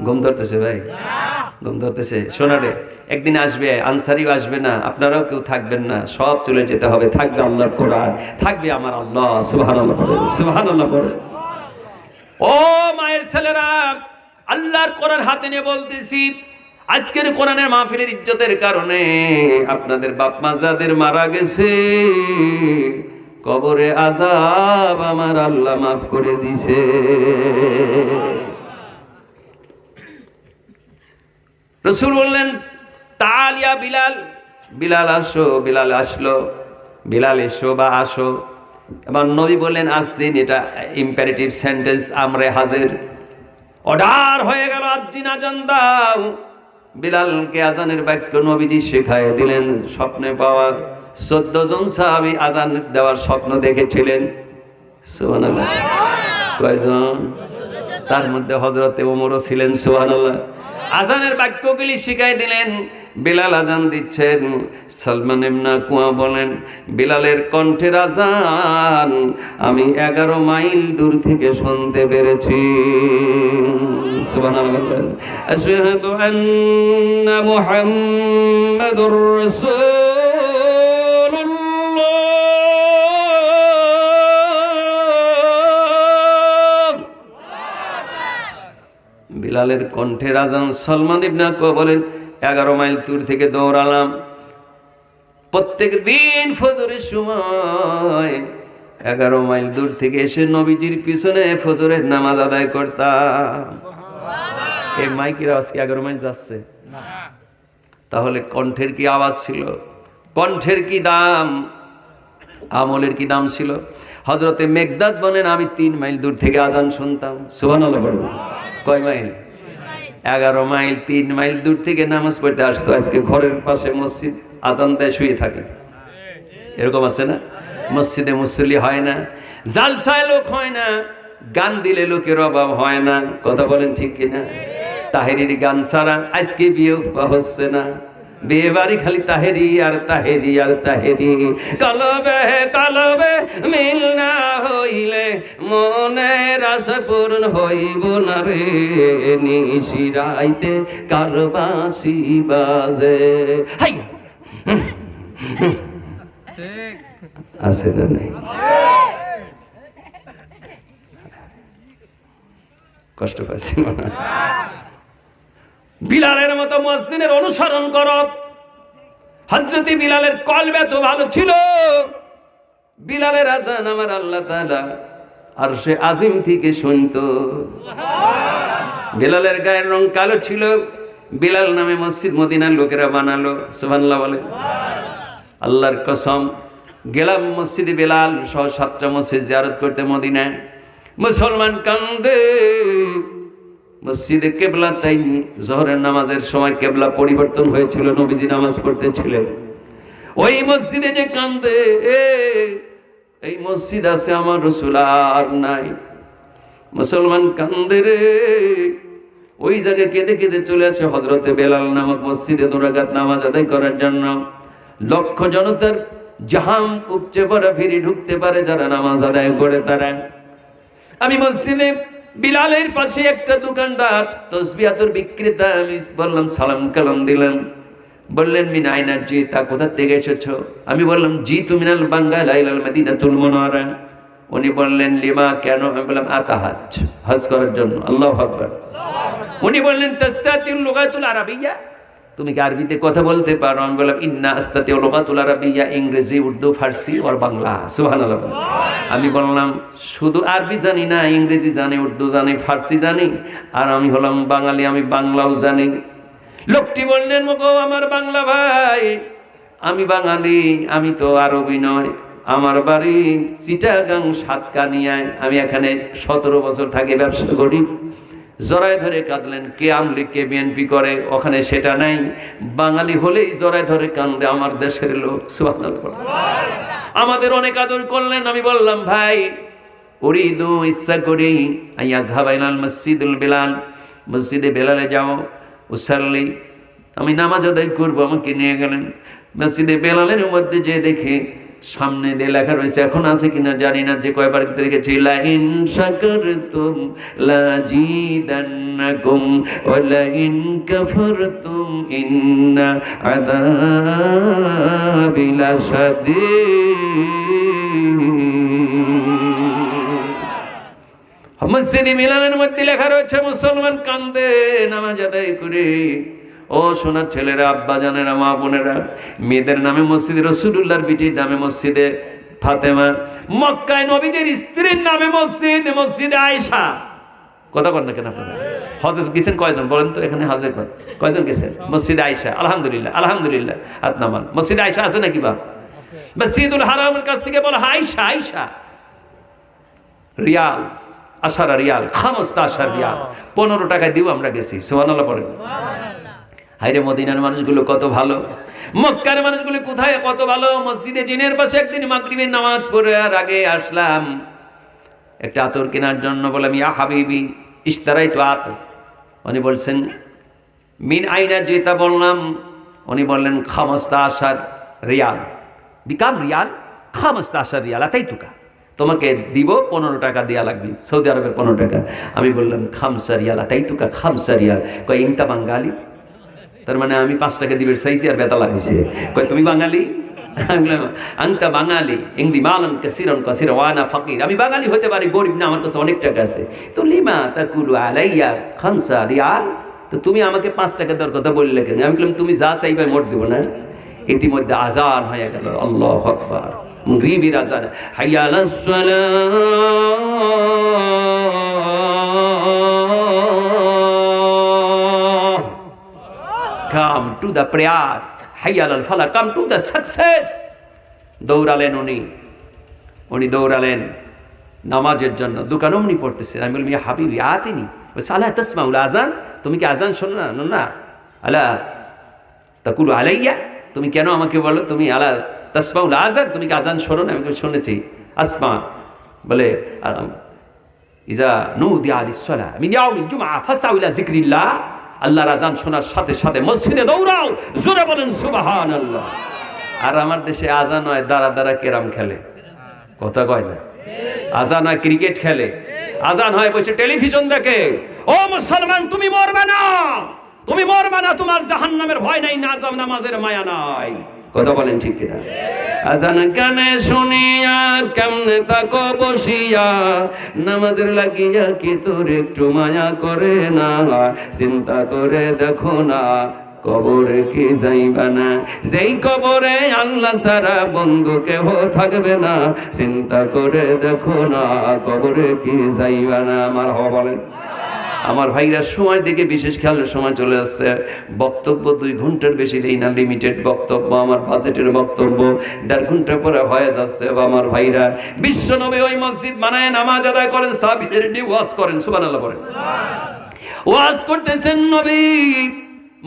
ঘুম ধরতেছে ভাই, ঘুম ধরতেছে। শোনা রে, একদিন আসবে, আনসারিও আসবে না, আপনারাও কেউ থাকবেন না, সব চলে যেতে হবে। থাকবে আল্লাহর কোরআন, থাকবে আমার আল্লাহ। সুবহানাল্লাহ বলেন, সুবহানাল্লাহ বলেন। ও মায়ের ছেলেরা, আল্লাহর কোরআন হাতে নিয়ে বলতেছি, আজকের কোরআনের মাহফিলের ইজ্জতের কারণে আপনাদের বাপ মা যাদের মারা গেছে, কবরে আযাব আমার আল্লাহ মাফ করে দিছে। রাসূল বললেন, তাআল ইয়া বিলাল, বিলাল আসো। বিলাল আসলো। বিলাল এসো বা আসো। এবার নবী বললেন, আসছেন। এটা ইম্পারেটিভ সেন্টেন্স, আমরে হাজির, অর্ডার হয়ে গেল, আজ্জিন আজান দাও। বিলালকে আজানের বাক্য নবীজি শেখায় দিলেন। স্বপ্নে পাওয়া 14 জন সাহাবী আজান দেওয়ার স্বপ্ন দেখেছিলেন। সুবহানাল্লাহ। কয়জন? তার মধ্যে হযরতে ওমরও ছিলেন। সুবহানাল্লাহ। আজানের বাক্যগুলি শিখাই দিলেন। বিলাল আজান দিচ্ছেন। সালমান ইবনে আকুয়া বলেন, বিলালের কণ্ঠের আজান আমি 11 মাইল দূর থেকে শুনতে পেরেছি। সুবহানাল্লাহ। আশহাদু আন্না মুহাম্মাদুর রাসূলুল্লাহ। বিলালের কণ্ঠের আজান। সালমান ইবনে আকুয়া বলেন, 11 মাইল দূর থেকে দৌড়ালাম। প্রত্যেক দিন ফজরের সময় 11 মাইল দূর থেকে এসে নবীজির পিছনে ফজরের নামাজ আদায় করতাম। এই মাইকের আওয়াজ কি 11 মাইল যাচ্ছে? তাহলে কণ্ঠের কি আওয়াজ ছিল, কণ্ঠের কি দাম, আমলের কি দাম ছিল। হযরতে মেকদাদ বলেন, আমি 3 মাইল দূর থেকে আজান শুনতাম। সুবহানাল্লাহ বলুন। কয় মাইল? 11 মাইল 3 মাইল দূর থেকে নামাজ পড়তে আসতো, আজকে ঘরের পাশে মসজিদ, আজান দেয় শুয়ে থাকে। এরকম আছে না? মসজিদে মুসল্লি হয় না, জালসায় লোক হয় না, গান দিলে লোকের অভাব হয় না। কথা বলেন ঠিক কিনা? তাহেরির গান ছাড়া আজকে বিয়ে হচ্ছে না, বিয়ে বাড়ি খালি তাহেরি আর তাহেরি আর তাহেরি। কলবে কলবে মিল না হইলে মনের আশা পূরণ হইব না রে, নিশিরাইতে কার বাঁশি বাজে। হাই আছে না নাই? কষ্ট পাচ্ছি মনে হয়। বিলালের মতো মসজিদের অনুসরণ করো। হযরত বিলালের কলব এত ভালো ছিল, বিলালের আযান আমার আল্লাহ তাআলা আরশে আজিম থেকে শুনতো। বিলালের গায়ের রং কালো ছিল, বিলাল নামে মসজিদ মদিনার লোকেরা বানালো। সুবহানাল্লাহ বলে। আল্লাহর কসম, গেলাম মসজিদে বিলাল সহ 7টা মসজিদ জিয়ারত করতে মদিনায়। মুসলমান কান্দে। মসজিদে কেবলা, তাই জোহরের নামাজের সময় কেবলা পরিবর্তন হয়েছিল, নবীজি নামাজ পড়তেছিলেন। ওই মসজিদে যে কান্দে, এই মসজিদ আছে আমার রাসূল আর নাই। মুসলমান কান্দে রে। ওই জায়গায় কেঁদে কেঁদে চলে আসে হযরতে বেলাল নামক মসজিদে 2 রাকাত নামাজ আদায় করার জন্য। লক্ষ জনতার জাহাম উপচে পড়া, ফিরে ঢুকতে পারে যারা নামাজ আদায় করে তারা। আমি মসজিদে বিলালের পাশে একটা দোকানদার তসবিহাতুর বিক্রেতা, আমি বললাম সালাম কালাম দিলাম। বললেন মিন আইনা জিতা, কোথা থেকে এসেছো? আমি বললাম জিতু মিনাল বাঙ্গালা ইলাল মদিনাতুল মুনাওয়ারা। উনি বললেন লিমা, কেন? আমি বললাম আতাহাজ, হজ করার জন্য। আল্লাহু আকবার। উনি বললেন তাস্তাতিউল লুগাতুল আরাবিয়্যা, তুমি কি আরবিতে কথা বলতে পারো? আমি বললাম ইন্না আস্তাতিউল লুগাতুল আরাবিয়্যা, ইংরেজি, উর্দু, ফার্সি আর বাংলা। সুবহানাল্লাহ। আমি বললাম শুধু আরবি জানি না, ইংরেজি জানি, উর্দু জানি, ফার্সি জানি, আর আমি হলাম বাঙালি, আমি বাংলাও জানি। লোকটি বললেন মগো আমার বাংলা ভাই, আমি বাঙালি, আমি তো আরবি নয়, আমার বাড়ি চিটাগাং সাতকানিয়ায়, আমি এখানে 17 বছর থাকি, ব্যবসা করি। জড়ায় ধরে কাঁদলেন। কে আমলি কে বিএনপি করে, ওখানে সেটা নাই, বাঙালি হলেই জড়ায় ধরে কান্দে আমার দেশের লোক। সুবহানাল্লাহ। আমাদের অনেক আদর করলেন। আমি বললাম ভাই, উরিদু, ইচ্ছা করি আইয়াযহাবা ইলাল মসজিদুল বিলাল, মসজিদে বেলালে যাও, উসাল্লি, আমি নামাজ আদায় করবো, আমাকে নিয়ে গেলেন। মসজিদে বেলালের মধ্যে যে দেখে সামনে দিয়ে লেখা রয়েছে, এখন আছে কিনা জানি না, যে কয়বার দেখেছি, লা ইন শাকারতুম লাজিদান্নাকুম ওয়া লা ইন কাফারতুম ইন্না আযাবি লাশাদীদ। মসজিদে মিলানের মধ্যে লেখা রয়েছে, মুসলমান কান্দে নামাজ আদায় করে। ও সোনার ছেলেরা, আব্বা জানেরা, মা বোনেরা, মেয়েদের নামে মসজিদে রাসূলুল্লাহর বিটির নামে মসজিদে ফাতেমা, মক্কায় নবীজির স্ত্রীর নামে মসজিদ, মসজিদে আয়েশা। কথা কন না কেন আপনারা? হজে গেছেন কয়জন বলেন তো? এখানে হজে কয়জন গেছেন? মসজিদে আয়েশা। আলহামদুলিল্লাহ, আলহামদুলিল্লাহ, হাত নামান। মসজিদে আয়েশা আছে নাকি? বা মসজিদুল হারামের কাছ থেকে বলা Ayesha, Ayesha. Real, 10 Real, 15 Real, 15 টাকায় দিব আমরা গেছি। সুবহানাল্লাহ পড়েন। হায়রে মদিনার মানুষগুলো কত ভালো, মক্কার মানুষগুলো কোথায় কত ভালো। মসজিদে জিনের পাশে একদিন মাগরিবের নামাজ পড়ে আর আগে আসলাম একটা আতর কেনার জন্য। বললাম ইয়া হাবিবি ইশতারাইতু আতর। উনি বলছেন মিন আইনা জিতা, বললাম। উনি বললেন 15 রিয়াল। Become Real? 15 রিয়াল। আতাইতুকা, তোমাকে দিব 15 টাকা দেয়া লাগবে, সৌদি আরবের 15 টাকা। আমি বললাম 5 রিয়াল। আতাইতুকা 5 রিয়াল। কয় ইনতা বাঙালি, তার মানে আমি 5 টাকা দিবে চাইছি আর বেতা লাগিছে। কয় তুমি বাঙালি? আমি বললাম আনতা বাঙালি, ইংদি মালান কাসিরান কাসিরা ওয়া আনা ফাকির। আমি বাঙালি হতে পারি, গরিব না, আমার কাছে অনেক টাকা আছে। তো লিমা তাকুলু আলাইয়া 5 রিয়াল, তো তুমি আমাকে 5 টাকা দেওয়ার কথা বললে কেন? আমি বললাম তুমি যা চাইবে মোট দেবো না। ইতিমধ্যে আজান হয়ে গেল, আল্লাহু আকবার, মাগরিবের আজান, হাইয়া আলাস সালাহ, come to the prayer, hayya alal falah, come to the success. দৌড়ালেন উনি দৌড়ালেন নামাজের জন্য। দোকান অমনি পড়তেছে। আমি বললাম ইয়া হাবিবি আতিনি, বলছে আলা তাসমাউল আযান, তুমি কি আজান শোনো না? না আলা তাকুলু আলাইয়া, তুমি কেন আমাকে বলো তুমি আলা তাসমাউল আজান, তুমি কি আজান শোনো না? আমি শুনেছি আসমা বলে ইজা নুদিয়া লিস-সালা মিন ইয়াউমিল জুমআ ফাসআউ ইলা যিকরিল্লাহ, আল্লাহর আজান শোনার সাথে সাথে মসজিদে দৌড়াও, জোরে বলেন সুবহানাল্লাহ। আর আমার দেশে আজান হয় দাঁড়া দাঁড়া কেরাম খেলে, কথা কয় না। আজান হয় ক্রিকেট খেলে, আজান হয় বসে টেলিভিশন দেখে। ও মুসলমান, তুমি মরবে না, তুমি মরবে না, তোমার জাহান্নামের ভয় নাই, নাজাম নামাজের মায়া নাই, কথা বলেন ঠিক কিনা? আজান কানে শুনিয়া কেমনে তাকো বসিয়া, নামাজের লাগিয়া কি তোর একটু মায়া করে না, চিন্তা করে দেখো না কবরে কি যাইবা না, যেই কবরে আল্লাহ ছাড়া বন্ধু কেহ থাকবে না, চিন্তা করে দেখো না কবরে কি যাইবা না। আমার হওয়া বলেন। আমার ভাইরা সময়ের দিকে বিশেষ খেয়ালের সময় চলে আসছে। বক্তব্য 2 ঘন্টার বেশি দেই না, লিমিটেড বক্তব্য, আমার বাজেটের বক্তব্য 1.5 ঘন্টা পরে হয়ে যাচ্ছে। আমার ভাইরা, বিশ্বনবী ওই মসজিদ বানায় নামাজ আদায় করেন, সাহাবীদের নিয়ে ওয়াজ করেন, সুবহানাল্লাহ বলেন। ওয়াজ করতেছেন নবী,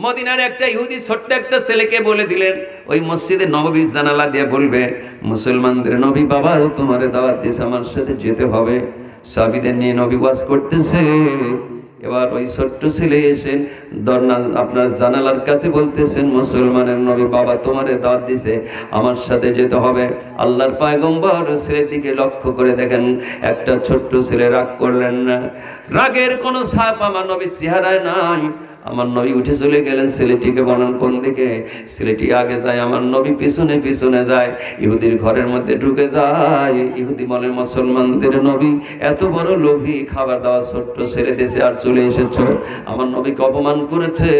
মদিনার একটা ইহুদি ছোট্ট একটা ছেলেকে বলে দিলেন ওই মসজিদে নববীর জানালা দিয়ে বলবে, মুসলমানদের নবী বাবা তোমারে দাওয়াত দিয়েছে, আমার সাথে যেতে হবে। সাহাবীদের নিয়ে নবী ওয়াজ করতেছে। এবার ওই ছোট্ট ছেলে এসে আপনার জানালার কাছে বলতেছেন, মুসলমানের নবী বাবা তোমারে দাওয়াত দিয়েছে, আমার সাথে যেতে হবে। আল্লাহর পয়গম্বর ছেলের দিকে লক্ষ্য করে দেখেন, একটা ছোট্ট ছেলে রাগ করলেন না, রাগের কোনো ছাপ আমার নবীর চেহারায় নাই। আমার নবী উঠে চলে গেলেন, ছেলেটিকে বলেন কোন দিকে? ছেলেটি আগে যায়, আমার নবী পিছনে পিছনে যায়, ইহুদির ঘরের মধ্যে ঢুকে যায়। ইহুদি বলে, মুসলমানদের নবী এত বড় লোভী, খাবার দাওয়া ছোট্ট ছেড়ে দেশে আর চলে এসেছো, আমার নবীকে অপমান করেছে।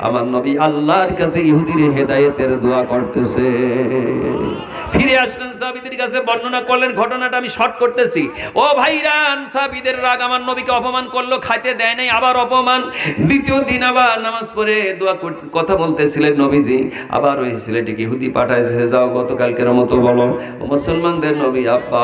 আমার নবী আল্লাহর কাছে ইহুদির হেদায়েতের দোয়া করতেছে। ফিরে আসলেন সাহাবীদের কাছে, বর্ণনা করলেন ঘটনাটা, আমি শর্ট করতেছি। ও ভাইরা, সাহাবীদের রাগ, আমার নবীকে অপমান করলো, খাইতে দেয় নাই, আবার অপমান। দ্বিতীয় দিন আবার নামাজ পড়ে দোয়া কথা বলতেছিলেন নবীজি, আবার ওই ছেলেটিকে ইহুদি পাঠাইছে, যাও গতকালকের মতো বলো মুসলমানদের নবী আব্বা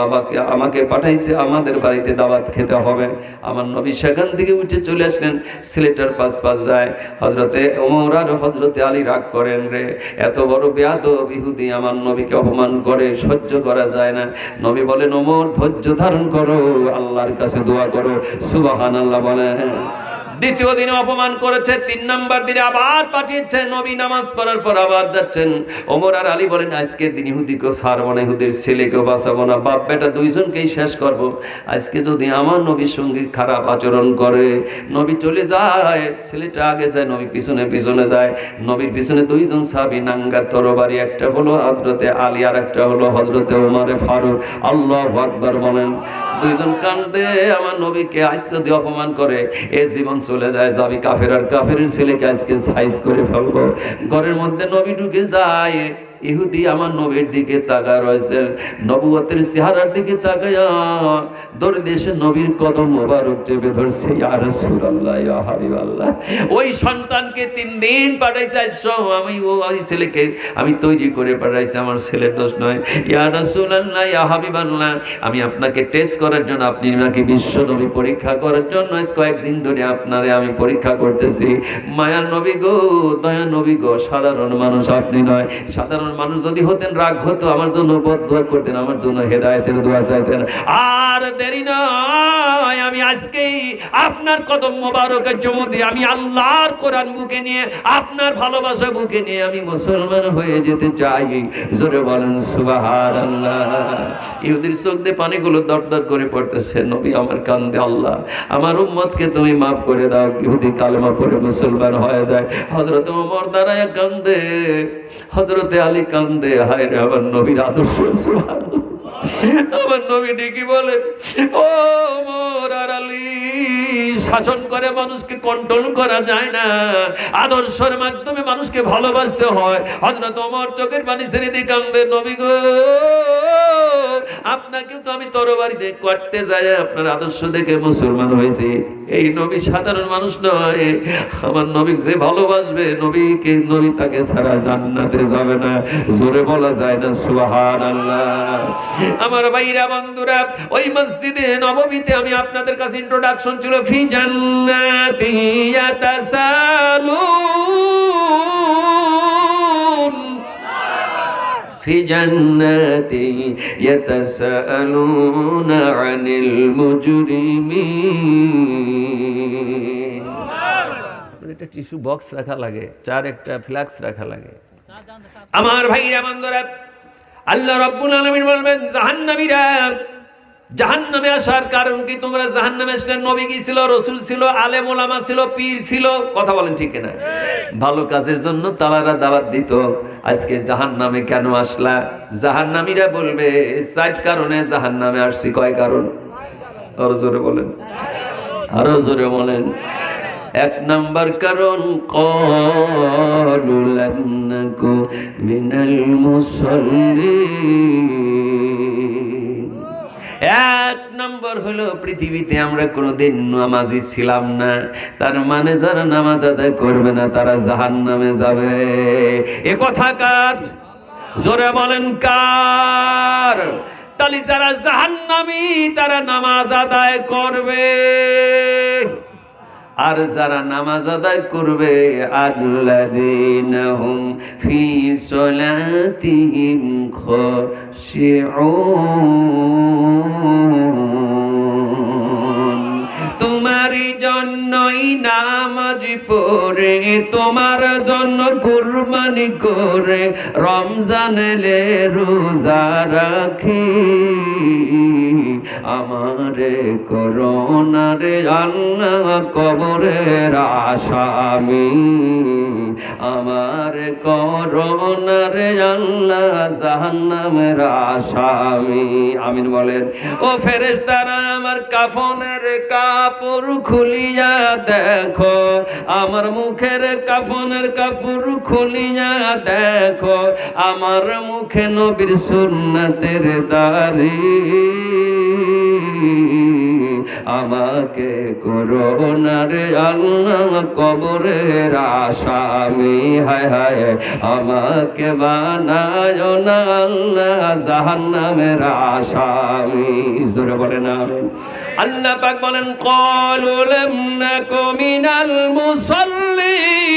আমাকে পাঠাইছে, আমাদের বাড়িতে দাওয়াত খেতে হবে। আমার নবী সেখান থেকে উঠে চলে আসলেন, ছেলেটার পাশ পাশ যায়। হযরতে ওমর আর হযরতে আলী রাগ করেন, রে এত বড় বেয়াদব ইহুদি আমার নবীকে অপমান করে, সহ্য করা যায় না। নবী বলেন, ওমর ধৈর্য ধারণ করো, আল্লাহর কাছে দোয়া করো, সুবহানাল্লাহ বলেন। দ্বিতীয় দিনে অপমান করেছে, 3 নম্বর দিনে আবার পাঠিয়েছে। নবী নামাজ পড়ার পর আবার যাচ্ছেন। ওমর আর আলী বলেন, আজকের দিন ইহুদিকেও ছাড়বো না, ইহুদির ছেলেকেও বাঁচাবো না, বাপ বেটা দুইজনকেই শেষ করব। আজকে যদি আমার নবীর সঙ্গে খারাপ আচরণ করে। নবী চলে যায়, ছেলেটা আগে যায়, নবী পিছনে পিছনে যায়। নবীর পিছনে 2 জন সাহাবী নাঙ্গা তরবারি, একটা হলো হযরতে আলী আর একটা হলো হযরতে ওমর ফারুক। আল্লাহু আকবার বলেন। 2 জন কান্দে, আমার নবীকে আইসা দিয়ে অপমান করে, এ জীবন চলে যায়, যাবি কাফের, আর কাফেরের ছেলেকে আজকে সাইজ করে ফেলবো। ঘরের মধ্যে নবী ঢুকে যায়, ইহুদি আমার নবীর দিকে তাকায় রয়েছে, নবুয়তের চেহারার দিকে তাকায়া দৌড়ে দেশে নবীর কদম মোবারক চেপে ধরছে, ইয়া রাসূলুল্লাহ, ইয়া হাবিবাল্লাহ। ওই সন্তানকে 3 দিন পাঠাইছে, আমি ওই ছেলেকে আমি তৈরি করে পাঠাইছি, আমার ছেলের দোষ নয়। ইয়া রাসূলুল্লাহ, ইয়া হাবিবাল্লাহ, আমি আপনাকে টেস্ট করার জন্য, আপনি নাকি বিশ্ব নবী পরীক্ষা করার জন্য কয়েকদিন ধরে আপনারে আমি পরীক্ষা করতেছি। মায়ার নবী গো, দয়া নবী গো, সাধারণ মানুষ আপনি নয়। সাধারণ মানুষ যদি হতেন রাগ হতো, আমার জন্য বদদুয়া করতেন, আমার জন্য হেদায়েতের দোয়া চাইছেন। আর দেরি নয়, আমি আজকেই আপনার কদম মোবারকে চুমু দিয়ে, আমি আল্লাহর কোরআন বুকে নিয়ে, আপনার ভালোবাসা বুকে নিয়ে আমি মুসলমান হয়ে যেতে চাই। জোরে বলেন সুবহানাল্লাহ। ইহুদির চোখ দিয়ে পানিগুলো দরদর করে পড়তেছে। নবী আমার কান্দে, আল্লাহ আমার উম্মতকে তুমি মাফ করে দাও। ইহুদি কালেমা পড়ে মুসলমান হয়ে যায়। হযরত ওমর দাঁড়ায় কান্দে, হযরতে আলী কান্দে, হায় রে আমার নবীর আদর্শ, সুবহানাল্লাহ। আমার নবী ঠিকই বলে, ও ওমর আর আলী, শাসন করে মানুষকে কন্ট্রোল করা যায় না, আদর্শের মাধ্যমে মানুষকে ভালোবাসতে হয়। হযরত ওমর চোখের পানি ছেড়ে দিয়ে কান্দে, নবী গো আপনাকেও তো আমি তরবারি দিয়ে কাটতে যাই আপনার আদর্শ দেখে মুসলমান হয়েছে। এই নবী সাধারণ মানুষ নয়, আমার নবী যে ভালোবাসবে নবী তাকে ছাড়া জান্নাতে যাবে না। জোরে বলা যায় না সুবহানাল্লাহ। আমার ভাইরা বন্ধুরা, ওই মসজিদে নববীতে আমি আপনাদের কাছে ইন্ট্রোডাকশন ছিল ফি জান্নাতি ইয়াতাসালুন, ফি জান্নাতি ইয়াতাসালুনা আনিল মুজরিমিন। একটা টিস্যু বক্স রাখা লাগে, চার একটা ফ্লাক্স রাখা লাগে। আমার ভাইরা বন্ধুরা, আল্লাহ রাব্বুল আলামিন বলবেন জাহান্নামীরা জাহান্নামে আসার কারণ কি? তোমরা জাহান্নামে আসলে নবী কি ছিল, রাসূল ছিল, আলেম ওলামা ছিল, পীর ছিল, কথা বলেন ঠিক না? ভালো কাজের জন্য তারা দাওয়াত দিত। আজকে জাহান্নামে কেন আসলা? জাহান্নামীরা বলবে 4 কারণে জাহান্নামে আসছি। কয় কারণ? আরো জোরে বলেন, আরো জোরে বলেন। 1 নাম্বার কারণ ক্বালু লাম নাকু মিনাল মুসাল্লিন। 1 নম্বর হলো পৃথিবীতে আমরা কোনোদিন নামাজি ছিলাম না। তার মানে যারা নামাজ আদায় করবে না তারা জাহান্নামে যাবে। এ কথা কার? জোরে বলেন কার? তাহলে যারা জাহান্নামী তারা নামাজ আদায় করবে, আর যারা নামাজ আদায় করবে আল্লাযীনা হুম ফি সলাতিহিম খাশিউন। তোমারই জন্যই নামাজ পড়ে, তোমার জন্য কুরবানি করে রমজান এলে রোজা রাখি। আমারে করোনা রে আল্লাহ কবরের আসামি, আমার করোনা রে আল্লাহ জাহান্নামের আসামি। আমিন বলেন। ও ফেরেশতারা, আমার কাফনের কাপড় খুলিয়া দেখো, আমার মুখের কাফনের কাপড় খুলিয়া দেখো, আমার মুখে নবীর সুন্নাতের দাড়ি। আমাকে করোনা রে আল্লাহ কবরের আসামি। হায় হায়, আমাকে বানায় না আল্লাহ জাহান্নামের আসামি। জোরে বলেন আমিন। আল্লাহ পাক বলেন ক্বালু লাম নাকু মিনাল মুসাল্লিন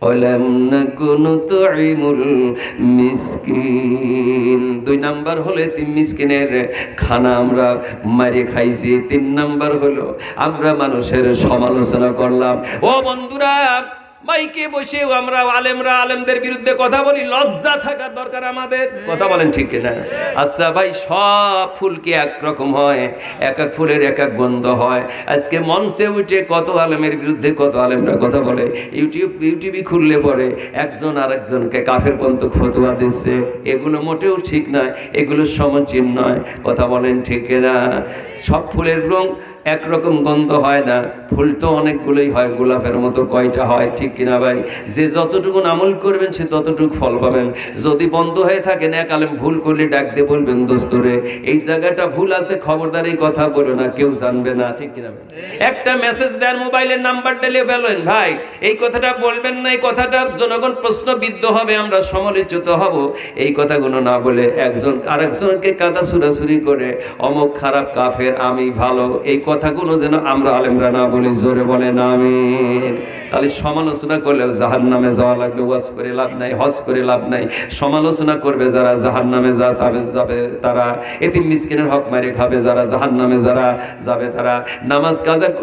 ওয়ালাম নাকু নুতঈমুল মিসকিন। 2 নাম্বার হলো এতিম মিসকিনের খানা আমরা মারি খাইছি। 3 নাম্বার হলো আমরা মানুষের সমালোচনা করলাম। ও বন্ধুরা, মাইকে বসেও আমরা আলেমরা আলেমদের বিরুদ্ধে কথা বলি, লজ্জা থাকার দরকার আমাদের। কথা বলেন ঠিক না? আচ্ছা ভাই, সব ফুল কি একরকম হয়? এক এক ফুলের এক এক গন্ধ হয়। আজকে মঞ্চে উঠে কত আলেমের বিরুদ্ধে কত আলেমরা কথা বলে। ইউটিউবে খুললে পরে একজন আরেকজনকে কাফের পর্যন্ত ফতোয়া দিচ্ছে। এগুলো মোটেও ঠিক নয়, এগুলো সমীচীন নয়। কথা বলেন ঠিক না? সব ফুলের রং একরকম গন্ধ হয় না। ফুল তো অনেকগুলোই হয়, গোলাপের মতো কয়টা হয়, ঠিক কিনা ভাই? যে যতটুকু আমল করবেন সে ততটুকু ফল পাবেন। যদি বন্ধ হয়ে থাকেন, এক আলেম ভুল করলে ডাক দিয়ে বলবেন, দোস্তরে এই জায়গাটা ভুল আছে, খবরদার এই কথা বলো না, কেউ জানবে না, ঠিক কিনা ভাই? একটা মেসেজ দেন, মোবাইলের নাম্বার দিলে বলেন, ভাই এই কথাটা বলবেন না, এই কথাটা জনগণ প্রশ্নবিদ্ধ হবে, আমরা সমালোচিত হব। এই কথাগুলো না বলে একজন আরেকজনকে কাদা ছুড়াছুড়ি করে অমুক খারাপ কাফের আমি ভালো, এই কথাগুলো যেন আমরা আলেমরা না বলি। জোরে বলেন আমিন। তাহলে সমালোচনা করলেও জাহান্নামে যাওয়া লাগবে। ওয়াজ করে লাভ নাই, হজ করে লাভ নাই। সমালোচনা করবে যারা জাহান্নামে যাবে তারা, এতিম মিসকিনের হক মারে খাবে যারা জাহান্নামে যাবে তারা,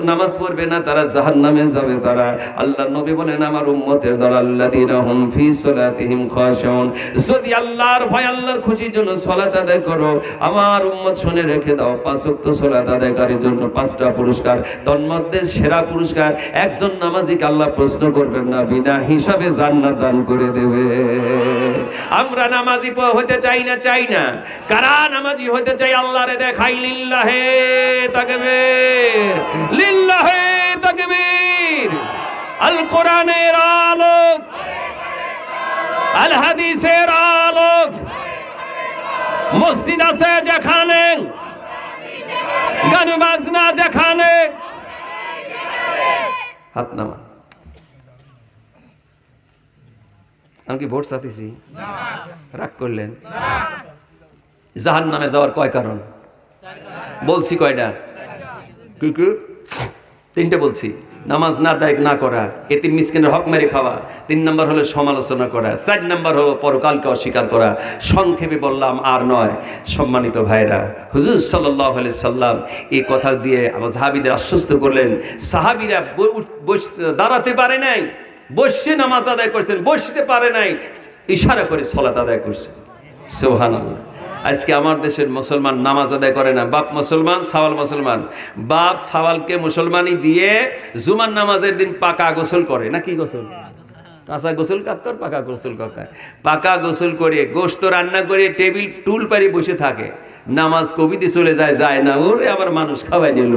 নামাজ পড়বে না তারা জাহান্নামে যাবে তারা। আল্লাহ নবী বলেন, আমার উম্মতের দল আল্লাযীনা হুম ফি সলাতিহিম খাশিউন। যদি আল্লাহর ভয়, আল্লাহর খুশির জন্য সালাত আদায় করো, আমার উম্মত শুনে রেখে দাও, 5 ওয়াক্ত সালাত আদায়কারীর জন্য 5টা পুরস্কার। তন্মধ্যে সেরা পুরস্কার, একজন নামাজিকে আল্লাহ প্রশ্ন করবেন না, বিনা হিসাবে জান্নাত দান করে দেবে। আমরা নামাজি হতে চাই না? কারা নামাজি হতে চাই? আল্লাহরে দেখাই। লিল্লাহে তাকবীর, লিল্লাহে তাকবীর। আল কোরআনের আলো, আল হাদিসের আলোক মসজিদ আছে যেখানে, গান বাজনা যেখানে, হাত নামা। আমি কি ভোট চাইতেছি? রাগ করলেন? জাহান্নামে যাওয়ার কয় কারণ বলছি? কয়টা? কি কি? তিনটে বলছি। নামাজ না দায়িক না করা, এতিম মিসকিনের হক মেরে খাওয়া, 3 নম্বর হলো সমালোচনা করা, 4 নম্বর হলো পরকালকে অস্বীকার করা। সংক্ষেপে বললাম আর নয়। সম্মানিত ভাইরা, হুজুর সাল্লাল্লাহু আলাইহি সাল্লাম এই কথা দিয়ে আমার সাহাবীদের আশ্বস্ত করলেন। সাহাবীরা দাঁড়াতে পারে নাই, বসে নামাজ আদায় করছেন, বসতে পারে নাই, ইশারা করে সালাত আদায় করছেন। সুবহানাল্লাহ। আজকে আমার দেশের মুসলমান নামাজ আদায় করে না। বাপ মুসলমান, সাওয়াল মুসলমান। বাপ সাওয়ালকে মুসলমানি দিয়ে জুমার নামাজের দিন পাকা গোসল করে না? কি গোসল? কাঁচা গোসল কার, পাকা গোসল কার। পাকা গোসল করে গোশত রান্না করে টেবিল টুল পারি বসে থাকে। নামাজ কবিতে চলে যায় না, ওরে আবার মানুষ খাওয়াই দিল।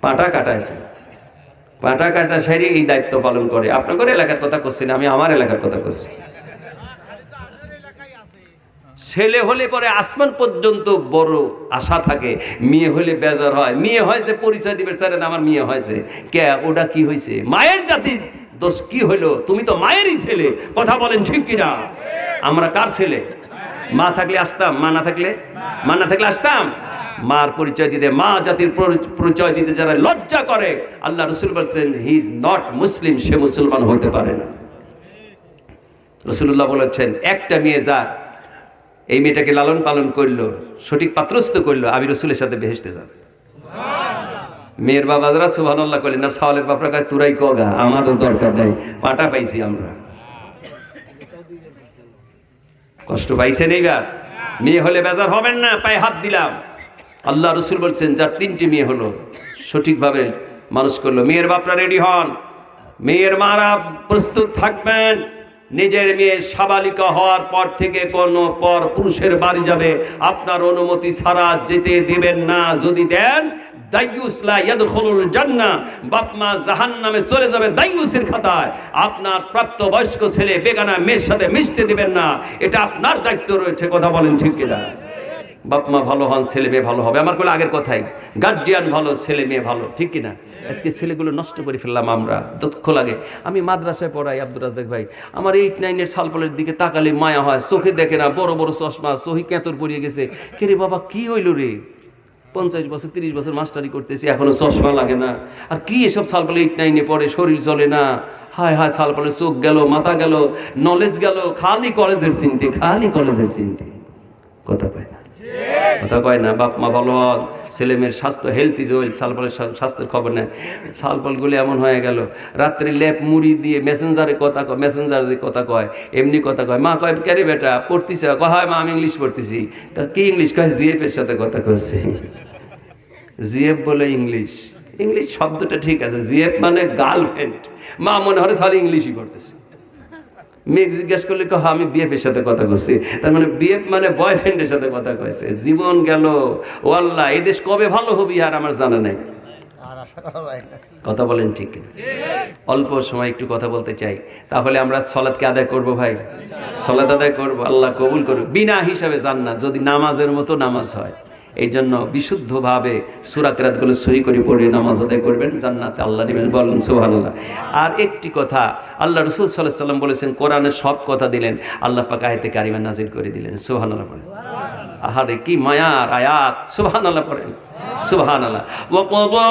পাটা কাটাইছে, পাটা কাটা সারি এই দায়িত্ব পালন করে। আপনাদের এলাকার কথা করছি না, আমি আমার এলাকার কথা করছি। ছেলে হলে পরে আসমান পর্যন্ত বড় আশা থাকে, মেয়ে হলে বেজার হয়। মেয়ে হয়েছে পরিচয় দিবে, স্যার আমার মেয়ে হয়েছে। কে? ওটা কি হয়েছে? মায়ের জাতির দোষ কি হইলো? তুমি তো মায়েরই ছেলে। কথা বলেন ঠিক কিনা? আমরা কার ছেলে? মা থাকলে আসতাম, মা না থাকলে আসতাম। মার পরিচয় দিতে, মা জাতির পরিচয় দিতে যারা লজ্জা করে, আল্লাহ রাসূল বলেছেন হি ইজ নট মুসলিম, সে মুসলমান হতে পারে না। রাসূলুল্লাহ বলেছেন একটা মেয়ে যার এই মেয়েটাকে লালন পালন করলো, সঠিক পাত্রস্থ করলো, আমি রসুলের সাথে বেহেশতে যাবে। মেয়ের বাবা যারা সুবহানাল্লাহ করলেন, আর সাওয়ালের বাপরা কয় তুরাই কগা, আমাদের দরকার নাই, পাটা পাইছি আমরা। কষ্ট পাইছেন এইবার? মেয়ে হলে বেজার হবেন না, পায়ে হাত দিলাম। আল্লাহ রসুল বলছেন যার 3টি মেয়ে হলো, সঠিকভাবে মানুষ করলো, মেয়ের বাপরা রেডি হন, মেয়ের মারা প্রস্তুত থাকবেন। নিজের মেয়ে সাবালিকা হওয়ার পর থেকে কোনো পর পুরুষের বাড়ি যাবে, আপনার অনুমতি ছাড়া যেতে দিবেন না। যদি দেন, দাইয়ুস লা ইয়াদখুলুল জান্নাহ, বাপ মা জাহান্নামে চলে যাবে দাইয়ুসের খাতায়। আপনার প্রাপ্তবয়স্ক ছেলে বেগানা মেয়ের সাথে মিশতে দিবেন না, এটা আপনার দায়িত্ব রয়েছে। কথা বলেন ঠিক কিনা? বাপ মা ভালো হন, ছেলে মেয়ে ভালো হবে। আমার কোনো আগের কথাই, গার্জিয়ান ভালো, ছেলে মেয়ে ভালো, ঠিক কিনা? আজকে ছেলেগুলো নষ্ট করে ফেললাম আমরা, দুঃখ লাগে। আমি মাদ্রাসায় পড়াই, আব্দুর রাজ্জাক ভাই, আমার 8-9 সালপলের দিকে তাকালে মায়া হয়, চোখে দেখে না, বড় বড় চশমা, চোখে কেঁতর পড়িয়ে গেছে। কে রে বাবা, কি হইল রে? 50 বছর 30 বছর মাস্টারি করতেছি, এখনো চশমা লাগে না। আর কি এসব সালপলে 8-9 পড়ে, শরীর চলে না। হায় হায়, সালপলে চোখ গেল, মাথা গেল, নলেজ গেল, খালি কলেজের চিন্তা, খালি কলেজের চিন্তা। কথা পায় না, কথা কয় না। বাপ মা ভালো হন, ছেলে মেয়ের স্বাস্থ্য, হেলথ ইজ ওয়েলথ। সালপলের স্বাস্থ্যের খবর নেয়। সালপলগুলো এমন হয়ে গেল, রাত্রে লেপ মুড়ি দিয়ে মেসেঞ্জারে কথা কয়, এমনি কথা কয়। মা কয় কে রে বেটা, পড়তেছে? কয় মা আমি ইংলিশ পড়তেছি। তা কি ইংলিশ? কয় জিএফ এর সাথে কথা করছে। জিএফ বলে ইংলিশ, ইংলিশ শব্দটা ঠিক আছে, জিএফ মানে গার্লফ্রেন্ড। মা মনে হয় সালে ইংলিশই পড়তেছে। মেয়ে জিজ্ঞেস করলে আমি বিএফ এর সাথে কথা করছি, তার মানে বিএফ মানে বয়ফ্রেন্ডের সাথে কথা কয়েছে। জীবন গেল। ও আল্লাহ, এই দেশ কবে ভালো হবি আর আমার জানা নাই। কথা বলেন ঠিক কিনা? অল্প সময় একটু কথা বলতে চাই। তাহলে আমরা সালাতকে আদায় করব ভাই, সালাত আদায় করব, আল্লাহ কবুল করুক। বিনা হিসাবে জান্নাত, যদি নামাজের মতো নামাজ হয়। এই জন্য বিশুদ্ধভাবে সূরা কিরাতগুলো সহি করে পড়ে নামাজ আদায় করবেন, জান্নাতে আল্লাহ নেবেন। বলেন সুবহানাল্লাহ। আর একটি কথা, আল্লাহ রাসূল সাল্লাল্লাহু আলাইহি ওয়াসাল্লাম বলেছেন, কোরআনে সব কথা দিলেন, আল্লাহ পাক আয়াতে কারিমা নাযিল করে দিলেন। সুবহানাল্লাহ পড়েন। আহারে কি মায়ার আয়াত! সুবহানাল্লাহ পড়েন, সুবহানাল্লাহ। ওয়া ক্বাদা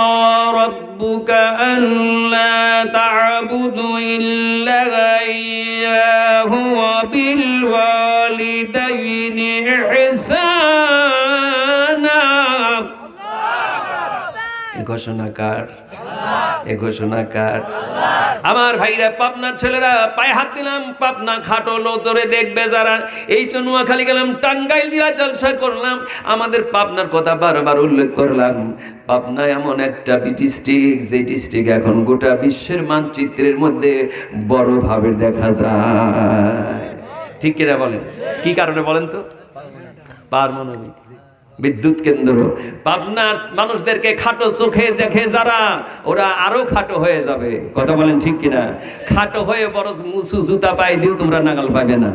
রাব্বুকা আল্লা তা'বুদু ইল্লা ইয়্যাহু ওয়া বিল ওয়ালিদাইনি ইহসানা। এ ঘোষণাকার আমার ভাইরা, পাবনার ছেলেরা, পায়ে হাত দিলাম। পাবনা খাটো লোতরে দেখবে যারা। এই তো নোয়াখালী গেলাম, টাঙ্গাইল জেলা জলসা করলাম, আমাদের পাবনার কথা বারবার উল্লেখ করলাম। পাবনা এমন একটা ডিস্ট্রিক্ট, যে ডিস্ট্রিক্ট এখন গোটা বিশ্বের মানচিত্রের মধ্যে বড়ভাবে দেখা যায়। ঠিক কিনা বলেন? কি কারণে বলেন তো? পারমাণবিক বিদ্যুৎ কেন্দ্র। পাবনার মানুষদেরকে খাটো চোখে দেখে যারা, ওরা আরো খাটো হয়ে যাবে। কথা বলেন ঠিক কিনা? খাটো হয়ে বড় মুসু জুতা পায়ে দিও তোমরা নাগাল পাবে না।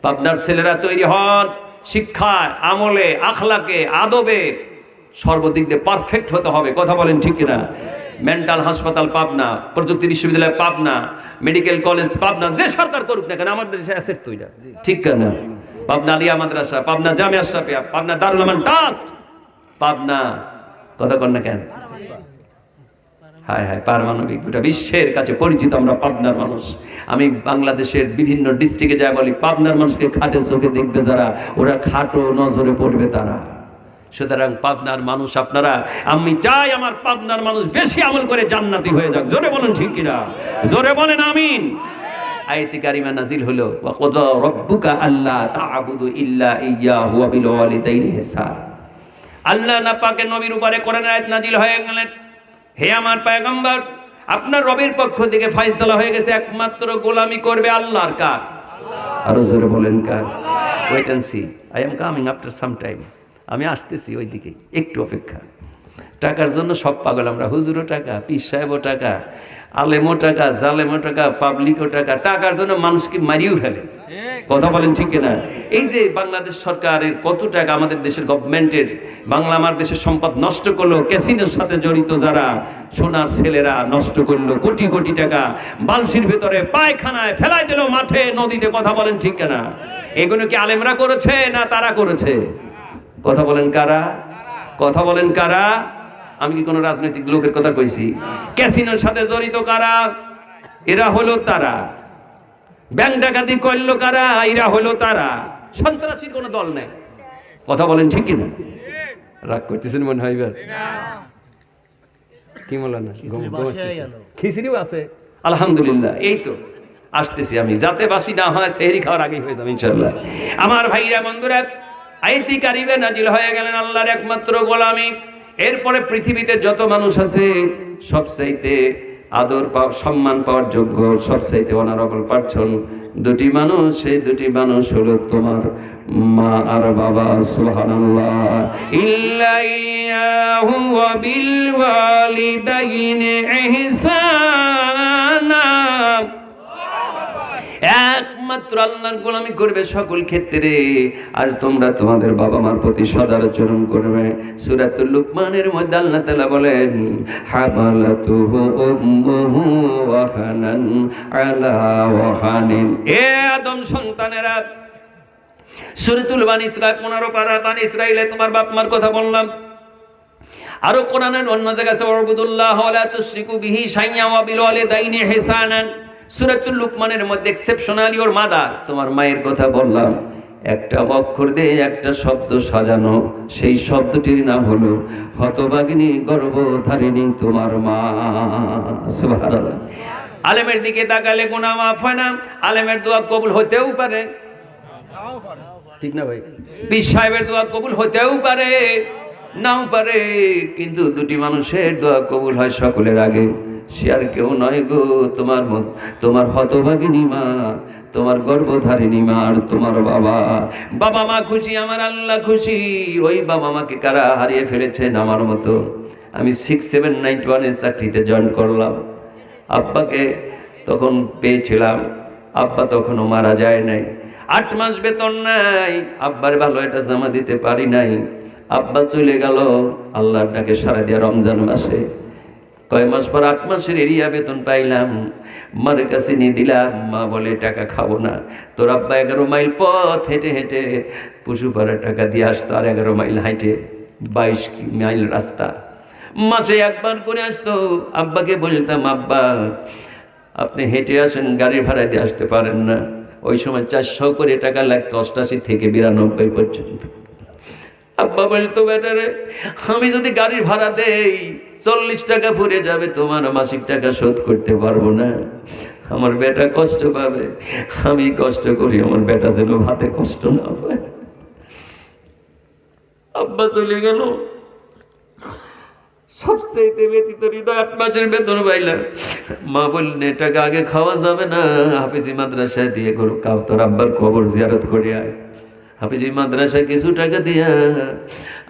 পাবনার ছেলেরা তৈরি হন শিক্ষায়, আমলে, আখলাকে, আদবে, সর্বদিক দিয়ে পারফেক্ট হতে হবে। কথা বলেন ঠিক কিনা? মেন্টাল হাসপাতাল পাবনা, প্রযুক্তি বিশ্ববিদ্যালয় পাবনা, মেডিকেল কলেজ পাবনা, যে সরকার করুক না কেন আমাদের দেশে অ্যাসেট তৈরি, ঠিক না? পাবনা আলিয়া মাদ্রাসা, পাবনা জামিয়া আশরাফিয়া, পাবনা দারুল আমান ট্রাস্ট, পাবনা কথা কন না কেন? হায় হায়, পারমাণবিক, গোটা বিশ্বের কাছে পরিচিত আমরা পাবনার মানুষ। আমি বাংলাদেশের বিভিন্ন ডিস্ট্রিক্টে যাই বলি, পাবনার মানুষকে খাটে চোখে দেখবে যারা, ওরা খাটো নজরে পড়বে তারা। সুতরাং পাবনার মানুষ আপনারা, আমি চাই আমার পাবনার মানুষ বেশি আমল করে জান্নাতি হয়ে যাক। জোরে বলেন ঠিক কিনা? জোরে বলেন আমিন। আয়াতে কারিমা নাজিল হলো, ওয়া ক্বাদা রাব্বুকা আল্লা তা'বুদু ইল্লা ইয়্যাহু ওয়া বিল ওয়ালিদাইনি ইহসান। আল্লাহ না পাকের নবীর উপরে কোরআনের আয়াত নাজিল হয়ে গেলেন, হে আমার পয়গম্বর, আপনার রবের পক্ষ থেকে ফয়সালা হয়ে গেছে, একমাত্র গোলামি করবে আল্লাহর। কার? আরো জোরে বলেন কার? Wait and see, I am coming after some time. আমি আসতেছি ওই দিকে, একটু অপেক্ষা। টাকার জন্য সব পাগল আমরা, হুজুরও টাকা, পীর সাহেবও টাকা, আলেমও টাকা, জালেমও টাকা, পাবলিকও টাকা। টাকার জন্য মানুষকে মারিয়েও ফেলে। কথা বলেন ঠিক না? এই যে বাংলাদেশ সরকারের কত টাকা, আমাদের দেশের গভর্নমেন্টের, বাংলা আমার দেশের সম্পদ নষ্ট করলো, ক্যাসিনোর সাথে জড়িত যারা সোনার ছেলেরা নষ্ট করলো কোটি কোটি টাকা, বালসির ভিতরে পায়খানায় ফেলাই দিল, মাঠে নদীতে। কথা বলেন ঠিক না? এগুলো কি আলেমরা করেছে না তারা করেছে? কথা বলেন কারা? কথা বলেন কারা? আমি কি কোনো রাজনৈতিক লোকের কথা কইছি? ক্যাসিনোর সাথে জড়িত কারা? এরা হলো তারা। ব্যাংক ডাকাতি করলো কারা? এরা হলো তারা। সন্ত্রাসীর কোনো দল নেই। কথা বলেন ঠিক কিনা? রাগ করতেছেন মনে হয় এবার? কি বলেন না? খিচুড়িও আছে আলহামদুলিল্লাহ। এই তো আসতেছি আমি, যাতে বাসি না হয় সেহরি খাওয়ার আগেই হয়ে যাবে ইনশাআল্লাহ। আমার ভাইরা বন্ধুরা, আয়াতে কারিমা নাজিল হয়ে গেলেন আল্লাহর একমাত্র গোলামি। এরপরে পৃথিবীতে যত মানুষ আছে সবচাইতে আদর পাওয়া, সম্মান পাওয়ার যোগ্য, সবচাইতে অনারেবল পারসন দুটি মানুষ, সেই দুটি মানুষ হলো তোমার মা আর বাবা। সুবহানাল্লাহ। ইল্লাহু ওয়া বিল ওয়ালিদাইনি ইহসানা। একমাত্র আল্লাহর গোলামি করবে সকল ক্ষেত্রে, আর তোমরা তোমাদের বাবা মার প্রতি সদাচরণ করবে। সূরাতুল লুকমানের মধ্যে আল্লাহ তাআলা বলেন, হামালাতুহু উম্মুহু ওয়াহানান আলা ওয়াহানিন। এ আদম সন্তানেরা, সূরাতুল বানী ইসরাঈল 15 পারা বানী ইসরাঈলে তোমার বাপ মার কথা বললাম। আরো কোরআনের অন্য জায়গায় আছে, ওয়াবুদুল্লাহ ওয়া লা তুশরিকু বিহি শাইয়্যান ওয়া বিল ওয়ালিদাইনি ইহসানান। সূরাতুল লুকমানের মধ্যে এক্সেপশনালি ওর মাদার, তোমার মায়ের কথা বললাম। একটা অক্ষর দিয়ে একটা শব্দ সাজানো, সেই শব্দটির নাম হলো হতভাগিনী গর্ভধারিণী তোমার মা। সুবহানাল্লাহ। আলেমের দিকে তাকালে গুনাহ মাফ হয় না, আলেমের দোয়া কবুল হতেও পারে, ঠিক না ভাই? পীর সাহেবের দোয়া কবুল হতেও পারে, নাও পারে, কিন্তু দুটি মানুষের দোয়া কবুল হয় সকলের আগে। সে আর কেউ নয় গো, তোমার হতভাগিনী মা, তোমার গর্ভধারিণী মা আর তোমার বাবা। বাবা মা খুশি, আমার আল্লাহ খুশি। ওই বাবা মাকে কারা হারিয়ে ফেলেছেন আমার মতো? আমি 6791 চাকরিতে জয়েন করলাম। আব্বাকে তখন পেয়েছিলাম, আব্বা তখনও মারা যায় নাই। 8 মাস বেতন নাই, আব্বার ভালো একটা জামা দিতে পারি নাই। আব্বা চলে গেল আল্লাহর ডাকে সারা দিয়া রমজান মাসে। কয় মাস পর 8 মাসের এরিয়া বেতন পাইলাম, মার কাছে নিয়ে দিলাম। মা বলে, টাকা খাবো না। তোর আব্বা 11 মাইল পথ হেঁটে হেঁটে পশুপাড়ার টাকা দিয়ে আসতো, আর 11 মাইল হাইটে 22 মাইল রাস্তা মাসে একবার করে আসতো। আব্বাকে বলতাম, আব্বা আপনি হেঁটে আসেন, গাড়ি ভাড়া দিয়ে আসতে পারেন না? ওই সময় 400 করে টাকা লাগতো, 88 থেকে 92 পর্যন্ত। আব্বা বলতো, বেটারে আমি যদি গাড়ির ভাড়া দেই 40 টাকা ফুরে যাবে, তোমার মাসিক টাকা শোধ করতে পারবো না। আমার বেটা কষ্ট পাবে, আমি কষ্ট করি, আমার বেটা যেন ভাতে কষ্ট না পায়। আব্বা চলে গেল, সবচেয়ে ব্যতীত হৃদয় 8 মাসের বেতন পাইলাম। মা বললেন, টাকা আগে খাওয়া যাবে না, হাফিজি মাদ্রাসায় দিয়ে করো, কাউ তোর আব্বার খবর জিয়ারত করে আয়। হাফিজি মাদ্রাসায় কিছু টাকা দিয়া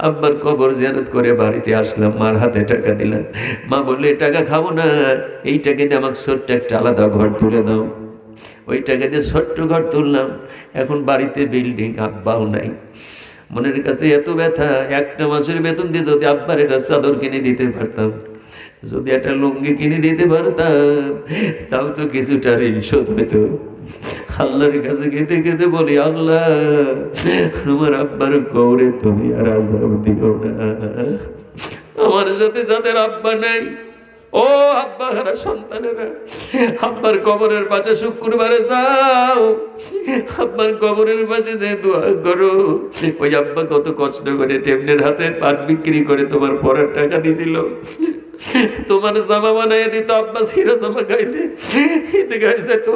আব্বার কবর জিয়ারত করে বাড়িতে আসলাম, মার হাতে টাকা দিলাম। মা বললে টাকা খাবো না, এই টাকা দিয়ে আমাকে ছোট্ট একটা আলাদা ঘর তুলে দাও। ওই টাকা দিয়ে ছোট্ট ঘর তুললাম। এখন বাড়িতে বিল্ডিং, আব্বাও নাই। মনের কাছে এত ব্যথা, একটা মাসের বেতন দিয়ে যদি আব্বার এটা চাদর কিনে দিতে পারতাম, যদি একটা লুঙ্গি কিনে দিতে পারতাম, তাও তো কিছুটা ঋণ শোধ হইতো। আল্লাহর কাছে কেঁদে কেঁদে বলি, আল্লাহ আমার আব্বার কবরে তুমি আর আযাব দিও না। আমার সাথে যাদের আব্বা নাই, ও আব্বা হারা সন্তানেরা, আব্বার কবরের পাশে শুক্রবারে যাও, আব্বার কবরের পাশে যে দোয়া করো। ওই আব্বা কত কষ্ট করে টেমনের হাতে পাট বিক্রি করে তোমার পরের টাকা দিছিল, তোমার জামা বানাই দিত। আব্বা ছিঁড়া জামা গাইতে ঈদে গায়ে যেত,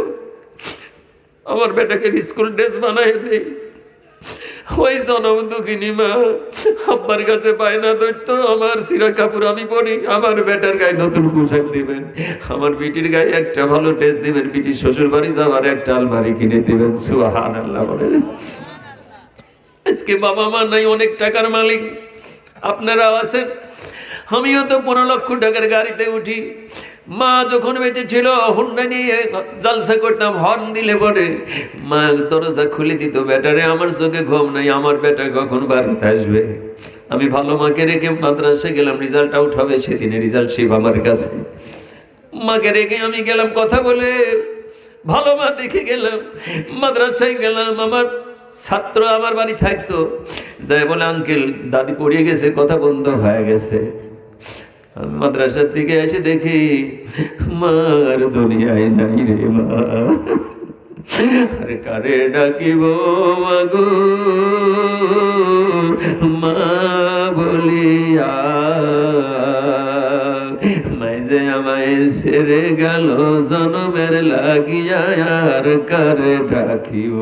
আমার বেটাকে স্কুল ড্রেস বানাই দেয়। ওই জনম দুঃখিনী মা আব্বার কাছে বায়না ধরতো, আমার সিরা কাপড় আমি পরি, আমার বেটার গায়ে নতুন পোশাক দিবেন, আমার বিটির গায়ে একটা ভালো ড্রেস দিবেন, বিটির শ্বশুর বাড়ি যাওয়ার একটা আলমারি কিনে দিবেন। সুবহানাল্লাহ বলে। আজকে বাবা মা নাই, অনেক টাকার মালিক আপনারাও আছেন। আমিও তো 15 লক্ষ টাকার গাড়িতে উঠি। মা যখন বেঁচে ছিল হুন্ডা নিয়ে জালসা করতাম, হর্ন দিলে পরে মা দরজা খুলে দিত। বেটারে আমার চোখে ঘুম নাই, আমার বেটা কখন বাড়িতে আসবে। আমি ভালো মাকে রেখে মাদ্রাসায় গেলাম, রেজাল্ট আউট হবে সেদিনে, রেজাল্ট শিব আমার কাছে। মাকে রেখে আমি গেলাম কথা বলে, ভালো মা দেখে গেলাম, মাদ্রাসায় গেলাম। আমার ছাত্র আমার বাড়ি থাকতো, যাই বলে আঙ্কেল দাদি পড়িয়ে গেছে, কথা বন্ধ হয়ে গেছে। আমি মাদ্রাসার দিকে এসে দেখি মার দুনিয়ায় নাই রে মা। আরে কারে ডাকিব মাগো মা বলিয়া, মাই যে আমায় ছেড়ে গেল জনমের লাগিয়া, আর কারে ডাকিব।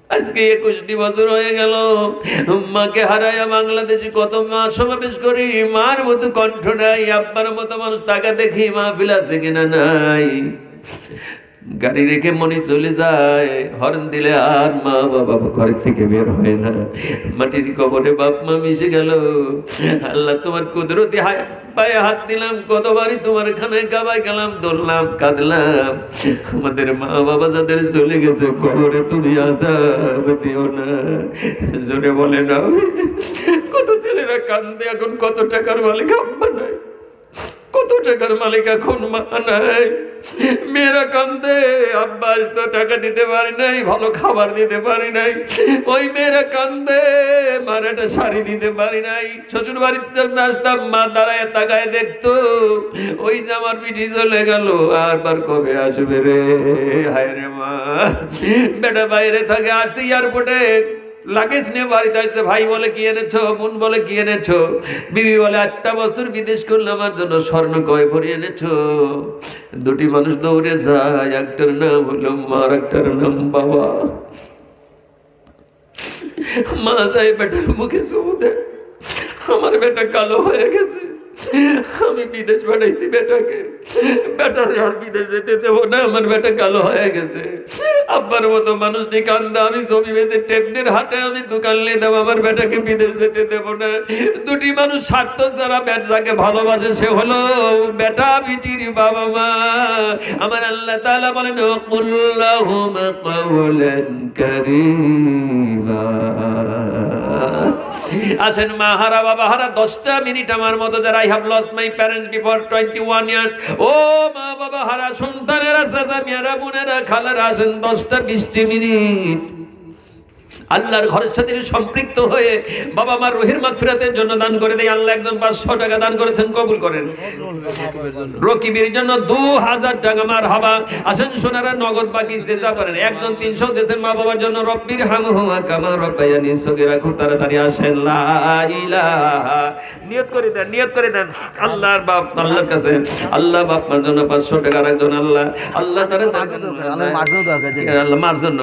আজকে 21টি বছর হয়ে গেল মাকে হারাইয়া। বাংলাদেশে কত মা সমাবেশ করি, মার মতো কণ্ঠ নাই, আব্বার মতো মানুষ টাকা দেখি মাহফিল আছে কিনা নাই। গাড়ি রেখে মনি চলে যায়, হর্ন দিলে আর মা বাবা ঘরের থেকে বের হয় না। মাটির কবরে বাপ মা মিশে গেল। আল্লাহ তোমার কুদরতি পায়ে হাত দিলাম, কতবারই তোমার খানায় কাবায় গেলাম, দৌড়লাম, কাঁদলাম। আমাদের মা বাবা যাদের চলে গেছে কবরে তুমি আযাব দিও না। জোরে বলে না। কত ছেলেরা কান্দে, এখন কত টাকার মালিক আব্বা নাই, কত টাকার মালিক এখন মা নাই। মেয়েরা কান্দে, আব্বা তো টাকা দিতে পারি নাই, ভালো খাবার দিতে পারি নাই। ওই মেয়েরা কান্দে, মার একটা শাড়ি দিতে পারি নাই। শ্বশুর বাড়িতে আসতাম, মা দাঁড়ায় তাকায় দেখতো, ওই যে আমার পিঠি চলে গেল, আর কবে আসবে রে। হায় রে মা। বেটা বাইরে থাকে, আসছে এয়ারপোর্টে, লাগেজ নিয়ে বাড়িতে আসছে। ভাই বলে কি এনেছো, বোন বলে কি এনেছো, বিবি বলে 8টা বছর বিদেশ করলে আমার জন্য স্বর্ণ কয় ভরি এনেছো। দুটি মানুষ দৌড়ে যায়, একটার নাম হলো মা, একটার নাম বাবা। মা যায় বেটার মুখে চুমু দেয়, আমার বেটা কালো হয়ে গেছে, আমি বিদেশ পাঠাইছি বেটাকে, বেটার আর বিদেশ যেতে দেবো না, আমার বেটা কালো হয়ে গেছে। আব্বার মতো মানুষটি কান্দা, আমি জমি বেচে টেপনের হাটে আমি দোকান নিয়ে দেবো, আমার বেটাকে বিদেশ যেতে দেবো না। দুটি মানুষ স্বার্থ যারা যাকে ভালোবাসে সে হলো বেটা বিটির বাবা মা। আমার আল্লাহ তাআলা বলেন কুল্লাহুমা কাওলান কারীমা। আসেন মা হারা বাবা হারা 10টা মিনিট আমার মতো যারা I have lost my parents before 21 years, ও মা বাবা হারা সন্তানেরা, চাচা মিয়ারা, বোনেরা, খালারা, আসেন 10টা 20 মিনিট আল্লাহর ঘরের সাথে সম্পৃক্ত হয়ে বাবা মার রুহের মাগফিরাতের জন্য দান করে দেয়। আল্লাহ একজন 500 টাকা দান করেছেন, কবুল করেন। রকিবের জন্য 2000 টাকা, মারহাবা। আসেন সোনারা নগদ বাকি যে যা পারেন। একজন 300 দেন মা বাবার জন্য, রব্বির হামহুমা কামা রাব্বায়ানি সগীরা। খুব তাড়াতাড়ি আসেন। লা ইলাহা, নিয়ত করে দেন, নিয়ত করে দেন আল্লাহর বাপ, আল্লাহর কাছে। আল্লাহ বাপ মার জন্য 500 টাকা রাখবেন। আল্লাহ তাড়াতাড়ি, আল্লাহ মার জন্য।